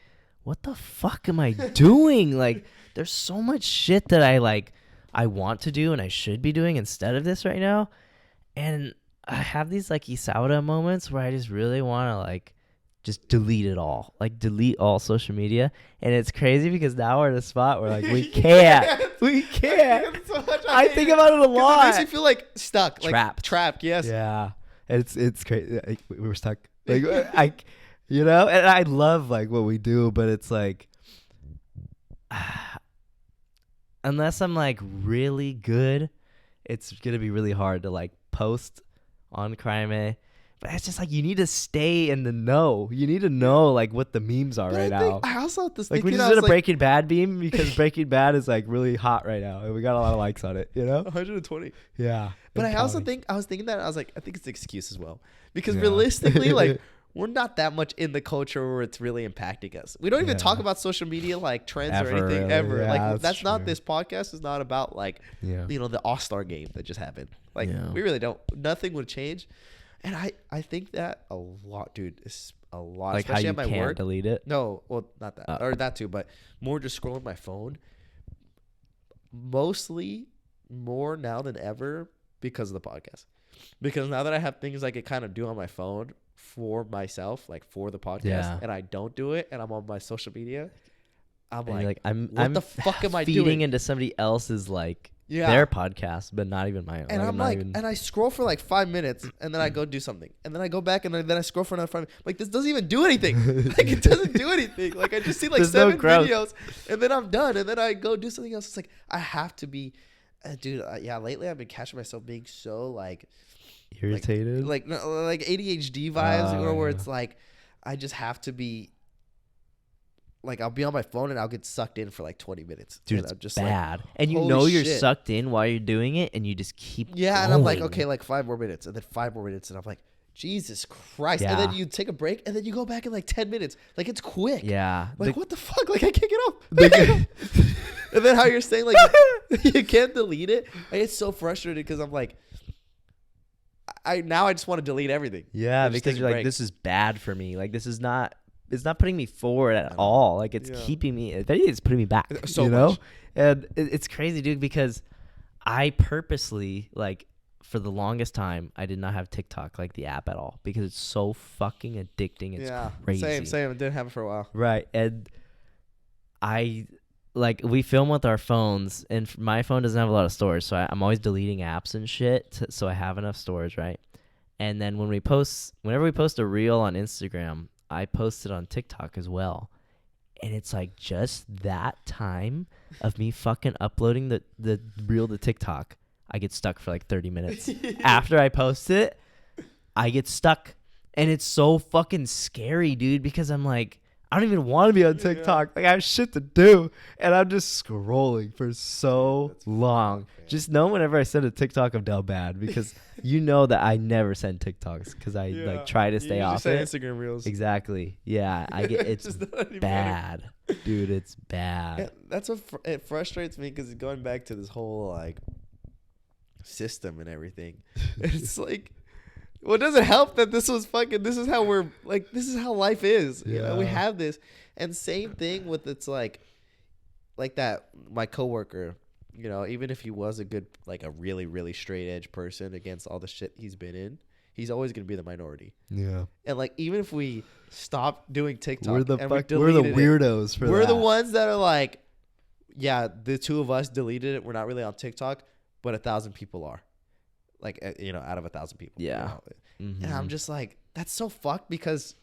what the fuck am I doing? Like, there's so much shit that I want to do and I should be doing instead of this right now. And I have these like Isaura moments where I just really want to like just delete it all. Like, delete all social media. And it's crazy because now we're at a spot where like we can't. We can't. I think about it a lot. It makes me feel like stuck. Like trapped, yes. Yeah. It's crazy. Like, we were stuck. Like, and I love like what we do, but it's like unless I'm like really good, it's gonna be really hard to like post on Crime. But it's just like, you need to stay in the know. You need to know like what the memes are right now. I also have this like, we just did a Breaking Bad meme because Breaking Bad is like really hot right now, and we got a lot of likes on it. 120. Yeah. But I was thinking that I was like, I think it's an excuse as well, because realistically, like, we're not that much in the culture where it's really impacting us. We don't even talk about social media like trends or anything really. Ever. Yeah, like, that's not, this podcast is not about like, the All-Star game that just happened. Like, we really don't. Nothing would change. And I think that a lot, dude. Is a lot. Like, especially how you at my can't work. delete it? No, well, not that. Or that too, but more just scrolling my phone. Mostly more now than ever because of the podcast. Because now that I have things I can kind of do on my phone for myself, like for the podcast, and I don't do it, and I'm on my social media, I'm like, what the fuck am I doing? Feeding into somebody else's like their podcast, but not even my own. And I'm like, and I scroll for like 5 minutes, and then I go do something, and then I go back, and then I scroll for another 5 minutes. Like, this doesn't even do anything. Like, it doesn't do anything. Like, I just see like 7 videos, and then I'm done, and then I go do something else. It's like, I have to be, dude. Lately I've been catching myself being so like irritated, like ADHD vibes, where it's like, I just have to be. Like, I'll be on my phone and I'll get sucked in for like 20 minutes. Dude, it's just bad. Like, and you're sucked in while you're doing it, and you just keep going. And I'm like, okay, like 5 more minutes, and then 5 more minutes, and I'm like, Jesus Christ. And then you take a break, and then you go back in like 10 minutes. Like, it's quick. Yeah. Like, what the fuck? Like, I can't get up. And then how you're saying, like, you can't delete it. I get so frustrated because I'm like, I just want to delete everything. Yeah, because you're like, this is bad for me. Like, this is not... It's not putting me forward at all. Like, it's keeping me. If anything, it's putting me back. So much. And it's crazy, dude. Because I purposely, like, for the longest time, I did not have TikTok, like the app, at all, because it's so fucking addicting. It's crazy. Same. It didn't have it for a while. Right. And we film with our phones, and my phone doesn't have a lot of storage, so I'm always deleting apps and shit, so I have enough storage, right? And then whenever we post a reel on Instagram, I posted on TikTok as well. And it's like just that time of me fucking uploading the reel to TikTok, I get stuck for like 30 minutes. After I post it, I get stuck. And it's so fucking scary, dude, because I'm like, I don't even want to be on TikTok. Like, I have shit to do. And I'm just scrolling for so long. Just know whenever I send a TikTok, I'm down bad, because you know that I never send TikToks because I like try to stay off it. Instagram reels. Exactly. Yeah. I get it's bad. Dude, it's bad. Yeah, that's what it frustrates me, because going back to this whole like system and everything. It's like, well, it doesn't help that this is how we're like, this is how life is. You know, we have this. And same thing with, it's like that, my coworker, you know, even if he was a good, like a really, really straight edge person against all the shit he's been in, he's always going to be the minority. Yeah. And like, even if we stop doing TikTok, we're the weirdos for that. We're the ones that are like, yeah, the two of us deleted it. We're not really on TikTok, but 1,000 people are. Like, you know, out of 1,000 people. Yeah. You know? And I'm just like, that's so fucked, because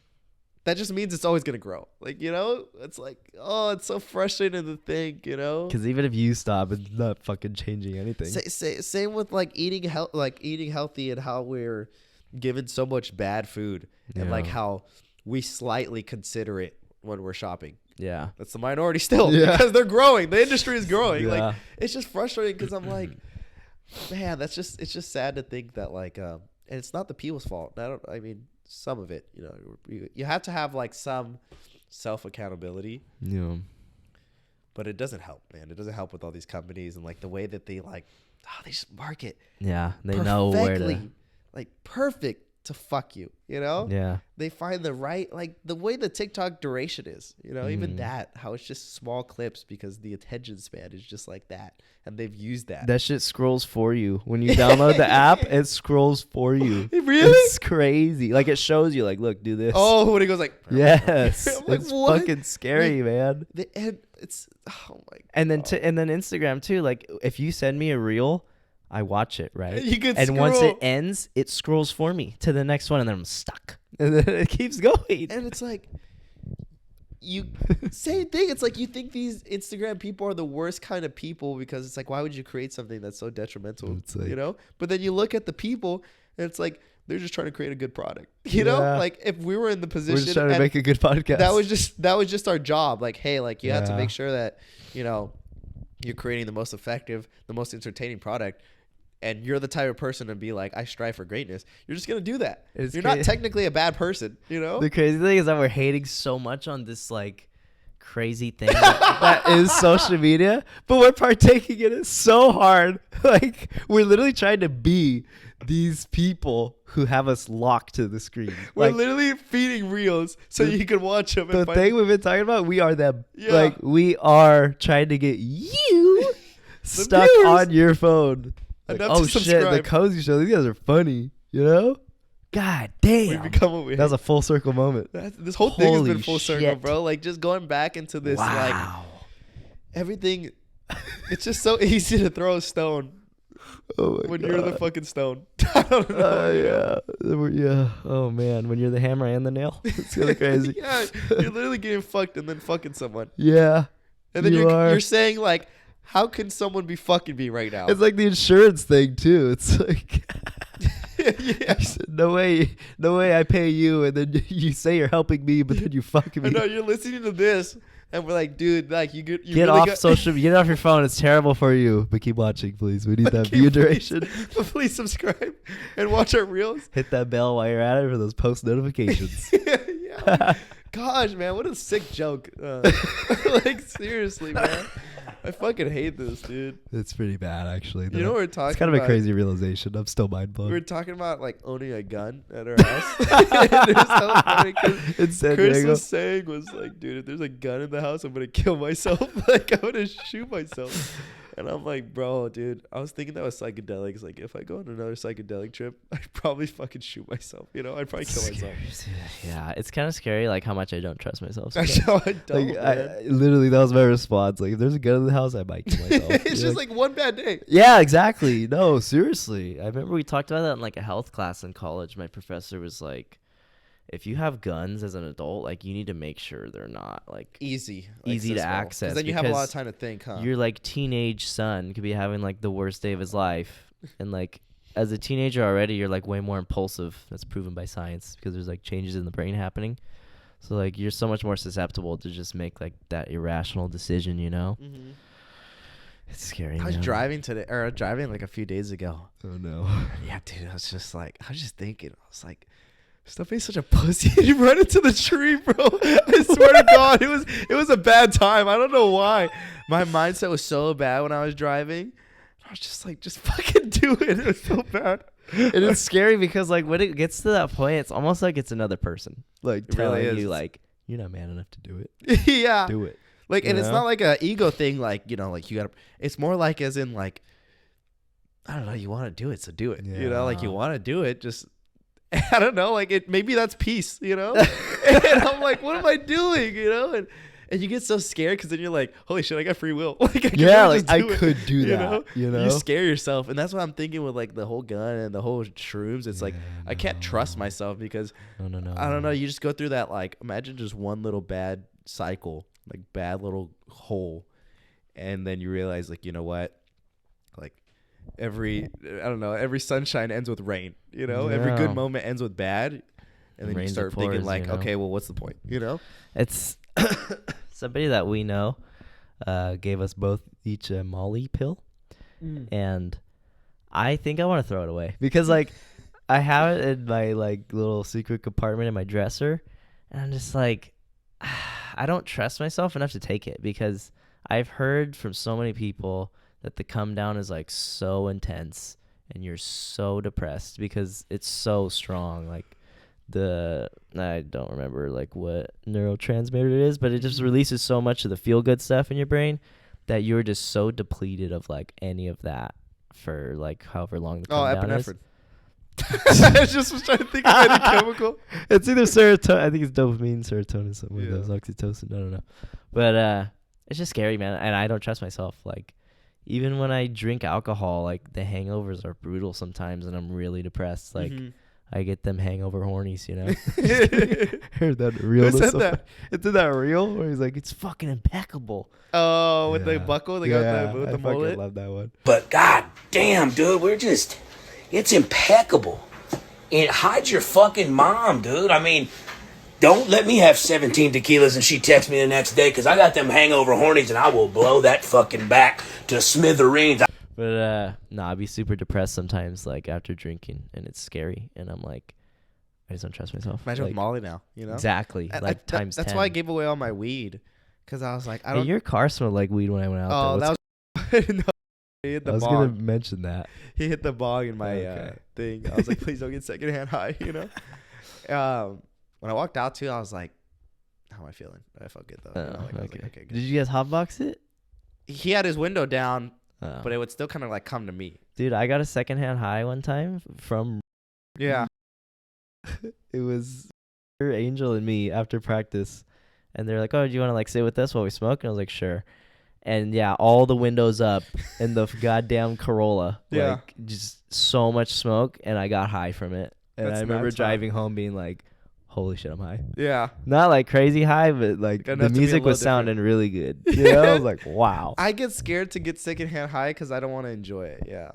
that just means it's always gonna grow. Like, you know, it's like, oh, it's so frustrating to think, you know. Because even if you stop, it's not fucking changing anything. Same with like eating healthy, and how we're given so much bad food, and like how we slightly consider it when we're shopping. Yeah, that's the minority still, because they're growing. The industry is growing. Like, it's just frustrating because I'm like, man, it's just sad to think that like, and it's not the people's fault. I mean, some of it, you know, you have to have like some self accountability. Yeah. But it doesn't help, man. It doesn't help with all these companies and like the way that they like, they just market. Yeah, they know where to. Like perfect to fuck you, you know? Yeah. They find the right, like the way the TikTok duration is, you know, even that, how it's just small clips because the attention span is just like that. And they've used that. That shit scrolls for you. When you download the app, it scrolls for you. Really? It's crazy. Like it shows you like, look, do this. Oh, when it goes like. Yes. Like, it's what? fucking scary, man. And it's, oh my God. And then Instagram too. Like if you send me a reel, I watch it, right? You can and scroll. Once it ends, it scrolls for me to the next one, and then I'm stuck. And then it keeps going. And it's like, same thing. It's like you think these Instagram people are the worst kind of people because it's like, why would you create something that's so detrimental, like, you know? But then you look at the people, and it's like they're just trying to create a good product, you know? Like if we were in the position, we're just trying to make a good podcast. That was just our job. Like, hey, like you have to make sure that, you know, you're creating the most effective, the most entertaining product. And you're the type of person to be like, I strive for greatness. You're just going to do that. You're not technically a bad person, you know? The crazy thing is that we're hating so much on this, like, crazy thing that is social media, but we're partaking in it so hard. Like, we're literally trying to be these people who have us locked to the screen. We're like, literally feeding reels so you can watch them. The thing we've been talking about, we are them. Yeah. Like, we are trying to get you stuck viewers on your phone. Like, oh shit, the Cozy Show. These guys are funny, you know? God damn. We've become what we That was a full circle moment. This whole thing has been full circle, bro. Like, just going back into this, like, everything. It's just so easy to throw a stone when you're the fucking stone. I don't know. Yeah. Oh, man. When you're the hammer and the nail. It's really crazy. Yeah. You're literally getting fucked and then fucking someone. Yeah. And then you're saying, like, how can someone be fucking me right now? It's like the insurance thing too. It's like, no way I pay you, and then you say you're helping me, but then you fucking me. I know you're listening to this, and we're like, dude, like you get really off social media, get off your phone. It's terrible for you, but keep watching, please. We need that view duration. Please subscribe and watch our reels. Hit that bell while you're at it for those post notifications. Yeah. Gosh, man, what a sick joke. Like seriously, man. I fucking hate this, dude. It's pretty bad, actually. You know what we're talking about? It's kind of a crazy realization. I'm still mind blown. We were talking about, like, owning a gun at our house. It was so funny because Chris was saying, like, dude, if there's a gun in the house, I'm going to kill myself. Like, I'm going to shoot myself. And I'm like, bro, dude, I was thinking that was psychedelics. Like, if I go on another psychedelic trip, I'd probably fucking shoot myself. You know, I'd probably kill myself. Yeah, it's kind of scary, like, how much I don't trust myself. That's how I don't, like, literally, that was my response. Like, if there's a gun in the house, I might kill myself. It's just like one bad day. Yeah, exactly. No, seriously. I remember we talked about that in, like, a health class in college. My professor was like, if you have guns as an adult, like, you need to make sure they're not, like, easy to access. Because then you have a lot of time to think, huh? Your, like, teenage son could be having, like, the worst day of his life. And, like, as a teenager already, you're, like, way more impulsive. That's proven by science because there's, like, changes in the brain happening. So, like, you're so much more susceptible to just make, like, that irrational decision, you know? Mm-hmm. It's scary. I was driving today, or driving, like, a few days ago. Oh, no. Yeah, dude, I was just thinking, I was like, Stuffy's such a pussy. He ran into the tree, bro. I swear to God, it was a bad time. I don't know why. My mindset was so bad when I was driving. I was just like, just fucking do it. It was so bad. It is scary because, like, when it gets to that point, it's almost like it's another person, like, telling you, like, you're not man enough to do it. Yeah. Do it. Like, and it's not like a ego thing, like, you know, like, you gotta, it's more like as in, like, I don't know, you want to do it, so do it. Yeah. You know, like, you want to do it, just, I don't know, like, maybe that's peace, you know? And I'm like, what am I doing, you know? And And you get so scared because then you're like, holy shit, I got free will. Like, I could do that. You know, you scare yourself, and that's what I'm thinking with like the whole gun and the whole shrooms. It's like I can't trust myself because no. I don't know. You just go through that, like, imagine just one little bad cycle, like bad little hole, and then you realize, like, you know what, like every sunshine ends with rain. You know, every good moment ends with bad. And then you start thinking like, okay, well, what's the point? You know, it's somebody that we know gave us both each a Molly pill, and I think I want to throw it away because like I have it in my like little secret compartment in my dresser, and I'm just like, I don't trust myself enough to take it because I've heard from so many people that the come down is like so intense and you're so depressed because it's so strong. Like I don't remember like what neurotransmitter it is, but it just releases so much of the feel good stuff in your brain that you're just so depleted of like any of that for like however long the come down is. I just was trying to think of any chemical. It's either serotonin. I think it's dopamine, serotonin, something like those, oxytocin. I don't know, but it's just scary, man. And I don't trust myself. Like even when I drink alcohol, like the hangovers are brutal sometimes, and I'm really depressed. Like. I get them hangover hornies, you know. Heard that reel? Who said that? It's in that reel where he's like, "It's fucking impeccable." Oh, with the buckle, they got with the mullet. I love that one. But god damn, dude, it's impeccable. And hide your fucking mom, dude. I mean, don't let me have 17 tequilas and she texts me the next day because I got them hangover hornies and I will blow that fucking back to smithereens. But I'd be super depressed sometimes, like after drinking, and it's scary. And I'm like, I just don't trust myself. Imagine like, with Molly now, you know? Exactly, like times 10. That's why I gave away all my weed, because I was like, I don't. Hey, your car smelled like weed when I went out. Oh, there. that was. No, he hit the I was bong. gonna mention that. He hit the bong in my thing. I was like, please don't get secondhand high, you know. When I walked out too, I was like, how am I feeling? I felt good though. Oh, you know? Like, I was like, okay, good. Did you guys hotbox it? He had his window down. Oh. But it would still kind of like come to me. Dude, I got a secondhand high one time from. Yeah. It was Angel and me after practice, and they're like, "Oh, do you want to like sit with us while we smoke?" And I was like, "Sure." And yeah, all the windows up in the goddamn Corolla. Yeah. Like just so much smoke, and I got high from it. And I remember driving home being like, holy shit, I'm high. Yeah. Not like crazy high, but like the music was sounding really good. You know, I was like, wow. I get scared to get secondhand high because I don't want to enjoy it. Yeah.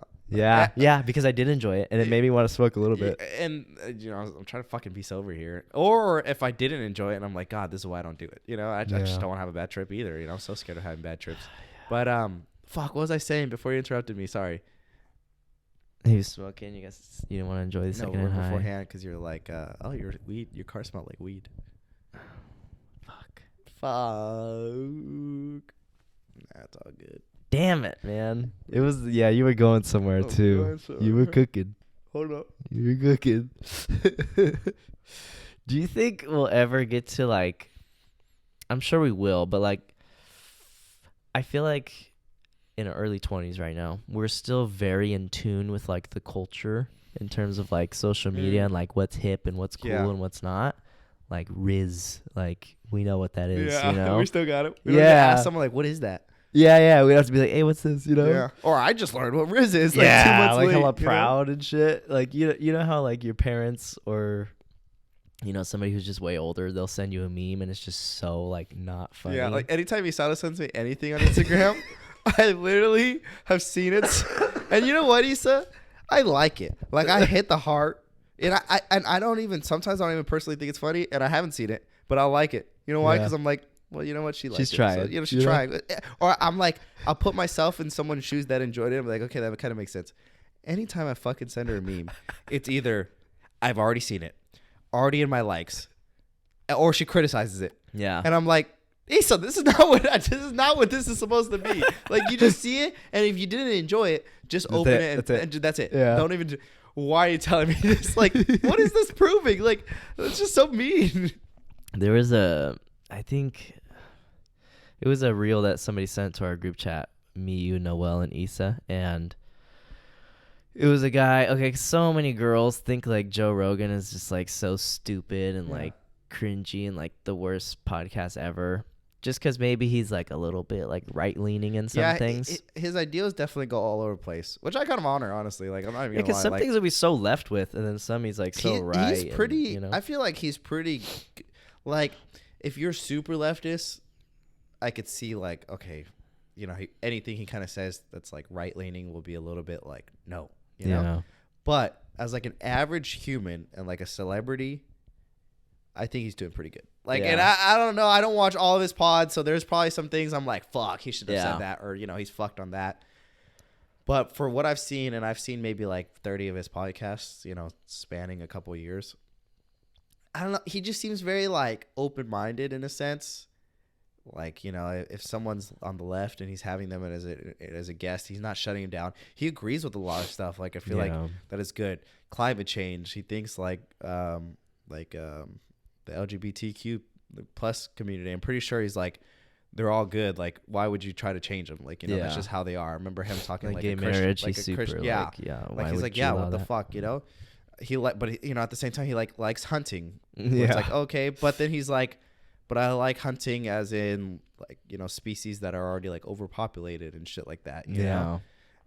Yeah, because I did enjoy it, and it made me want to smoke a little bit. And you know, I'm trying to fucking be sober here. Or if I didn't enjoy it, and I'm like, God, this is why I don't do it. You know, I just don't want to have a bad trip either. You know, I'm so scared of having bad trips. But fuck, what was I saying before you interrupted me? Sorry. He was smoking. You guys, you didn't want to enjoy the secondhand high. Beforehand, because you're like, oh, your car smelled like weed. Fuck. That's all good. Damn it, man. It was, you were going somewhere too. You were cooking. Hold up. You were cooking. Do you think we'll ever get to like, I'm sure we will, but like, I feel like in our early 20s right now, we're still very in tune with like the culture in terms of like social media and like what's hip and what's cool and what's not. Like Riz, like we know what that is, you know? We still got it. We don't ask someone like, what is that? Yeah, we'd have to be like, hey, what's this, you know? Yeah. Or I just learned what Riz is like 2 months like late, hella proud and shit. Like, you know how like your parents or, you know, somebody who's just way older, they'll send you a meme and it's just so like not funny. Yeah, like anytime Isaura sends me anything on Instagram, I literally have seen it. And you know what, Issa? I like it. Like I hit the heart. And I don't even, sometimes I don't even personally think it's funny, and I haven't seen it, but I like it. You know why? Because I'm like, well, you know what? She's trying. So, you know, she's trying. Or I'm like, I'll put myself in someone's shoes that enjoyed it. I'm like, okay, that kind of makes sense. Anytime I fucking send her a meme, it's either I've already seen it, already in my likes, or she criticizes it. Yeah. And I'm like, Issa, this is not what this is supposed to be. Like, you just see it, and if you didn't enjoy it, just open it and that's it. Yeah. Don't even. Why are you telling me this? Like, what is this proving? Like, it's just so mean. There was I think it was a reel that somebody sent to our group chat, me, you, Noel, and Issa, and it was a guy. Okay, so many girls think like Joe Rogan is just like so stupid and like cringy and like the worst podcast ever. just because maybe he's like a little bit like right leaning in some things. His ideas definitely go all over the place, which I kind of honor, honestly. Like, I'm not even gonna lie. Because some things will be so left with, and then some he's like so right. He's pretty. And, I feel like he's pretty. Like, if you're super leftist, I could see like, okay, anything he kind of says that's like right leaning will be a little bit like no, you know. But as like an average human and like a celebrity, I think he's doing pretty good. Like, and I don't know. I don't watch all of his pods, so there's probably some things I'm like, fuck, he should have said that, or he's fucked on that. But for what I've seen, and I've seen maybe like 30 of his podcasts, spanning a couple of years, I don't know. He just seems very like open-minded in a sense. Like, if someone's on the left and he's having them as a guest, he's not shutting him down. He agrees with a lot of stuff. Like, I feel like that is good. Climate change. He thinks like the LGBTQ plus community. I'm pretty sure he's like, they're all good. Like, why would you try to change them? Like, that's just how they are. I remember him talking like gay a marriage. Like he's a super Christian. like he's like, what the fuck, He but at the same time he likes hunting. Yeah. It's like, okay, but then he's like, but I like hunting as in like species that are already like overpopulated and shit like that. You know?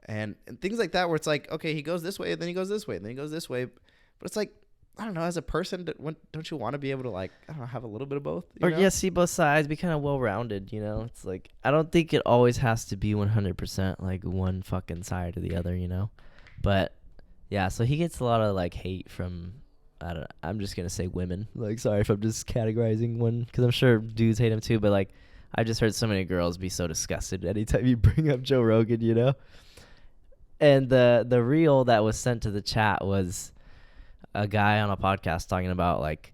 And things like that where it's like, okay, he goes this way, and then he goes this way, and then he goes this way, but it's like, I don't know, as a person, don't you want to be able to like, I don't know, have a little bit of both? See both sides, be kind of well-rounded, It's like, I don't think it always has to be 100% like one fucking side or the other, But yeah, so he gets a lot of like hate from, I'm just going to say women. Like, sorry if I'm just categorizing one, because I'm sure dudes hate him too, but like, I've just heard so many girls be so disgusted anytime you bring up Joe Rogan, And the reel that was sent to the chat was a guy on a podcast talking about like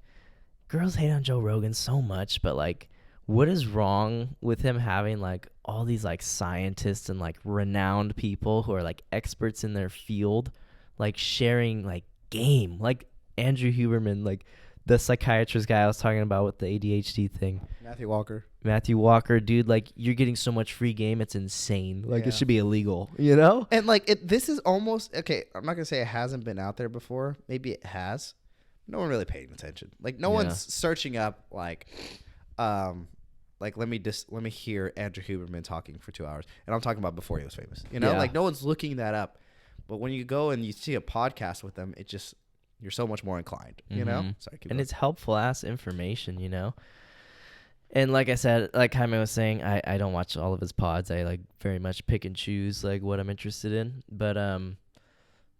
girls hate on Joe Rogan so much, but like what is wrong with him having like all these like scientists and like renowned people who are like experts in their field like sharing like game, like Andrew Huberman, like the psychiatrist guy I was talking about with the ADHD thing. Matthew Walker, dude, like you're getting so much free game, it's insane. Like it should be illegal, And like this is almost okay. I'm not gonna say it hasn't been out there before. Maybe it has. No one really paying attention. Like no one's searching up like let me hear Andrew Huberman talking for 2 hours, and I'm talking about before he was famous. Like no one's looking that up. But when you go and you see a podcast with them, it just you're so much more inclined. Sorry, keep going. It's helpful ass information, And like I said, like Jaime was saying, I don't watch all of his pods. I like very much pick and choose like what I'm interested in. But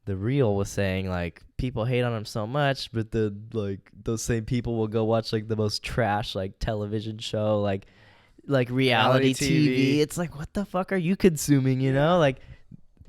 the reel was saying like people hate on him so much, but the like those same people will go watch like the most trash like television show like reality TV. It's like, what the fuck are you consuming? Like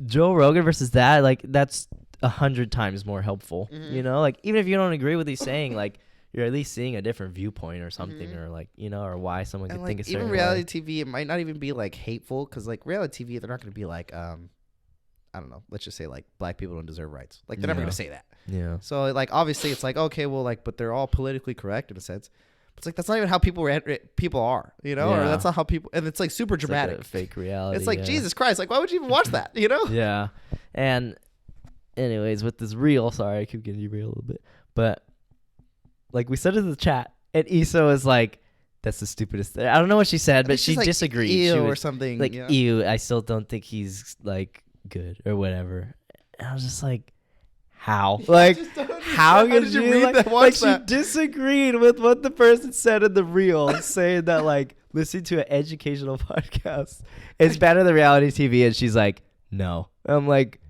Joe Rogan versus that, like that's 100 times more helpful. Like even if you don't agree with what he's saying, like you're at least seeing a different viewpoint or something, or like or why someone could think a certain even reality TV, it might not even be like hateful, because like reality TV, they're not going to be like I don't know, let's just say like black people don't deserve rights. Like they're never going to say that. Yeah. So like obviously it's like, okay, well like, but they're all politically correct in a sense. But it's like that's not even how people are, or that's not how people. And it's like super dramatic, like fake reality. It's like Jesus Christ, like why would you even watch that? Yeah. And anyways, with this reel, sorry, I keep getting you real a little bit, but like we said in the chat, and Issa was like, that's the stupidest thing. I don't know what she said, but she like, disagreed. Ew, she was, or something. Like, ew, I still don't think he's like good or whatever. And I was just like, how? Like, how did you read that? Like she disagreed with what the person said in the reel, saying that like listening to an educational podcast is better than reality TV, and she's like, no. I'm like,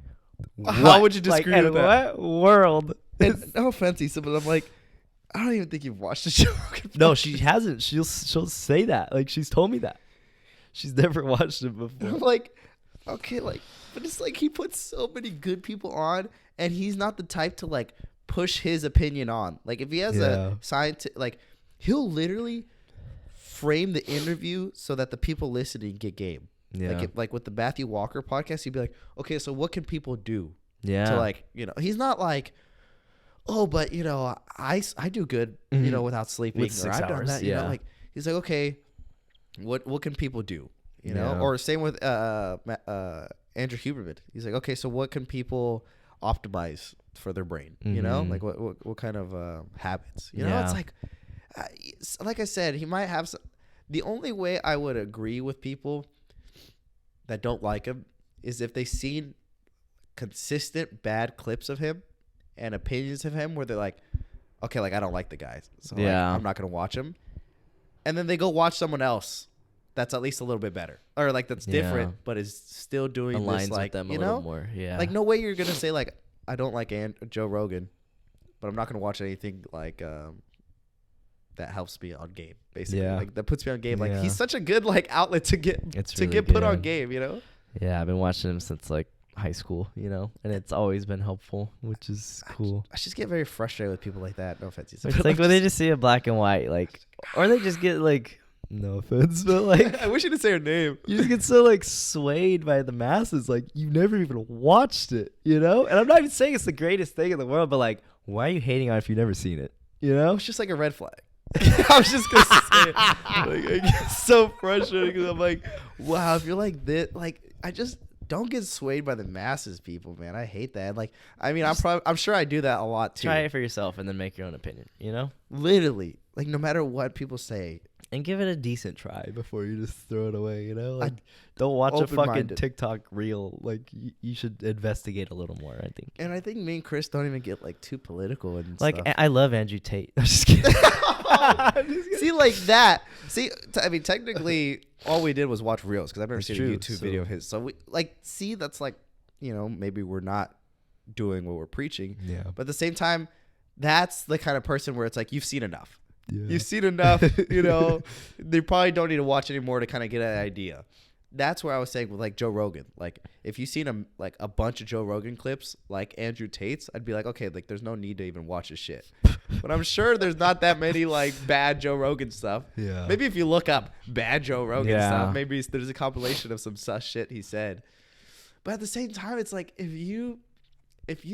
how would you disagree with that? What world? No offense, Issa, but I'm like, I don't even think you've watched the show. No, she hasn't. She'll say that. Like she's told me that. She's never watched it before. I'm like, okay, like, but it's like he puts so many good people on, and he's not the type to like push his opinion on. Like if he has a scientist, like he'll literally frame the interview so that the people listening get game. Yeah. Like with the Matthew Walker podcast, he'd be like, okay, so what can people do? Yeah. To like, he's not like, oh, but I do good, without sleeping, with 6 I've done hours. that. Like he's like, okay, what can people do? Or same with Andrew Huberman. He's like, okay, so what can people optimize for their brain? Like what kind of habits? It's like I said, he might have some. The only way I would agree with people that don't like him is if they've seen consistent bad clips of him and opinions of him where they're like, okay, like I don't like the guy, so like, I'm not gonna watch him. And then they go watch someone else that's at least a little bit better, or like that's different, but is still doing aligns this, like, with them you a know, little more. Yeah. like no way you're gonna say like I don't like Joe Rogan, but I'm not gonna watch anything like that helps me on game, basically. Yeah. Like that puts me on game. Like Yeah. he's such a good like outlet to get It's to really get put good. on game, you know. Yeah, I've been watching him since like high school, you know, and it's always been helpful, which is cool. I just get very frustrated with people like that. No offense. It's like when they just see a black and white, like, or they just get like, no offense, but like, I wish you didn't say her name. you just get so like swayed by the masses, like you've never even watched it, you know. And I'm not even saying it's the greatest thing in the world, but like, why are you hating on it if you've never seen it, you know? It's just like a red flag. I was just gonna say it. Like, I get so frustrated because I'm like, wow, if you're like this, like, I just don't get swayed by the masses, people, man. I hate that. Like, I mean, I'm sure I do that a lot too. Try it for yourself and then make your own opinion, you know? Literally, like, no matter what people say. And give it a decent try before you just throw it away, you know? Like, don't watch a fucking open-minded. TikTok reel. Like, you should investigate a little more, I think. And I think me and Chris don't even get like too political and Like, stuff. I love Andrew Tate. I'm just kidding. See, like that. See, I mean, technically, all we did was watch reels because I've never It's seen true, a YouTube so- video of his. So we like see that's like, you know, maybe we're not doing what we're preaching, Yeah. but at the same time, that's the kind of person where it's like you've seen enough. Yeah. You've seen enough. You know, they probably don't need to watch anymore to kind of get an idea. That's where I was saying with like Joe Rogan. Like if you've seen a bunch of Joe Rogan clips like Andrew Tate's, I'd be like, okay, like there's no need to even watch his shit. But I'm sure there's not that many like bad Joe Rogan stuff. Yeah. Maybe if you look up bad Joe Rogan Yeah. stuff, maybe there's a compilation of some sus shit he said. But at the same time, it's like if you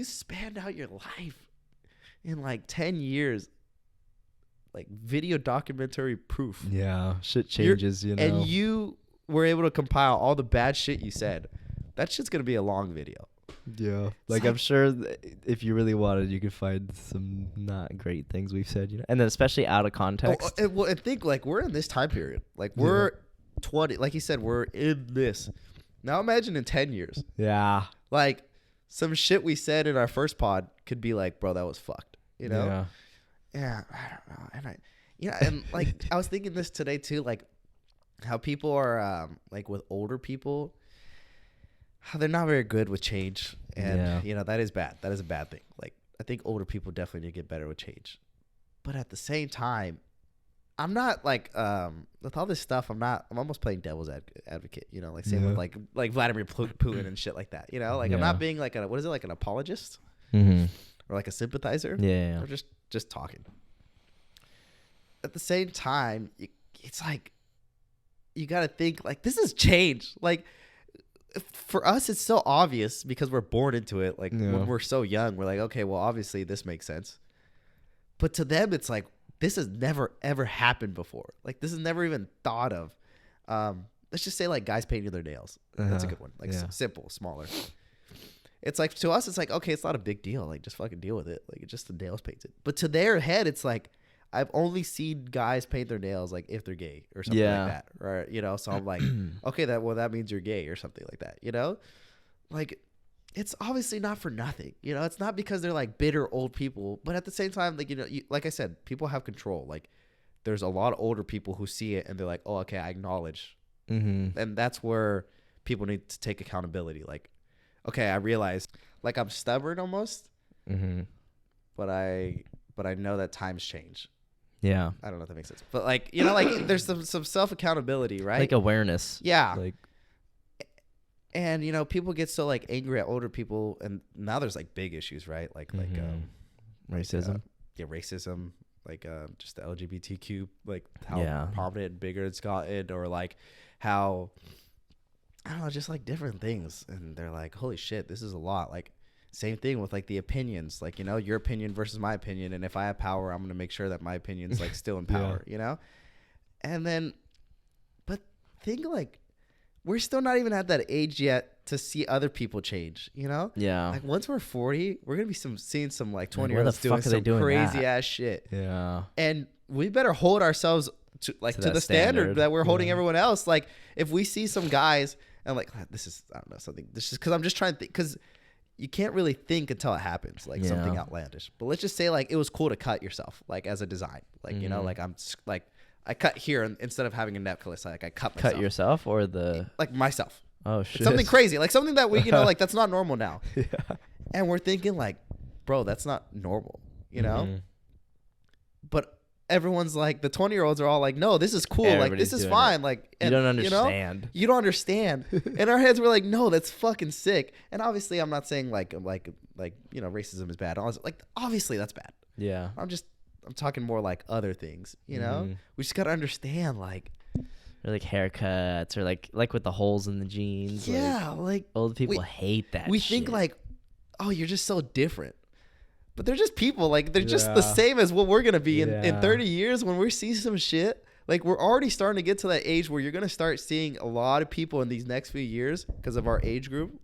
spanned out your life in like 10 years, like video documentary proof. Yeah. Shit changes, you know. And you were able to compile all the bad shit you said. That shit's going to be a long video. Yeah. Like, I'm sure if you really wanted, you could find some not great things we've said, you know. And then especially out of context. Well, and think like we're in this time period. Like we're 20, like you said, we're in this. Now imagine in 10 years. Yeah. Like some shit we said in our first pod could be like, bro, that was fucked. You know? Yeah. Yeah, I don't know. And like I was thinking this today too, like how people are like with older people, how they're not very good with change. And you know, that is bad. That is a bad thing. Like I think older people definitely need to get better with change. But at the same time, I'm not like with all this stuff, I'm almost playing devil's advocate, you know, like same with like Vladimir Putin and shit like that, you know? Like I'm not being like what is it, like an apologist? Mm-hmm. Or like a sympathizer? Yeah. Or just talking. At the same time, it's like you got to think like this is change. Like for us, it's so obvious because we're born into it. Like when we're so young, we're like, okay, well, obviously this makes sense. But to them, it's like this has never ever happened before. Like this is never even thought of. Let's just say like guys painting their nails. That's a good one. Like simple, smaller. It's like to us, it's like okay, it's not a big deal. Like just fucking deal with it. Like it's just the nails painted. But to their head, it's like I've only seen guys paint their nails like if they're gay or something like that, or you know. So I'm like, okay, that means you're gay or something like that, you know. Like it's obviously not for nothing, you know. It's not because they're like bitter old people, but at the same time, like you know, like I said, people have control. Like there's a lot of older people who see it and they're like, oh, okay, I acknowledge, and that's where people need to take accountability. Like, okay, I realize, like I'm stubborn almost, but I know that times change. Yeah. I don't know if that makes sense. But like, you know, like there's some self-accountability, right? Like awareness. Yeah. Like, and you know, people get so like angry at older people, and now there's like big issues, right? Like racism. Racism, like just the LGBTQ, like how prominent and bigger it's gotten, or like how I don't know, just like different things. And they're like, holy shit, this is a lot. Like same thing with like the opinions, like, you know, your opinion versus my opinion. And if I have power, I'm going to make sure that my opinion's like still in power, you know? And then, but think like, we're still not even at that age yet to see other people change, you know? Yeah. Like once we're 40, we're going to be seeing some like 20-year-olds doing some crazy ass shit. Yeah. And we better hold ourselves to that the standard that we're holding Yeah. everyone else. Like if we see some guys and like this is I don't know something. This is because I'm just trying to think because you can't really think until it happens, like something Yeah. outlandish. But let's just say like it was cool to cut yourself, like as a design, like you know, like I cut here and instead of having a necklace, like I cut myself. Cut yourself or the like myself. oh shit Something crazy, like something that we you know like that's not normal now. yeah. And we're thinking like, bro, that's not normal, you know? Mhm. But everyone's like, the 20-year-olds are all like, no, this is cool. Like, Everybody's this is doing fine. it. Like, You and, don't You know? understand. You don't understand. In our heads, we're like, no, that's fucking sick. And obviously, I'm not saying like, you know, racism is bad. Like, obviously, that's bad. Yeah. I'm talking more like other things, you know? Mhm. We just got to understand, like, Or like haircuts or like with the holes in the jeans. yeah, like Old people we- hate that we shit. think like, oh, you're just so different. But they're just people. Like, they're just the Yeah. same as what we're going to be in Yeah. 30 years when we see some shit. Like, we're already starting to get to that age where you're going to start seeing a lot of people in these next few years because of our age group.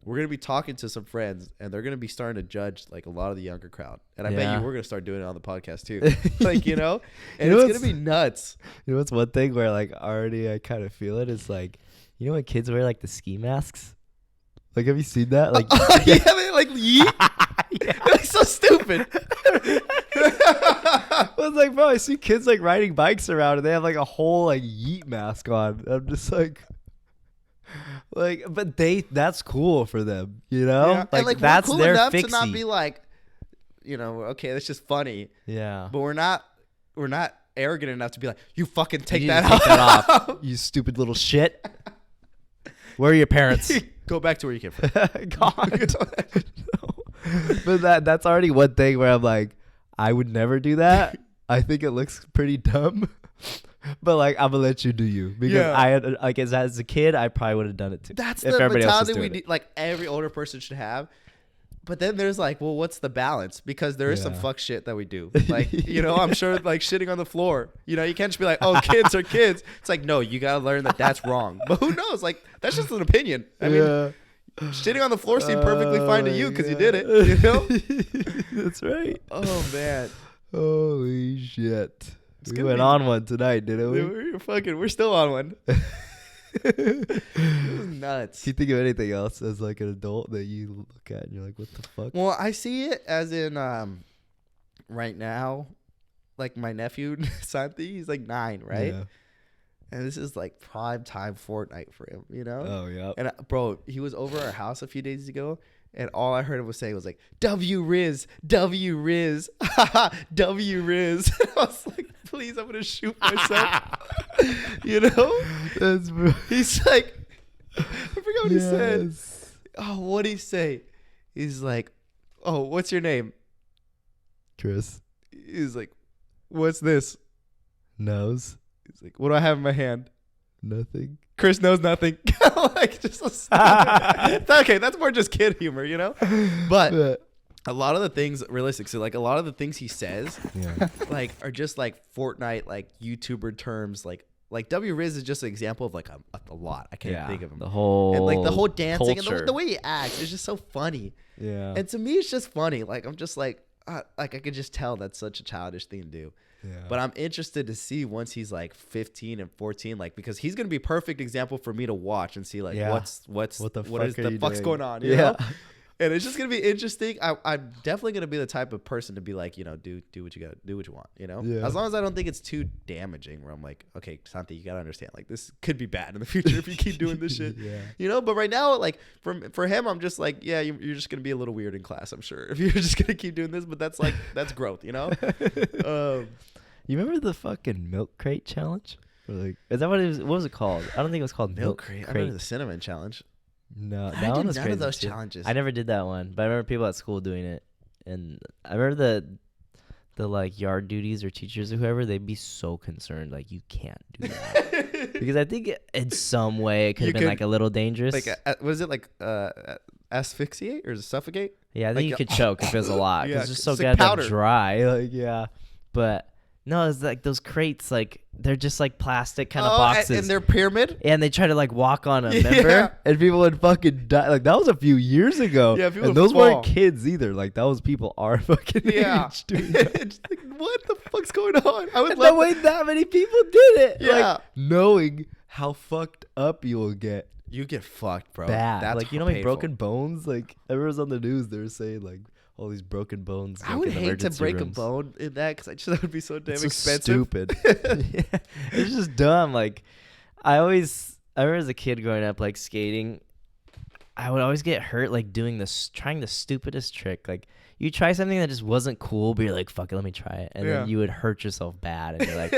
We're going to be talking to some friends, and they're going to be starting to judge, like, a lot of the younger crowd. And I bet Yeah. you we're going to start doing it on the podcast, too. Like, you know? And You know it's what's- going to be nuts. You know what's one thing where like already I kind of feel it is like, you know when kids wear like the ski masks? Like have you seen that? Like Yeah, they like, yeet. They're so stupid. I was like, bro, I see kids like riding bikes around and they have like a whole like yeet mask on. I'm just like, but that's cool for them, you know? Yeah. And, like, that's we're cool their enough fixie. to not be like, you know, okay, that's just funny. Yeah. But we're not arrogant enough to be like, you fucking take You that need to off. take that off, you stupid little shit. Where are your parents? Go back to where you came from. God. But that's already one thing where I'm like, I would never do that. I think it looks pretty dumb. But like, I'm gonna let you do you because Yeah. I had like as a kid, I probably would have done it too. That's if the everybody else was mentality we doing need, it. like every older person should have. But then there's like, well, what's the balance? Because there is some Yeah. fuck shit that we do. Like, you know, I'm sure like shitting on the floor. You know, you can't just be like, oh, kids are kids. It's like, no, you gotta learn that that's wrong. But who knows? Like, that's just an opinion. I mean, shitting on the floor seemed perfectly fine to you because you did it. You know? That's right. Oh man. Holy shit. We gonna went be- on one tonight, didn't we? We're still on one. This is nuts. Do you think of anything else as like an adult that you look at and you're like, what the fuck? Well, I see it as in right now, like my nephew Santi, he's like 9, right? Yeah. And this is like prime time Fortnite for him, you know? Oh yeah. And bro, he was over our house a few days ago, and all I heard him was saying was like, W Riz, W Riz, W Riz. And I was like, please, I'm gonna shoot myself. You know? That's He's like, I forgot what he said. Oh, what'd he say? He's like, oh, what's your name? Chris He's like, what's this? knows He's like, what do I have in my hand? nothing. Chris knows nothing. Like, just so stupid. Okay, that's more just kid humor, you know? But a lot of the things, realistically, like a lot of the things he says, Yeah. like, are just like Fortnite, like YouTuber terms. Like W Riz is just an example of like a lot. I can't think of him. The whole And like the whole dancing culture. and the way he acts is just so funny. Yeah. And to me, it's just funny. Like, I'm just like I could just tell that's such a childish thing to do. yeah. But I'm interested to see once he's like 15 and 14, like, because he's gonna be a perfect example for me to watch and see like Yeah. what What the what is fuck are the you fuck's doing? going on, you Yeah. know? And it's just gonna be interesting. I'm definitely gonna be the type of person to be like, you know, do what you gotta do, what you want, you know. Yeah. As long as I don't think it's too damaging, where I'm like, okay, Santi, you gotta understand, like, this could be bad in the future if you keep doing this shit. Yeah. You know, but right now, like, for him, I'm just like, yeah, you're just gonna be a little weird in class, I'm sure, if you're just gonna keep doing this. But that's like, that's growth, you know. You remember the fucking milk crate challenge? Or like, is that what it was? What was it called? I don't think it was called Milk crate. I remember the cinnamon challenge. No, I that did one was none crazy of those too. challenges. I never did that one, but I remember people at school doing it, and I remember the like yard duties or teachers or whoever, they'd be so concerned like you can't do that because I think in some way it could You have been could- like a little dangerous. Like, was it like asphyxiate or suffocate? Yeah, I think Like, you could choke if it was a lot yeah, because it's just so it's like goddamn powder. dry. Like, yeah, but No, it's like those crates, like they're just like plastic kind of Oh, boxes. and they're pyramid. And they try to like walk on them, Yeah. remember? And people would fucking die. Like that was a few years ago. Yeah, people and those fall. weren't kids either. Like that was people our fucking Yeah. age doing that. It's like, what the fuck's going on? I would And love the way that many people did it. Yeah. Like, knowing how fucked up you will get. You get fucked, bro. Bad. That's like, you know how many painful. broken bones? Like, everyone's on the news. They were saying, like, all these broken bones. I like, would in hate to emergency break rooms. a bone in that because I just that would be so damn It's so expensive. stupid. Yeah. It's just dumb. Like, I remember as a kid growing up, like, skating, I would always get hurt, like, trying the stupidest trick. Like, you try something that just wasn't cool, but you're like, fuck it, let me try it. And Yeah. then you would hurt yourself bad. And you're like,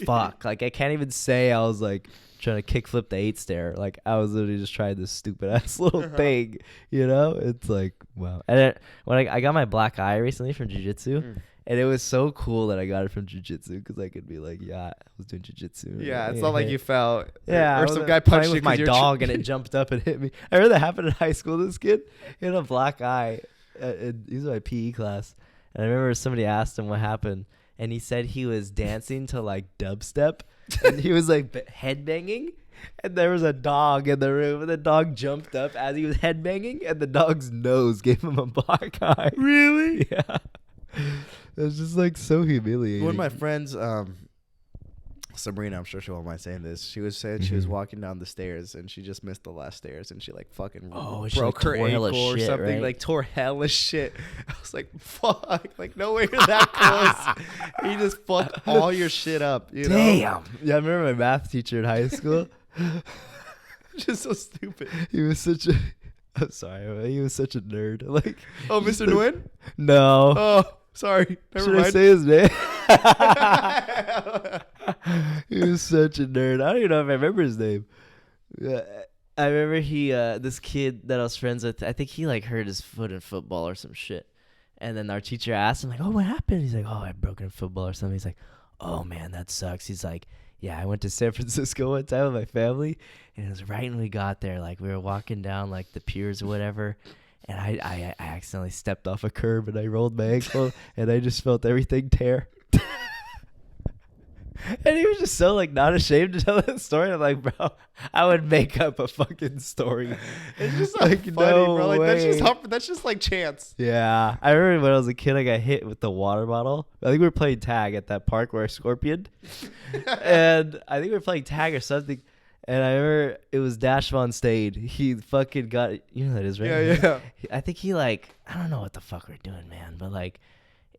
fuck. Like, I can't even say I was, like, trying to kickflip the 8-stair. Like, I was literally just trying this stupid-ass little thing, you know? It's like, wow. And when I got my black eye recently from jiu-jitsu, and it was so cool that I got it from jiu-jitsu because I could be like, yeah, I was doing jiu-jitsu. Yeah, it's not like you fell. Yeah, or I some was guy playing punched you with my 'cause you're dog and it jumped up and hit me. I remember that happened in high school. This kid, he had a black eye. He was in my PE class, and I remember somebody asked him what happened, and he said he was dancing to like dubstep, and he was like headbanging, and there was a dog in the room, and the dog jumped up as he was headbanging, and the dog's nose gave him a black eye. Really? Yeah. It was just like so humiliating. One of my friends, Sabrina, I'm sure she won't mind saying this. She was saying she was walking down the stairs and she just missed the last stairs and she like fucking she, broke like, her tore hella ankle or shit, something. right? Like tore hella shit. I was like, fuck. Like nowhere that close. You just fucked all your shit up. You know? Damn. Yeah, I remember my math teacher in high school. Just so stupid. He was such a. I'm sorry, he was such a nerd. Like, Oh, Mr. Nguyen? no. Oh, sorry. Never Should mind. I say his name? He was such a nerd. I don't even know if I remember his name. I remember this kid that I was friends with. I think he like hurt his foot in football or some shit. And then our teacher asked him like, "Oh, what happened?" He's like, "Oh, I broke in football or something." He's like, "Oh man, that sucks." He's like, "Yeah, I went to San Francisco one time with my family, and it was right when we got there. Like we were walking down like the piers or whatever." And I accidentally stepped off a curb and I rolled my ankle and I just felt everything tear. And he was just so like not ashamed to tell that story. I'm like, bro, I would make up a fucking story. It's just like funny, no bro. Like way. that's just like chance. Yeah, I remember when I was a kid, I got hit with the water bottle. I think we were playing tag at that park where I scorpioned, and I think we were playing tag or something. And I remember it was Dash Von Stade. He fucking got, you know who that is, right? Yeah. I think he like, I don't know what the fuck we're doing, man, but like,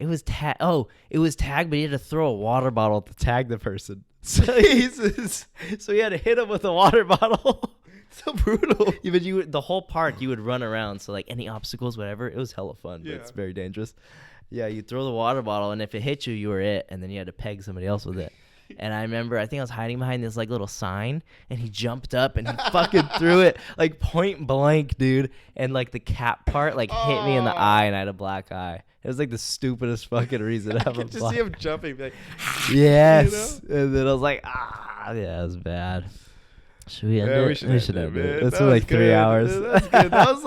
it was tag. Oh, it was tag, but he had to throw a water bottle to tag the person. So Jesus. so he had to hit him with a water bottle. So brutal. Even the whole park, you would run around. So like any obstacles, whatever, it was hella fun, but Yeah. it's very dangerous. Yeah, you throw the water bottle, and if it hit you, you were it, and then you had to peg somebody else with it. And I remember, I think I was hiding behind this like little sign, and he jumped up and he fucking threw it like point blank, dude. And like the cap part like hit me in the eye, and I had a black eye. It was like the stupidest fucking reason to I have a could just black. see him jumping. Like, Yes, and then I was like, yeah, it was bad. Should we end it? We should end it. man. That's That been was like 3 good. hours. That's good. That was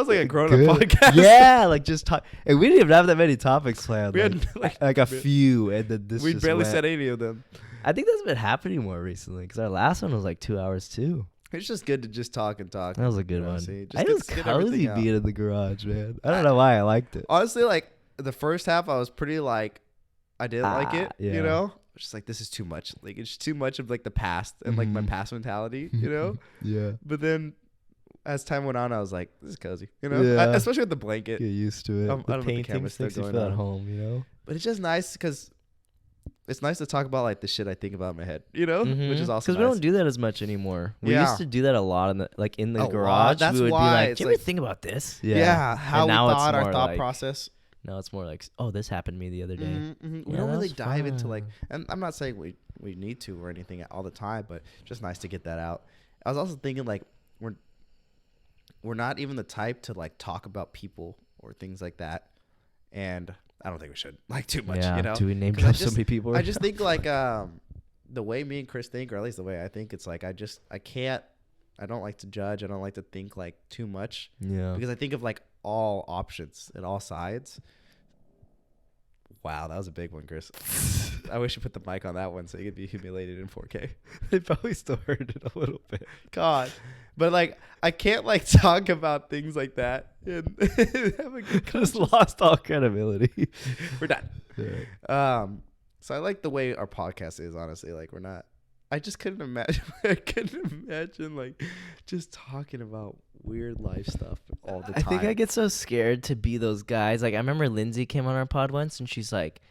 like a grown up Good. podcast. Yeah, like just talk. And we didn't even have that many topics planned. We like, had, like a few, and then this. We just barely went. said any of them. I think that's been happening more recently because our last one was like 2 hours too. It's just good to just talk and talk. That was a good one. honestly. I was get everything cozy out. being in the garage, man. I don't know why I liked it. Honestly, like the first half, I was pretty like, I didn't like it. Yeah. You know, just like this is too much. Like it's too much of like the past and like my past mentality. You know. Yeah. But then, as time went on, I was like, this is cozy. You know, Yeah. especially with the blanket. Get used to it. I don't know if the paintings camera's still makes you going feel at on. home, you know. But it's just nice because it's nice to talk about like the shit I think about in my head. You know, which is also because we don't do that as much anymore. We Yeah. used to do that a lot in the in the A lot. garage. That's we would why be like, it's "Can we like- think about this?" Yeah, how And we now it's thought our more thought like- process. No, it's more like, "Oh, this happened to me the other day." We Yeah, don't really that's dive into fun. like, and I'm not saying we need to or anything all the time, but just nice to get that out. I was also thinking like we're not even the type to like talk about people or things like that, and I don't think we should like too much. Yeah, You know, do we name 'Cause I drop so just- many people? I just think like the way me and Chris think, or at least the way I think, it's like I don't like to judge. I don't like to think like too much yeah. because I think of like all options and all sides. Wow, that was a big one, Chris. I wish you put the mic on that one so you could be humiliated in 4K. They probably still heard it a little bit. God. But like I can't like talk about things like that and have a good Just lost all credibility. We're done. Yeah. So I like the way our podcast is, honestly. Like we're not I just couldn't imagine like just talking about weird life stuff all the time. I think I get so scared to be those guys. Like I remember Lindsay came on our pod once and she's like,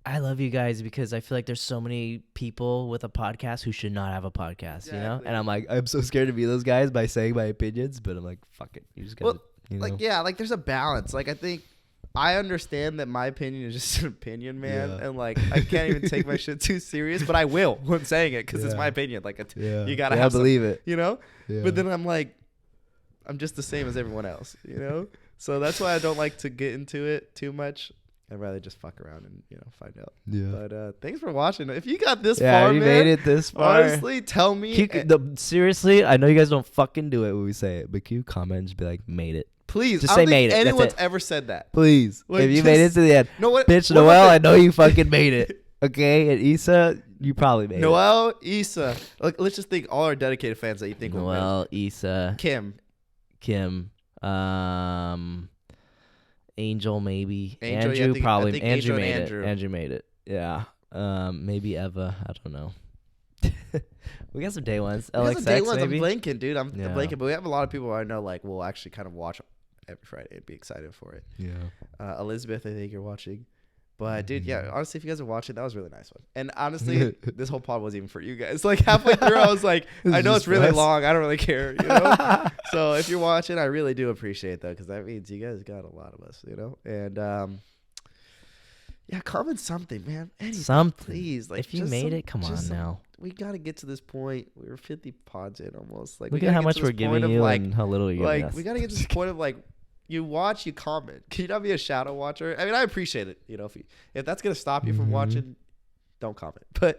I love you guys because I feel like there's so many people with a podcast who should not have a podcast, you know? And I'm like, I'm so scared to be those guys by saying my opinions, but I'm like, fuck it. You just gotta, you know? Like, yeah, like there's a balance. Like I think I understand that my opinion is just an opinion, man. Yeah. And like, I can't even take my shit too serious, but I will when saying it because it's my opinion. Like, you gotta have believe it, you know? Yeah. But then I'm like, I'm just the same as everyone else, you know? So that's why I don't like to get into it too much. I'd rather just fuck around and, you know, find out. Yeah. But thanks for watching. If you got this yeah, far, you man, made it this far. honestly, tell me. Seriously, I know you guys don't fucking do it when we say it, but can you comment and just be like, made it? Please. Just I say don't made think it. anyone's That's it. ever said that. Please. Like, if you made it to the end. No, what, Bitch, what Noel, about I know you fucking made it. Okay? And Issa, you probably made it. Noel, Issa. Like, let's just think all our dedicated fans that you think will Noel, Issa, Kim, Angel, maybe. Angel, Andrew, yeah, I think probably. Angel Andrew and made Andrew. it. Andrew made it. Yeah. Maybe Eva. I don't know. We got some day ones. We got some LXX, day ones. maybe? I'm blanking, dude. I'm Yeah. blanking. But we have a lot of people I know, like, will actually kind of watch every Friday and be excited for it. Yeah. Elizabeth, I think you're watching. But, dude, yeah, honestly, if you guys are watching, that was a really nice one. And honestly, this whole pod wasn't even for you guys. Like, halfway through, I was like, I know it's really us. long. I don't really care, you know? So if you're watching, I really do appreciate it, though, because that means you guys got a lot of us, you know? And, yeah, comment something, man. Anything, Something. please. Like, If you just made some- it, come on just some- now. We got to get to this point. We were 50 pods in almost. Like, Look we at gotta how get much to we're this point giving of, you like, and how little you're giving us. we got to get to this point of, like, you watch, you comment. Can you not be a shadow watcher? I mean, I appreciate it. You know, if that's gonna stop you from watching, don't comment. But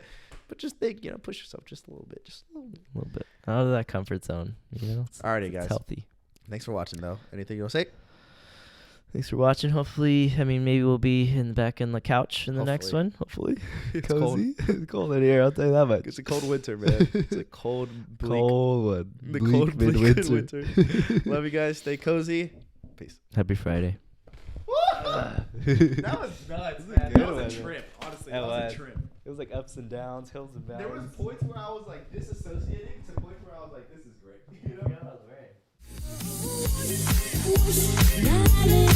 just think, you know, push yourself just a little bit, A little bit. Out of that comfort zone, you know? Alrighty, It's guys. healthy. Thanks for watching, though. Anything you want to say? Thanks for watching. Hopefully, I mean, maybe we'll be back in the couch in the next one. Hopefully. It's Cozy. It's cold in here, I'll tell you that much. It's a cold winter, man. It's a cold, bleak, Cold one. the Bleak cold, bleak midwinter. winter. Love you guys. Stay cozy. Peace. Happy Friday. That was nuts, man. That was a trip. Honestly, that was a trip. It was like ups and downs, hills and valleys. There was points where I was like disassociating to points where I was like, this is great. You know? Yeah, that was great.